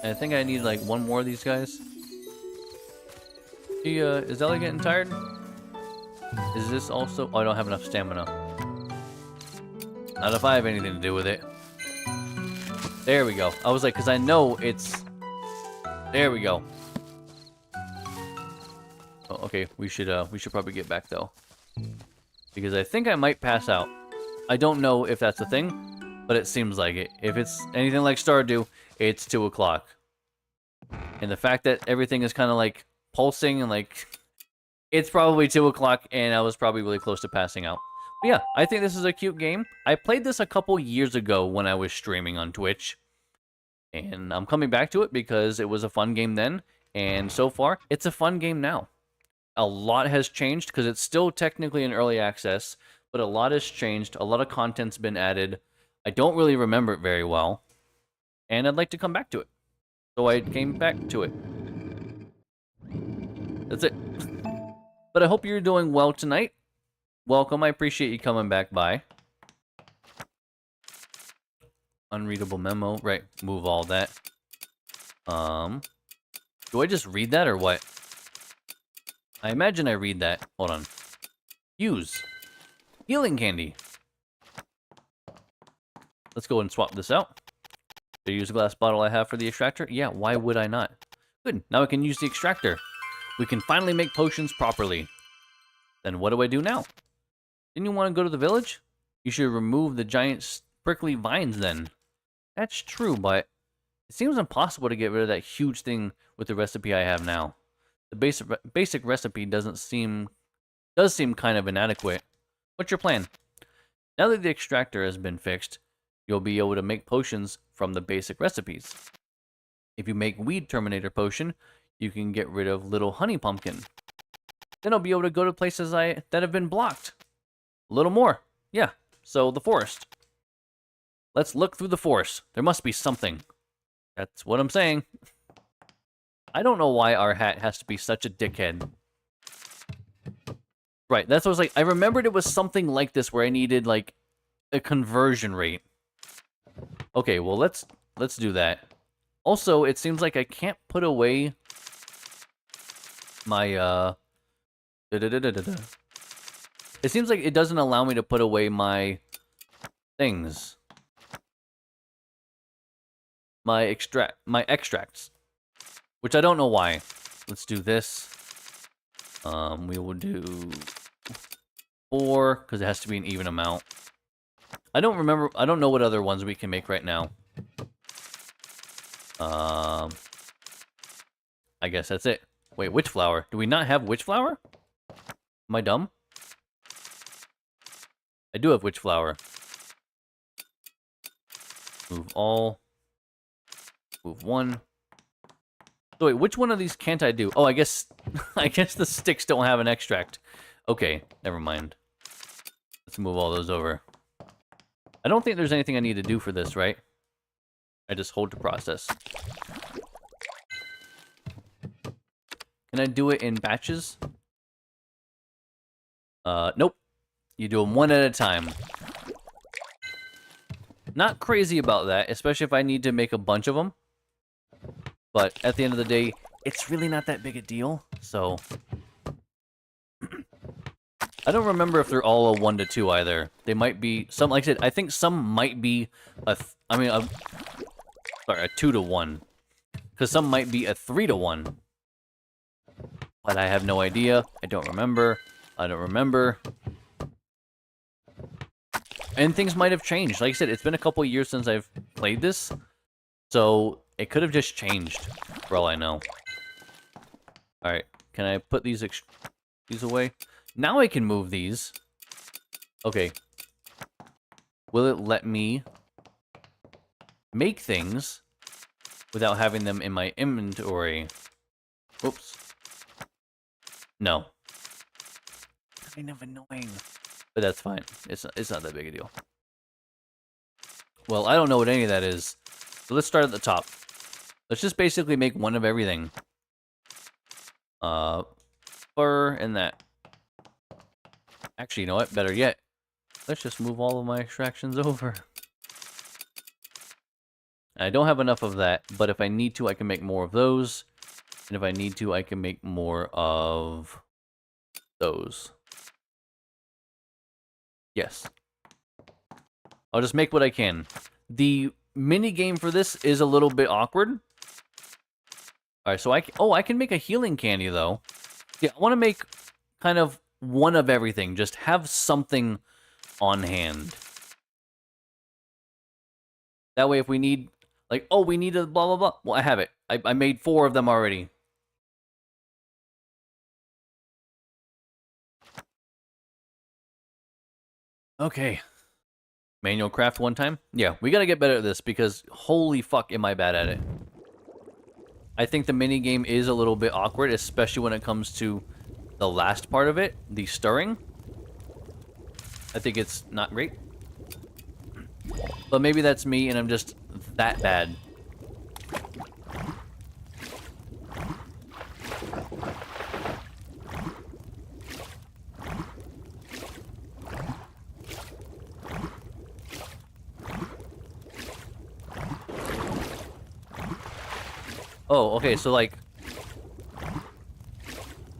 And I think I need like one more of these guys. Is Ellie getting tired? Is this also... Oh, I don't have enough stamina. Not if I have anything to do with it. There we go. I was like, because I know it's... There we go. Oh, okay, we should probably get back, though. Because I think I might pass out. I don't know if that's a thing, but it seems like it. If it's anything like Stardew, it's 2 o'clock. And the fact that everything is kind of like pulsing and like... It's probably 2 o'clock, and I was probably really close to passing out. But yeah, I think this is a cute game. I played this a couple years ago when I was streaming on Twitch. And I'm coming back to it because it was a fun game then. And so far, it's a fun game now. A lot has changed because it's still technically in early access. But a lot has changed. A lot of content's been added. I don't really remember it very well. And I'd like to come back to it. So I came back to it. That's it. But I hope you're doing well tonight. Welcome, I appreciate you coming back by. Unreadable memo. Right, move all that. Do I just read that or what? I imagine I read that. Hold on. Use. Healing candy. Let's go and swap this out. Do I use a glass bottle I have for the extractor? Yeah, why would I not? Good, now I can use the extractor. We can finally make potions properly. Then what do I do now? Didn't you want to go to the village? You should remove the giant prickly vines then. That's true, but it seems impossible to get rid of that huge thing with the recipe I have now. The basic recipe does seem kind of inadequate. What's your plan? Now that the extractor has been fixed, you'll be able to make potions from the basic recipes. If you make Weed Terminator Potion, you can get rid of Little Honey Pumpkin. Then I'll be able to go to places that have been blocked. A little more. Yeah, so the forest. Let's look through the forest. There must be something. That's what I'm saying. I don't know why our hat has to be such a dickhead. Right, that's what I was like. I remembered it was something like this where I needed, like, a conversion rate. Okay, well, let's do that. Also, it seems like I can't put away my, It seems like it doesn't allow me to put away my things. My extracts. Which I don't know why. Let's do this. We will do 4, because it has to be an even amount. I don't know what other ones we can make right now. I guess that's it. Wait, witch flower. Do we not have witch flower? Am I dumb? I do have witch flower. Move all. Move 1. So wait, which one of these can't I do? Oh, I guess the sticks don't have an extract. Okay, never mind. Let's move all those over. I don't think there's anything I need to do for this, right? I just hold to process. Can I do it in batches? Nope. You do them one at a time. Not crazy about that, especially if I need to make a bunch of them. But at the end of the day, it's really not that big a deal, so... I don't remember if they're all a 1 to 2 either. They might be... Some, like I said, I think some might be a 2 to 1. Because some might be a 3 to 1. But I have no idea. I don't remember. And things might have changed. Like I said, it's been a couple years since I've played this. So, it could have just changed, for all I know. Alright, can I put these away? Now I can move these. Okay. Will it let me make things without having them in my inventory? Oops. No. Kind of annoying. But that's fine. It's not that big a deal. Well, I don't know what any of that is. So let's start at the top. Let's just basically make one of everything. Fur and that. Actually, you know what? Better yet. Let's just move all of my extractions over. I don't have enough of that, but if I need to, I can make more of those. And if I need to, I can make more of those. Yes. I'll just make what I can. The mini game for this is a little bit awkward. Alright, so I can make a healing candy, though. Yeah, I want to make kind of one of everything. Just have something on hand. That way, if we need, like, oh, we need a blah, blah, blah. Well, I have it. I made 4 of them already. Okay. Manual craft one time? Yeah, we gotta get better at this because holy fuck am I bad at it. I think the mini game is a little bit awkward, especially when it comes to the last part of it, the stirring. I think it's not great. But maybe that's me and I'm just that bad. Oh, okay, so like...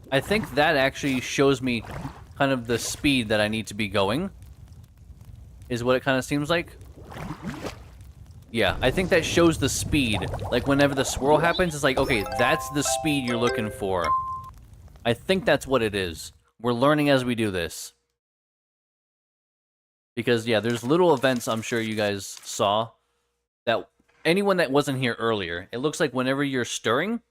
I think that actually shows me kind of the speed that I need to be going. Is what it kind of seems like. Yeah, I think that shows the speed. Like, whenever the swirl happens, it's like, okay, that's the speed you're looking for. I think that's what it is. We're learning as we do this. Because, yeah, there's little events I'm sure you guys saw that... Anyone that wasn't here earlier, it looks like whenever you're stirring,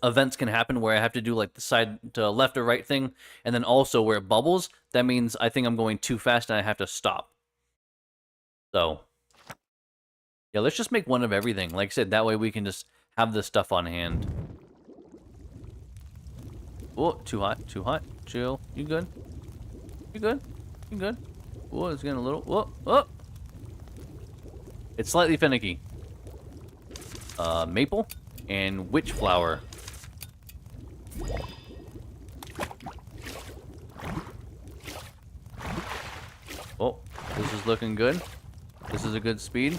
events can happen where I have to do like the side to left or right thing, and then also where it bubbles, that means I think I'm going too fast and I have to stop. So, yeah, let's just make one of everything. Like I said, that way we can just have this stuff on hand. Oh, too hot, chill. You good? You good? You good? Oh, it's getting a little, whoa, oh! It's slightly finicky. Maple and witch flower. Oh, this is looking good. This is a good speed.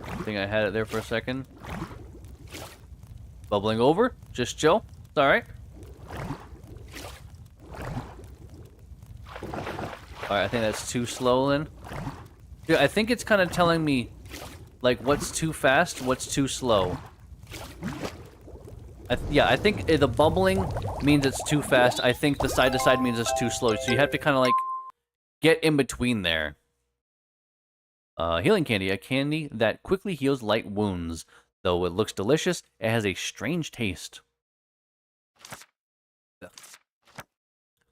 I think I had it there for a second. Bubbling over. Just chill. It's alright. Alright, I think that's too slow then. Yeah, I think it's kind of telling me, like, what's too fast, what's too slow. Yeah, I think the bubbling means it's too fast. I think the side-to-side means it's too slow. So you have to kind of, like, get in between there. Healing candy. A candy that quickly heals light wounds. Though it looks delicious, it has a strange taste.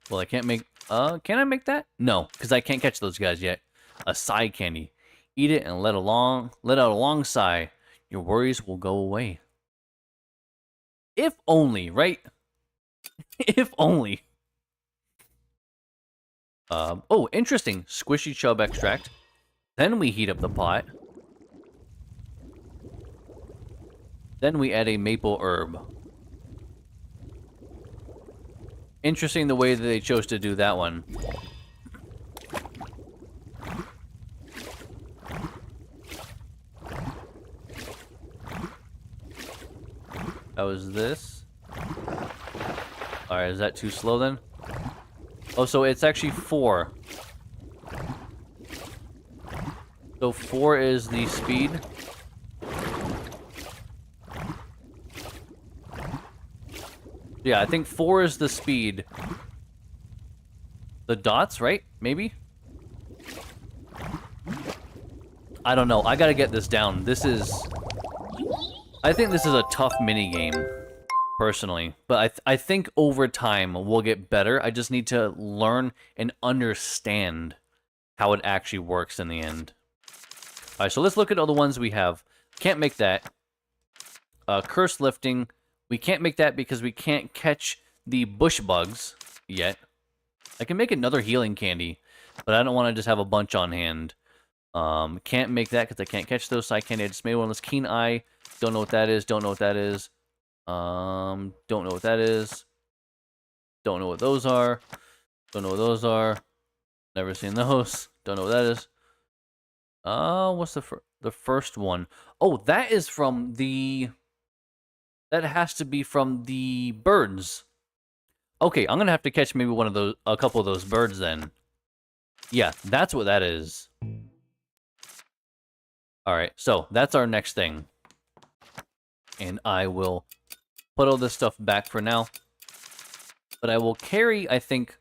Well, I can't make... can I make that? No, because I can't catch those guys yet. A sigh candy. Eat it and let out a long sigh. Your worries will go away. If only, right? If only. Oh, interesting. Squishy chub extract. Then we heat up the pot. Then we add a maple herb. Interesting the way that they chose to do that one. That was this. Alright, is that too slow then? Oh, so it's actually 4. So 4 is the speed. Yeah, I think 4 is the speed. The dots, right? Maybe? I don't know. I gotta get this down. This is... I think this is a tough minigame, personally. But I think over time we'll get better. I just need to learn and understand how it actually works in the end. Alright, so let's look at all the ones we have. Can't make that. Curse lifting. We can't make that because we can't catch the bush bugs yet. I can make another healing candy, but I don't want to just have a bunch on hand. Can't make that because I can't catch those. So I can't. I just made one of those keen eye. Don't know what that is. Don't know what that is. Don't know what that is. Don't know what those are. Don't know what those are. Never seen those. Don't know what that is. What's the first one? Oh, that is from the... That has to be from the birds. Okay, I'm gonna have to catch maybe one of those, a couple of those birds then. Yeah, that's what that is. Alright, so that's our next thing. And I will put all this stuff back for now. But I will carry, I think...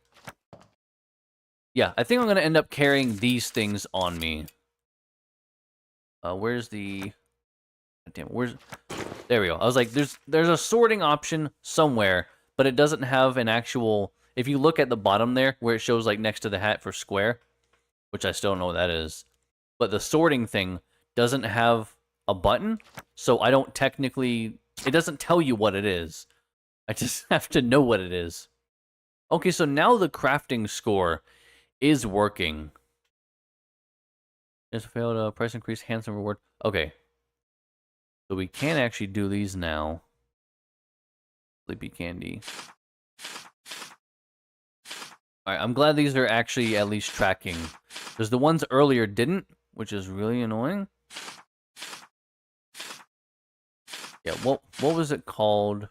Yeah, I think I'm gonna end up carrying these things on me. Where's the... Damn, where's... There we go. I was like, there's a sorting option somewhere, but it doesn't have an actual... If you look at the bottom there, where it shows like next to the hat for square, which I still don't know what that is, but the sorting thing doesn't have a button, so I don't technically... It doesn't tell you what it is. I just have to know what it is. Okay, so now the crafting score is working. Just failed price increase, handsome reward. Okay. So we can actually do these now. Sleepy candy. Alright, I'm glad these are actually at least tracking. Because the ones earlier didn't, which is really annoying. Yeah, what was it called?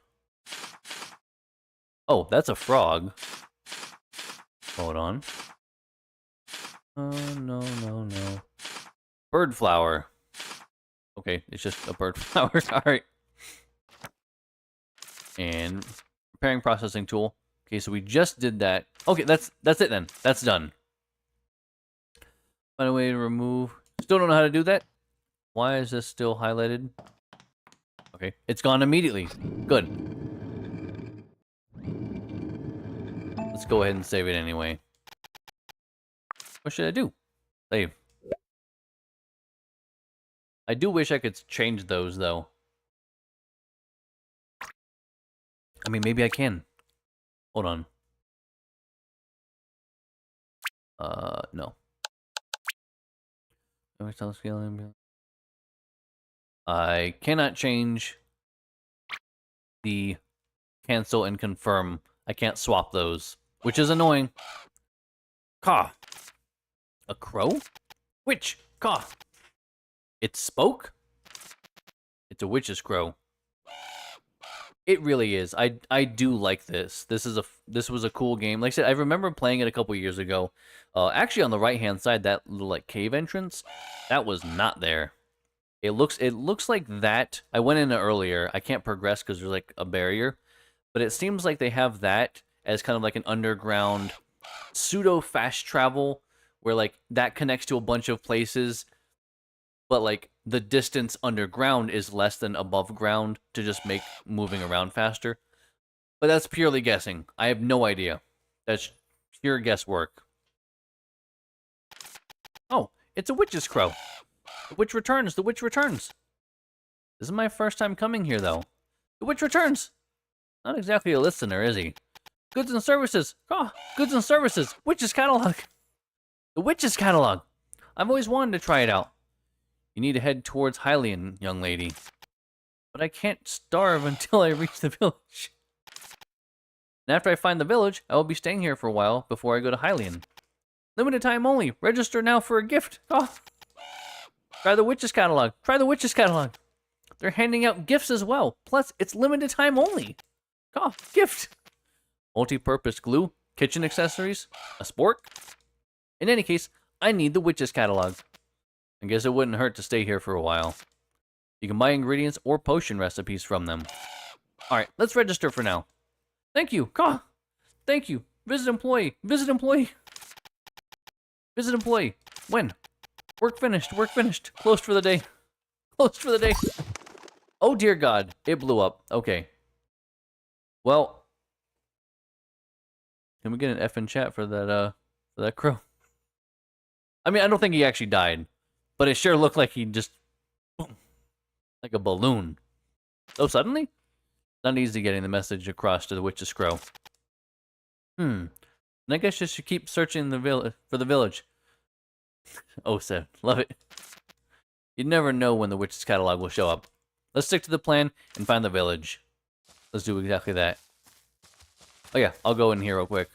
Oh, that's a frog. Hold on. Oh, no, no, no. Bird flower. Okay, it's just a bird flower. Alright. And preparing processing tool. Okay, so we just did that. Okay, that's it then. That's done. Find a way to remove. Still don't know how to do that. Why is this still highlighted? Okay, it's gone immediately. Good. Let's go ahead and save it anyway. What should I do? Save. I do wish I could change those, though. I mean, maybe I can. Hold on. No. I cannot change the cancel and confirm. I can't swap those, which is annoying. Ka. A crow? Witch! Caw! It spoke? It's a witch's crow. It really is. I do like this. This was a cool game. Like I said, I remember playing it a couple years ago. Actually, on the right hand side, that little like cave entrance, that was not there. It looks like that. I went in earlier. I can't progress because there's like a barrier, but it seems like they have that as kind of like an underground pseudo fast travel where like that connects to a bunch of places, but like the distance underground is less than above ground to just make moving around faster. But that's purely guessing. I have no idea. That's pure guesswork. Oh, it's a witch's crow. The witch returns. The witch returns. This is my first time coming here, though. The witch returns. Not exactly a listener, is he? Goods and services. Oh, goods and services. Witch's catalog. The witch's catalog. I've always wanted to try it out. You need to head towards Hylian, young lady. But I can't starve until I reach the village. And after I find the village, I will be staying here for a while before I go to Hylian. Limited time only. Register now for a gift. Oh. Try the witch's catalog. Try the witch's catalog. They're handing out gifts as well. Plus, it's limited time only. Oh, gift. Multi-purpose glue, kitchen accessories, a spork. In any case, I need the witch's catalog. I guess it wouldn't hurt to stay here for a while. You can buy ingredients or potion recipes from them. Alright, let's register for now. Thank you. Caw. Thank you. Visit employee. Visit employee. Visit employee. When? Work finished. Work finished. Closed for the day. Closed for the day. Oh dear God. It blew up. Okay. Well. Can we get an F in chat for that crow? I mean, I don't think he actually died. But it sure looked like he just... boom, like a balloon. So suddenly? Not easy getting the message across to the witch's crow. And I guess you should keep searching for the village. Oh, Seth. Love it. You never know when the witch's catalog will show up. Let's stick to the plan and find the village. Let's do exactly that. Oh yeah, I'll go in here real quick.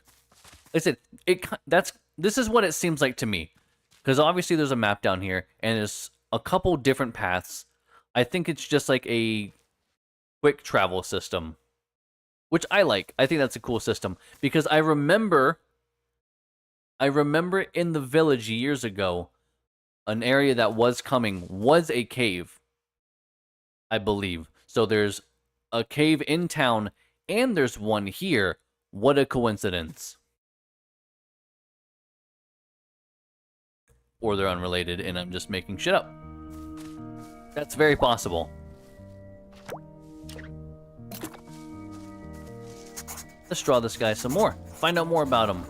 Like I said, this is what it seems like to me. Because obviously there's a map down here, and there's a couple different paths. I think it's just like a quick travel system, which I like. I think that's a cool system. Because I remember in the village years ago, an area that was coming was a cave, I believe. So there's a cave in town, and there's one here. What a coincidence. Or they're unrelated and I'm just making shit up. That's very possible. Let's draw this guy some more. Find out more about him.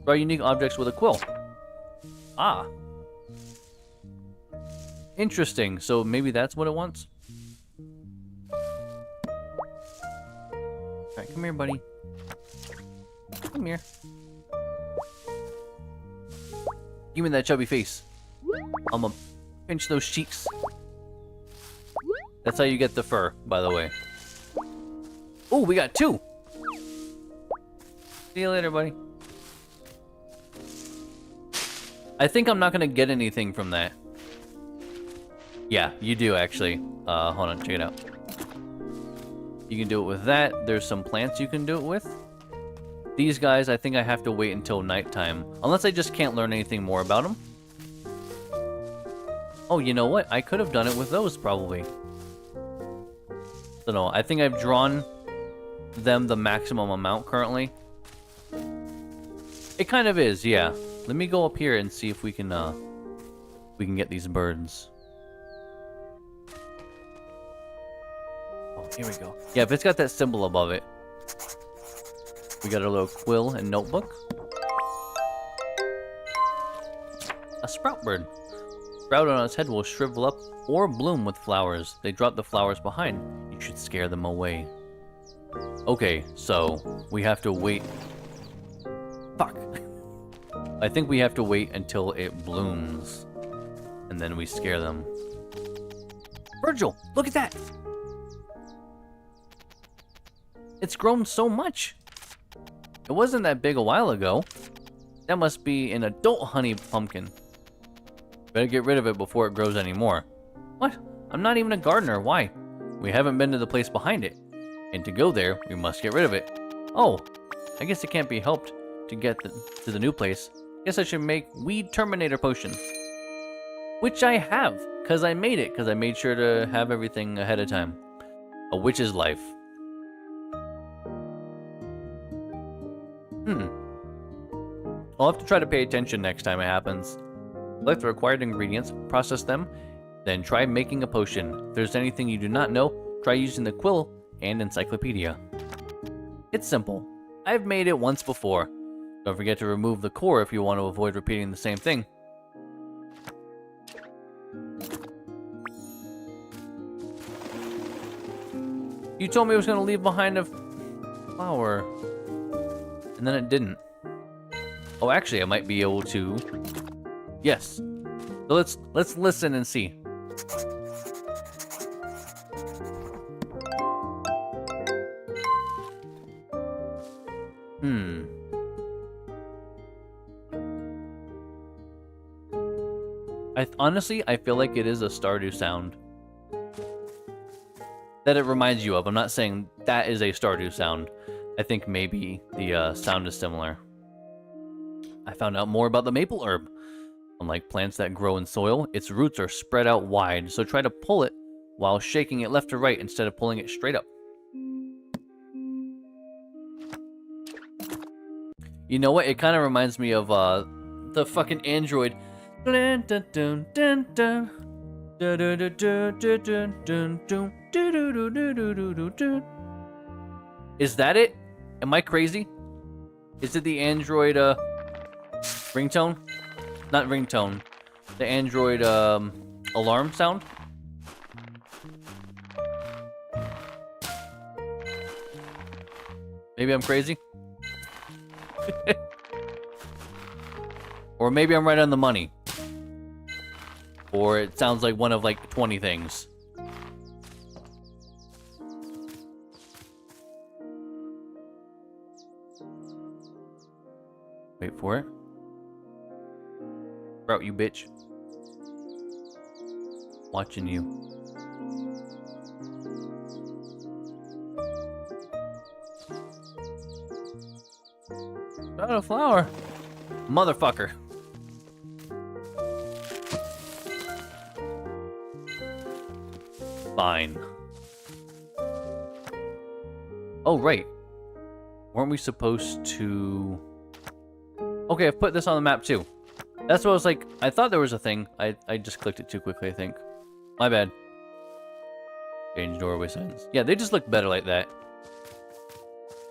Draw unique objects with a quill. Ah. Interesting. So maybe that's what it wants? Alright, come here, buddy. Come here. Give me that chubby face. I'm gonna pinch those cheeks. That's how you get the fur, by the way. Oh, we got 2. See you later, buddy. I think I'm not gonna get anything from that. Yeah, you do actually. Hold on, check it out. You can do it with that. There's some plants you can do it with. These guys, I think I have to wait until nighttime. Unless I just can't learn anything more about them. Oh, you know what? I could have done it with those, probably. So no, I think I've drawn them the maximum amount currently. It kind of is, yeah. Let me go up here and see if we can get these birds. Oh, here we go. Yeah, if it's got that symbol above it. We got a little quill and notebook. A sprout bird. Sprout on its head will shrivel up or bloom with flowers. They drop the flowers behind. You should scare them away. Okay, so we have to wait. Fuck. I think we have to wait until it blooms. And then we scare them. Virgil, look at that! It's grown so much. It wasn't that big a while ago. That must be an adult honey pumpkin. Better get rid of it before it grows anymore. What? I'm not even a gardener. Why? We haven't been to the place behind it. And to go there, we must get rid of it. Oh, I guess it can't be helped to get to the new place. Guess I should make Weed Terminator Potion. Which I have, because I made it, because I made sure to have everything ahead of time. A witch's life. I'll have to try to pay attention next time it happens. Collect the required ingredients, process them, then try making a potion. If there's anything you do not know, try using the quill and encyclopedia. It's simple. I've made it once before. Don't forget to remove the core if you want to avoid repeating the same thing. You told me I was going to leave behind a flower, and then it didn't. Oh, actually, I might be able to. Yes. So let's listen and see. Honestly, I feel like it is a Stardew sound that it reminds you of. I'm not saying that is a Stardew sound. I think maybe the sound is similar. I found out more about the maple herb. Unlike plants that grow in soil, its roots are spread out wide, so try to pull it while shaking it left to right instead of pulling it straight up. You know what? It kind of reminds me of the fucking Android. Is that it? Am I crazy? Is it the Android ringtone? Not ringtone. The Android alarm sound? Maybe I'm crazy? Or maybe I'm right on the money. Or it sounds like one of like 20 things. Wait for it. Sprout, you bitch. Watching you. Not a flower. Motherfucker. Fine. Oh, right. Weren't we supposed to... Okay, I've put this on the map too. That's what I was like. I thought there was a thing. I just clicked it too quickly, I think. My bad. Change doorway signs. Yeah, they just look better like that.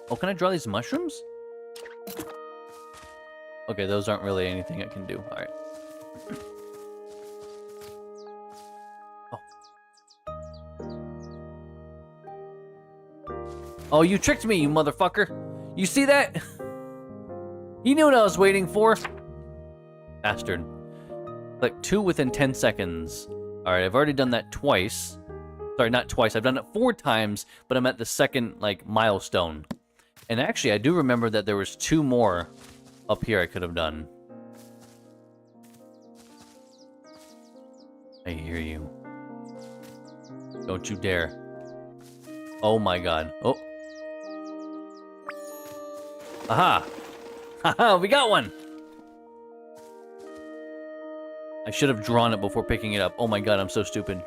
Oh, can I draw these mushrooms? Okay, those aren't really anything I can do. Alright. Oh, you tricked me, you motherfucker. You see that? You knew what I was waiting for. Bastard. Click 2 within 10 seconds. Alright, I've already done that twice. Sorry, not twice. I've done it 4 times, but I'm at the second, like, milestone. And actually, I do remember that there was 2 more up here I could have done. I hear you. Don't you dare. Oh my god. Oh. Aha! Haha, we got one! I should have drawn it before picking it up. Oh my god, I'm so stupid.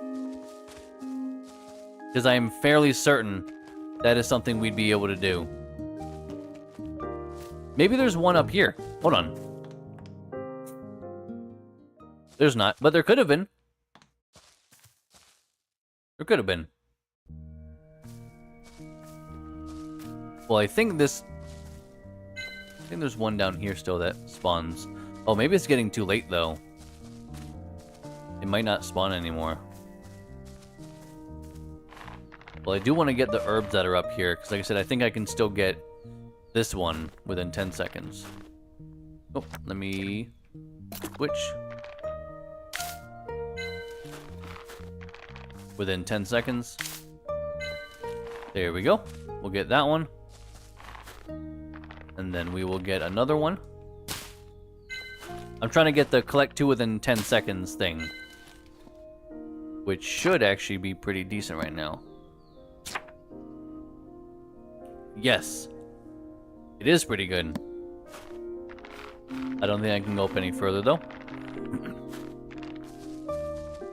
Because I am fairly certain that is something we'd be able to do. Maybe there's one up here. Hold on. There's not, but there could have been. There could have been. Well, I think there's one down here still that spawns. Oh, maybe it's getting too late, though. It might not spawn anymore. Well, I do want to get the herbs that are up here, because like I said, I think I can still get this one within 10 seconds. Oh, let me switch. Within 10 seconds. There we go. We'll get that one. And And then we will get another one. I'm trying to get the collect 2 within 10 seconds thing. Which should actually be pretty decent right now. Yes. It is pretty good. I don't think I can go up any further though.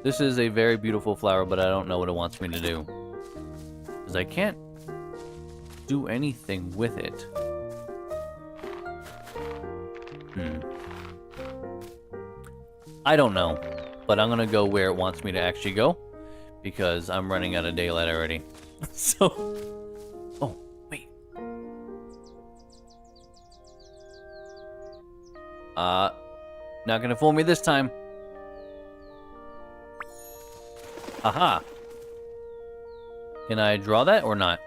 This is a very beautiful flower, but I don't know what it wants me to do. Because I can't do anything with it. I don't know. But I'm gonna go where it wants me to actually go. Because I'm running out of daylight already. So... Oh, wait. Not gonna fool me this time. Aha. Can I draw that or not?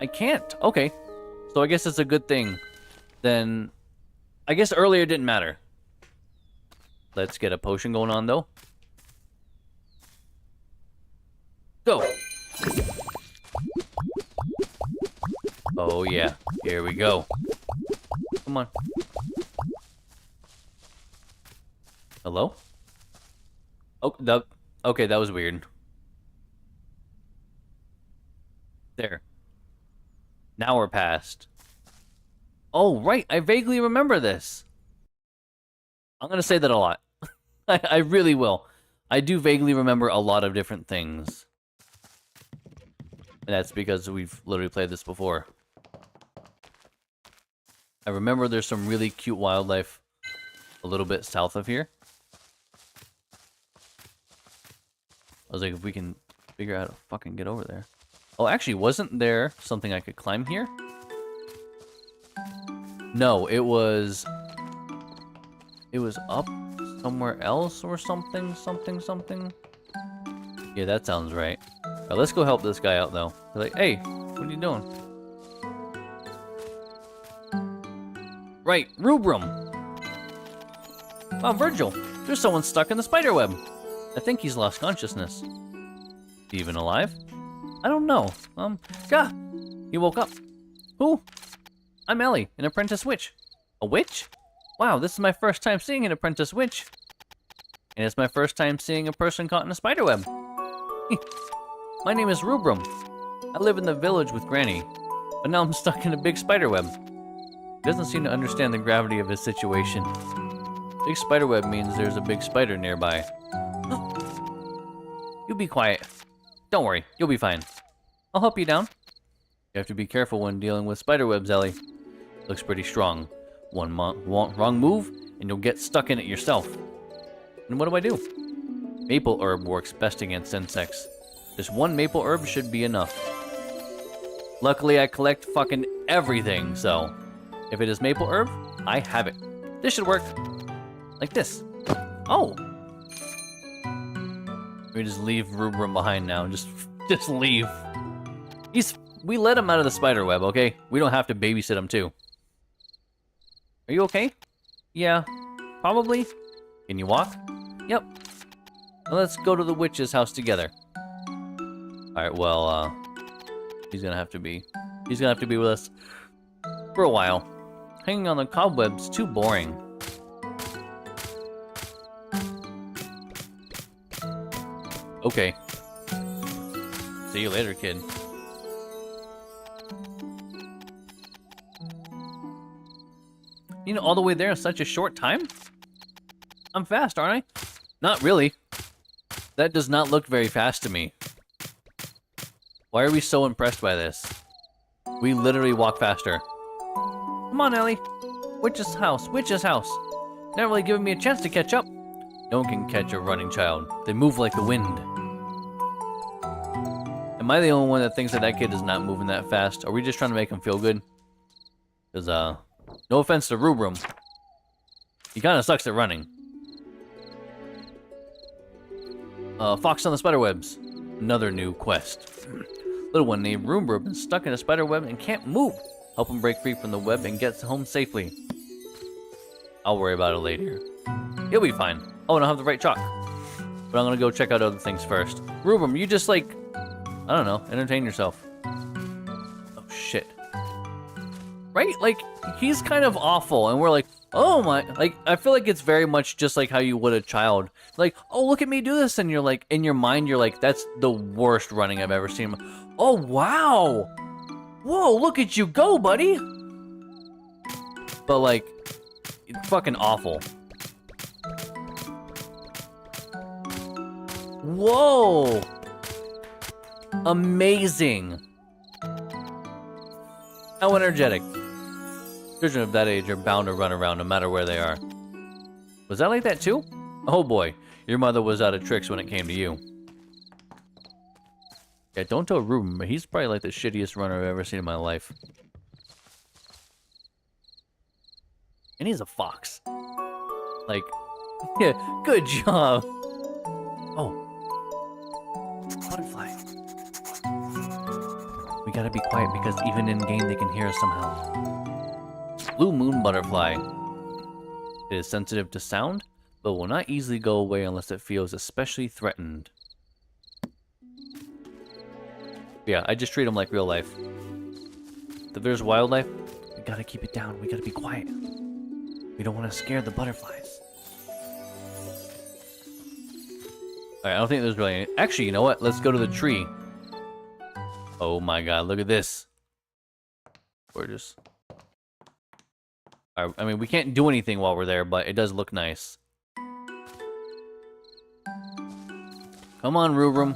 I can't. Okay. So I guess it's a good thing. Then... I guess earlier didn't matter. Let's get a potion going on, though. Go! Oh, yeah. Here we go. Come on. Hello? Oh, okay, that was weird. There. Now we're past. Oh, right. I vaguely remember this. I'm going to say that a lot. I really will. I do vaguely remember a lot of different things. And that's because we've literally played this before. I remember there's some really cute wildlife a little bit south of here. I was like, if we can figure out how to fucking get over there. Oh, actually, wasn't there something I could climb here? No, it was up somewhere else or something. Yeah, that sounds right. Now, let's go help this guy out, though. They're like, hey, what are you doing? Right, Rubrum. Wow, Virgil, there's someone stuck in the spider web. I think he's lost consciousness. Even alive? I don't know. Gah! He woke up. Who? I'm Ellie, an apprentice witch. A witch? Wow, this is my first time seeing an apprentice witch. And it's my first time seeing a person caught in a spider web. My name is Rubrum. I live in the village with Granny, but now I'm stuck in a big spider web. He doesn't seem to understand the gravity of his situation. Big spider web means there's a big spider nearby. You be quiet. Don't worry, you'll be fine. I'll help you down. You have to be careful when dealing with spider webs, Ellie. Looks pretty strong. One wrong move, and you'll get stuck in it yourself. And what do I do? Maple herb works best against insects. Just one maple herb should be enough. Luckily, I collect fucking everything, so... If it is maple herb, I have it. This should work. Like this. Oh! We just leave Rubrum behind now. Just leave. We let him out of the spider web, okay? We don't have to babysit him, too. Are you okay? Yeah, probably. Can you walk? Yep. Well, let's go to the witch's house together. Alright, well, he's gonna have to be with us for a while. Hanging on the cobweb's too boring. Okay. See you later, kid. You know, all the way there in such a short time? I'm fast, aren't I? Not really. That does not look very fast to me. Why are we so impressed by this? We literally walk faster. Come on, Ellie. Witch's house, witch's house. Not really giving me a chance to catch up. No one can catch a running child. They move like the wind. Am I the only one that thinks that kid is not moving that fast? Are we just trying to make him feel good? Because, no offense to Rubrum. He kind of sucks at running. Fox on the spiderwebs. Another new quest. Little one named Rubrum is stuck in a spider web and can't move. Help him break free from the web and get home safely. I'll worry about it later. He'll be fine. Oh, I don't have the right chalk. But I'm gonna go check out other things first. Rubrum, you just like... I don't know, entertain yourself. Oh, shit. Right? Like, he's kind of awful, and we're like, oh my, like, I feel like it's very much just like how you would a child. Like, oh, look at me do this, and you're like, in your mind, you're like, that's the worst running I've ever seen. Oh, wow! Whoa, look at you go, buddy! But, like, it's fucking awful. Whoa! Amazing! How energetic. Children of that age are bound to run around no matter where they are. Was that like that too? Oh boy, your mother was out of tricks when it came to you. Yeah, don't tell Ruben, but he's probably like the shittiest runner I've ever seen in my life. And he's a fox. Like, yeah, good job. Oh. Butterfly. We gotta be quiet because even in game they can hear us somehow. Blue moon butterfly. It is sensitive to sound, but will not easily go away unless it feels especially threatened. Yeah, I just treat them like real life. If there's wildlife, we gotta keep it down. We gotta be quiet. We don't want to scare the butterflies. Alright, I don't think there's really any... Actually, you know what? Let's go to the tree. Oh my god, look at this. Gorgeous. I mean, we can't do anything while we're there, but it does look nice. Come on, Rubrum.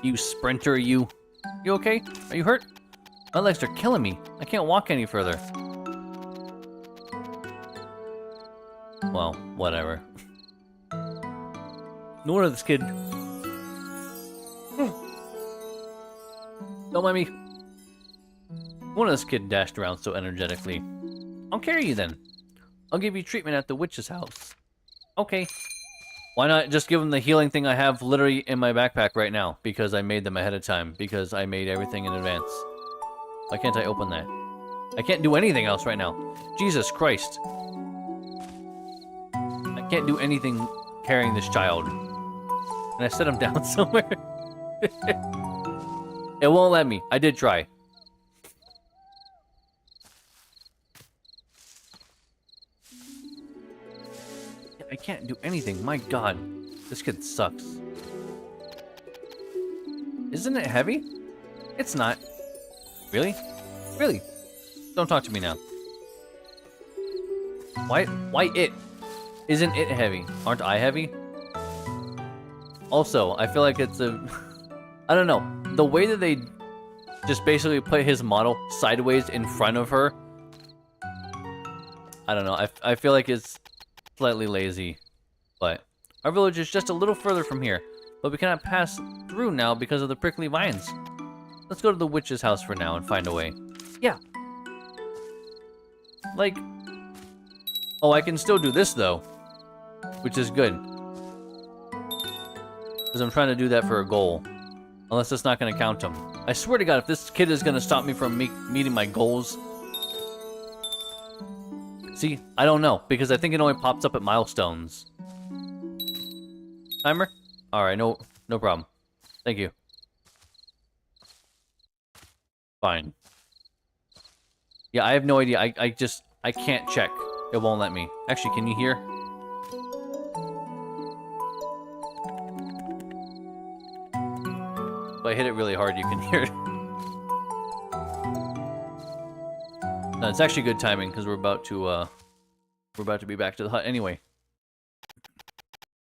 You sprinter, you. You okay? Are you hurt? My legs are killing me. I can't walk any further. Well, whatever. No wonder this kid... Don't mind me. No wonder this kid dashed around so energetically. I'll carry you then. I'll give you treatment at the witch's house. Okay. Why not just give him the healing thing I have literally in my backpack right now? Because I made them ahead of time. Because I made everything in advance. Why can't I open that? I can't do anything else right now. Jesus Christ. I can't do anything carrying this child. Can I set him down somewhere? It won't let me. I did try. I can't do anything. My god. This kid sucks. Isn't it heavy? It's not. Really? Really? Don't talk to me now. Why it? Isn't it heavy? Aren't I heavy? Also, I feel like it's a... I don't know. The way that they just basically put his model sideways in front of her... I don't know. I feel like it's slightly lazy. But our village is just a little further from here. But we cannot pass through now because of the prickly vines. Let's go to the witch's house for now and find a way. Yeah. Like... Oh, I can still do this, though. Which is good. Because I'm trying to do that for a goal. Unless it's not going to count them. I swear to God, if this kid is going to stop me from meeting my goals... See, I don't know. Because I think it only pops up at milestones. Timer? Alright, no problem. Thank you. Fine. Yeah, I have no idea. I can't check. It won't let me. Actually, can you hear? If I hit it really hard, you can hear it. No, it's actually good timing because we're about to be back to the hut anyway.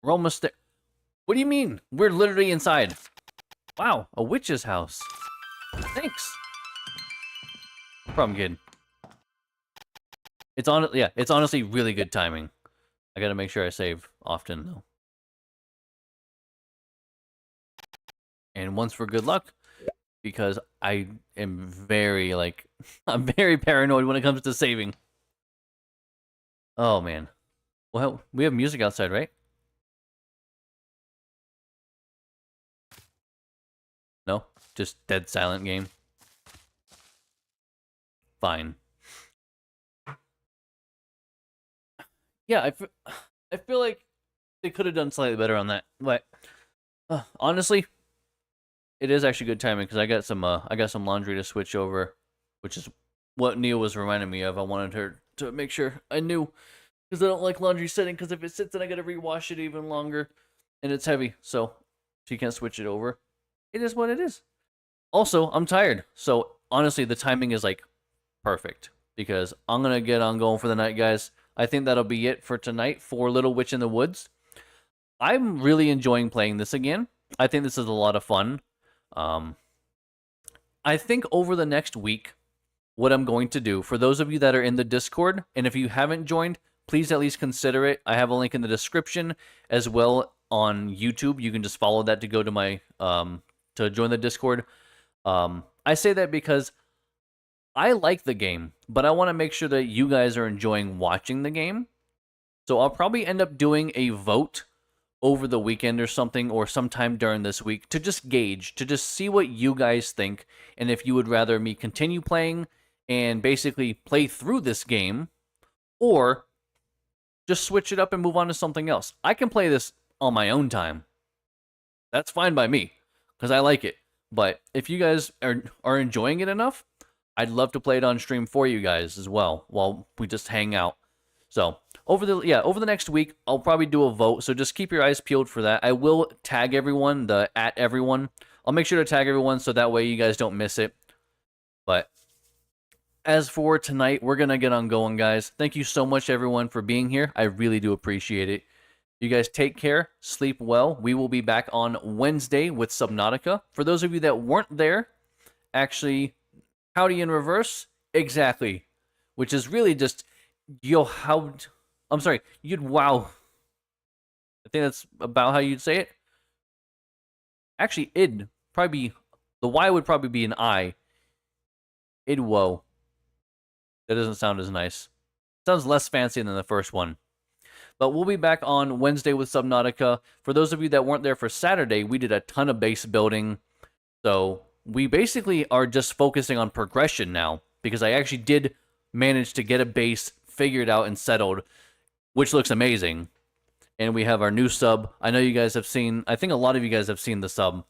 We're almost there. What do you mean? We're literally inside. Wow, a witch's house. Thanks. No problem, kid. It's honestly really good timing. I gotta make sure I save often though. And once for good luck, because I am very I'm very paranoid when it comes to saving. Oh man. Well, we have music outside, right? No? Just dead silent game? Fine. Yeah, I feel like they could have done slightly better on that. But honestly, it is actually good timing because I got some laundry to switch over, which is what Neil was reminding me of. I wanted her to make sure I knew because I don't like laundry sitting because if it sits then I gotta rewash it even longer, and it's heavy, so she can't switch it over. It is what it is. Also, I'm tired, so honestly, the timing is like perfect because I'm gonna get on going for the night, guys. I think that'll be it for tonight for Little Witch in the Woods. I'm really enjoying playing this again. I think this is a lot of fun. Um, I think over the next week, what I'm going to do, for those of you that are in the Discord, and if you haven't joined, please at least consider it. I have a link in the description as well on YouTube. You can just follow that to go to my, to join the Discord. I say that because I like the game, but I want to make sure that you guys are enjoying watching the game. So I'll probably end up doing a vote over the weekend or something, or sometime during this week, to just gauge, to just see what you guys think, and if you would rather me continue playing and basically play through this game, or just switch it up and move on to something else. I can play this on my own time. That's fine by me, because I like it. But if you guys are enjoying it enough, I'd love to play it on stream for you guys as well, while we just hang out. So over the next week, I'll probably do a vote. So just keep your eyes peeled for that. I will tag everyone, the @everyone. I'll make sure to tag everyone so that way you guys don't miss it. But as for tonight, we're gonna get on going, guys. Thank you so much, everyone, for being here. I really do appreciate it. You guys take care, sleep well. We will be back on Wednesday with Subnautica. For those of you that weren't there, actually, howdy in reverse, exactly, which is really just yo how. I'm sorry, you'd wow. I think that's about how you'd say it. Actually, id probably be, the Y would probably be an I. Id whoa. That doesn't sound as nice. Sounds less fancy than the first one. But we'll be back on Wednesday with Subnautica. For those of you that weren't there for Saturday, we did a ton of base building. So we basically are just focusing on progression now, because I actually did manage to get a base figured out and settled, which looks amazing. And we have our new sub. I know you guys have seen, I think a lot of you guys have seen the sub,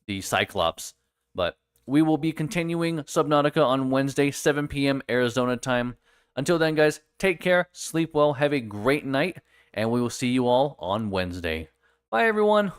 the Cyclops. But we will be continuing Subnautica on Wednesday, 7 p.m. Arizona time. Until then, guys, take care, sleep well, have a great night, and we will see you all on Wednesday. Bye, everyone.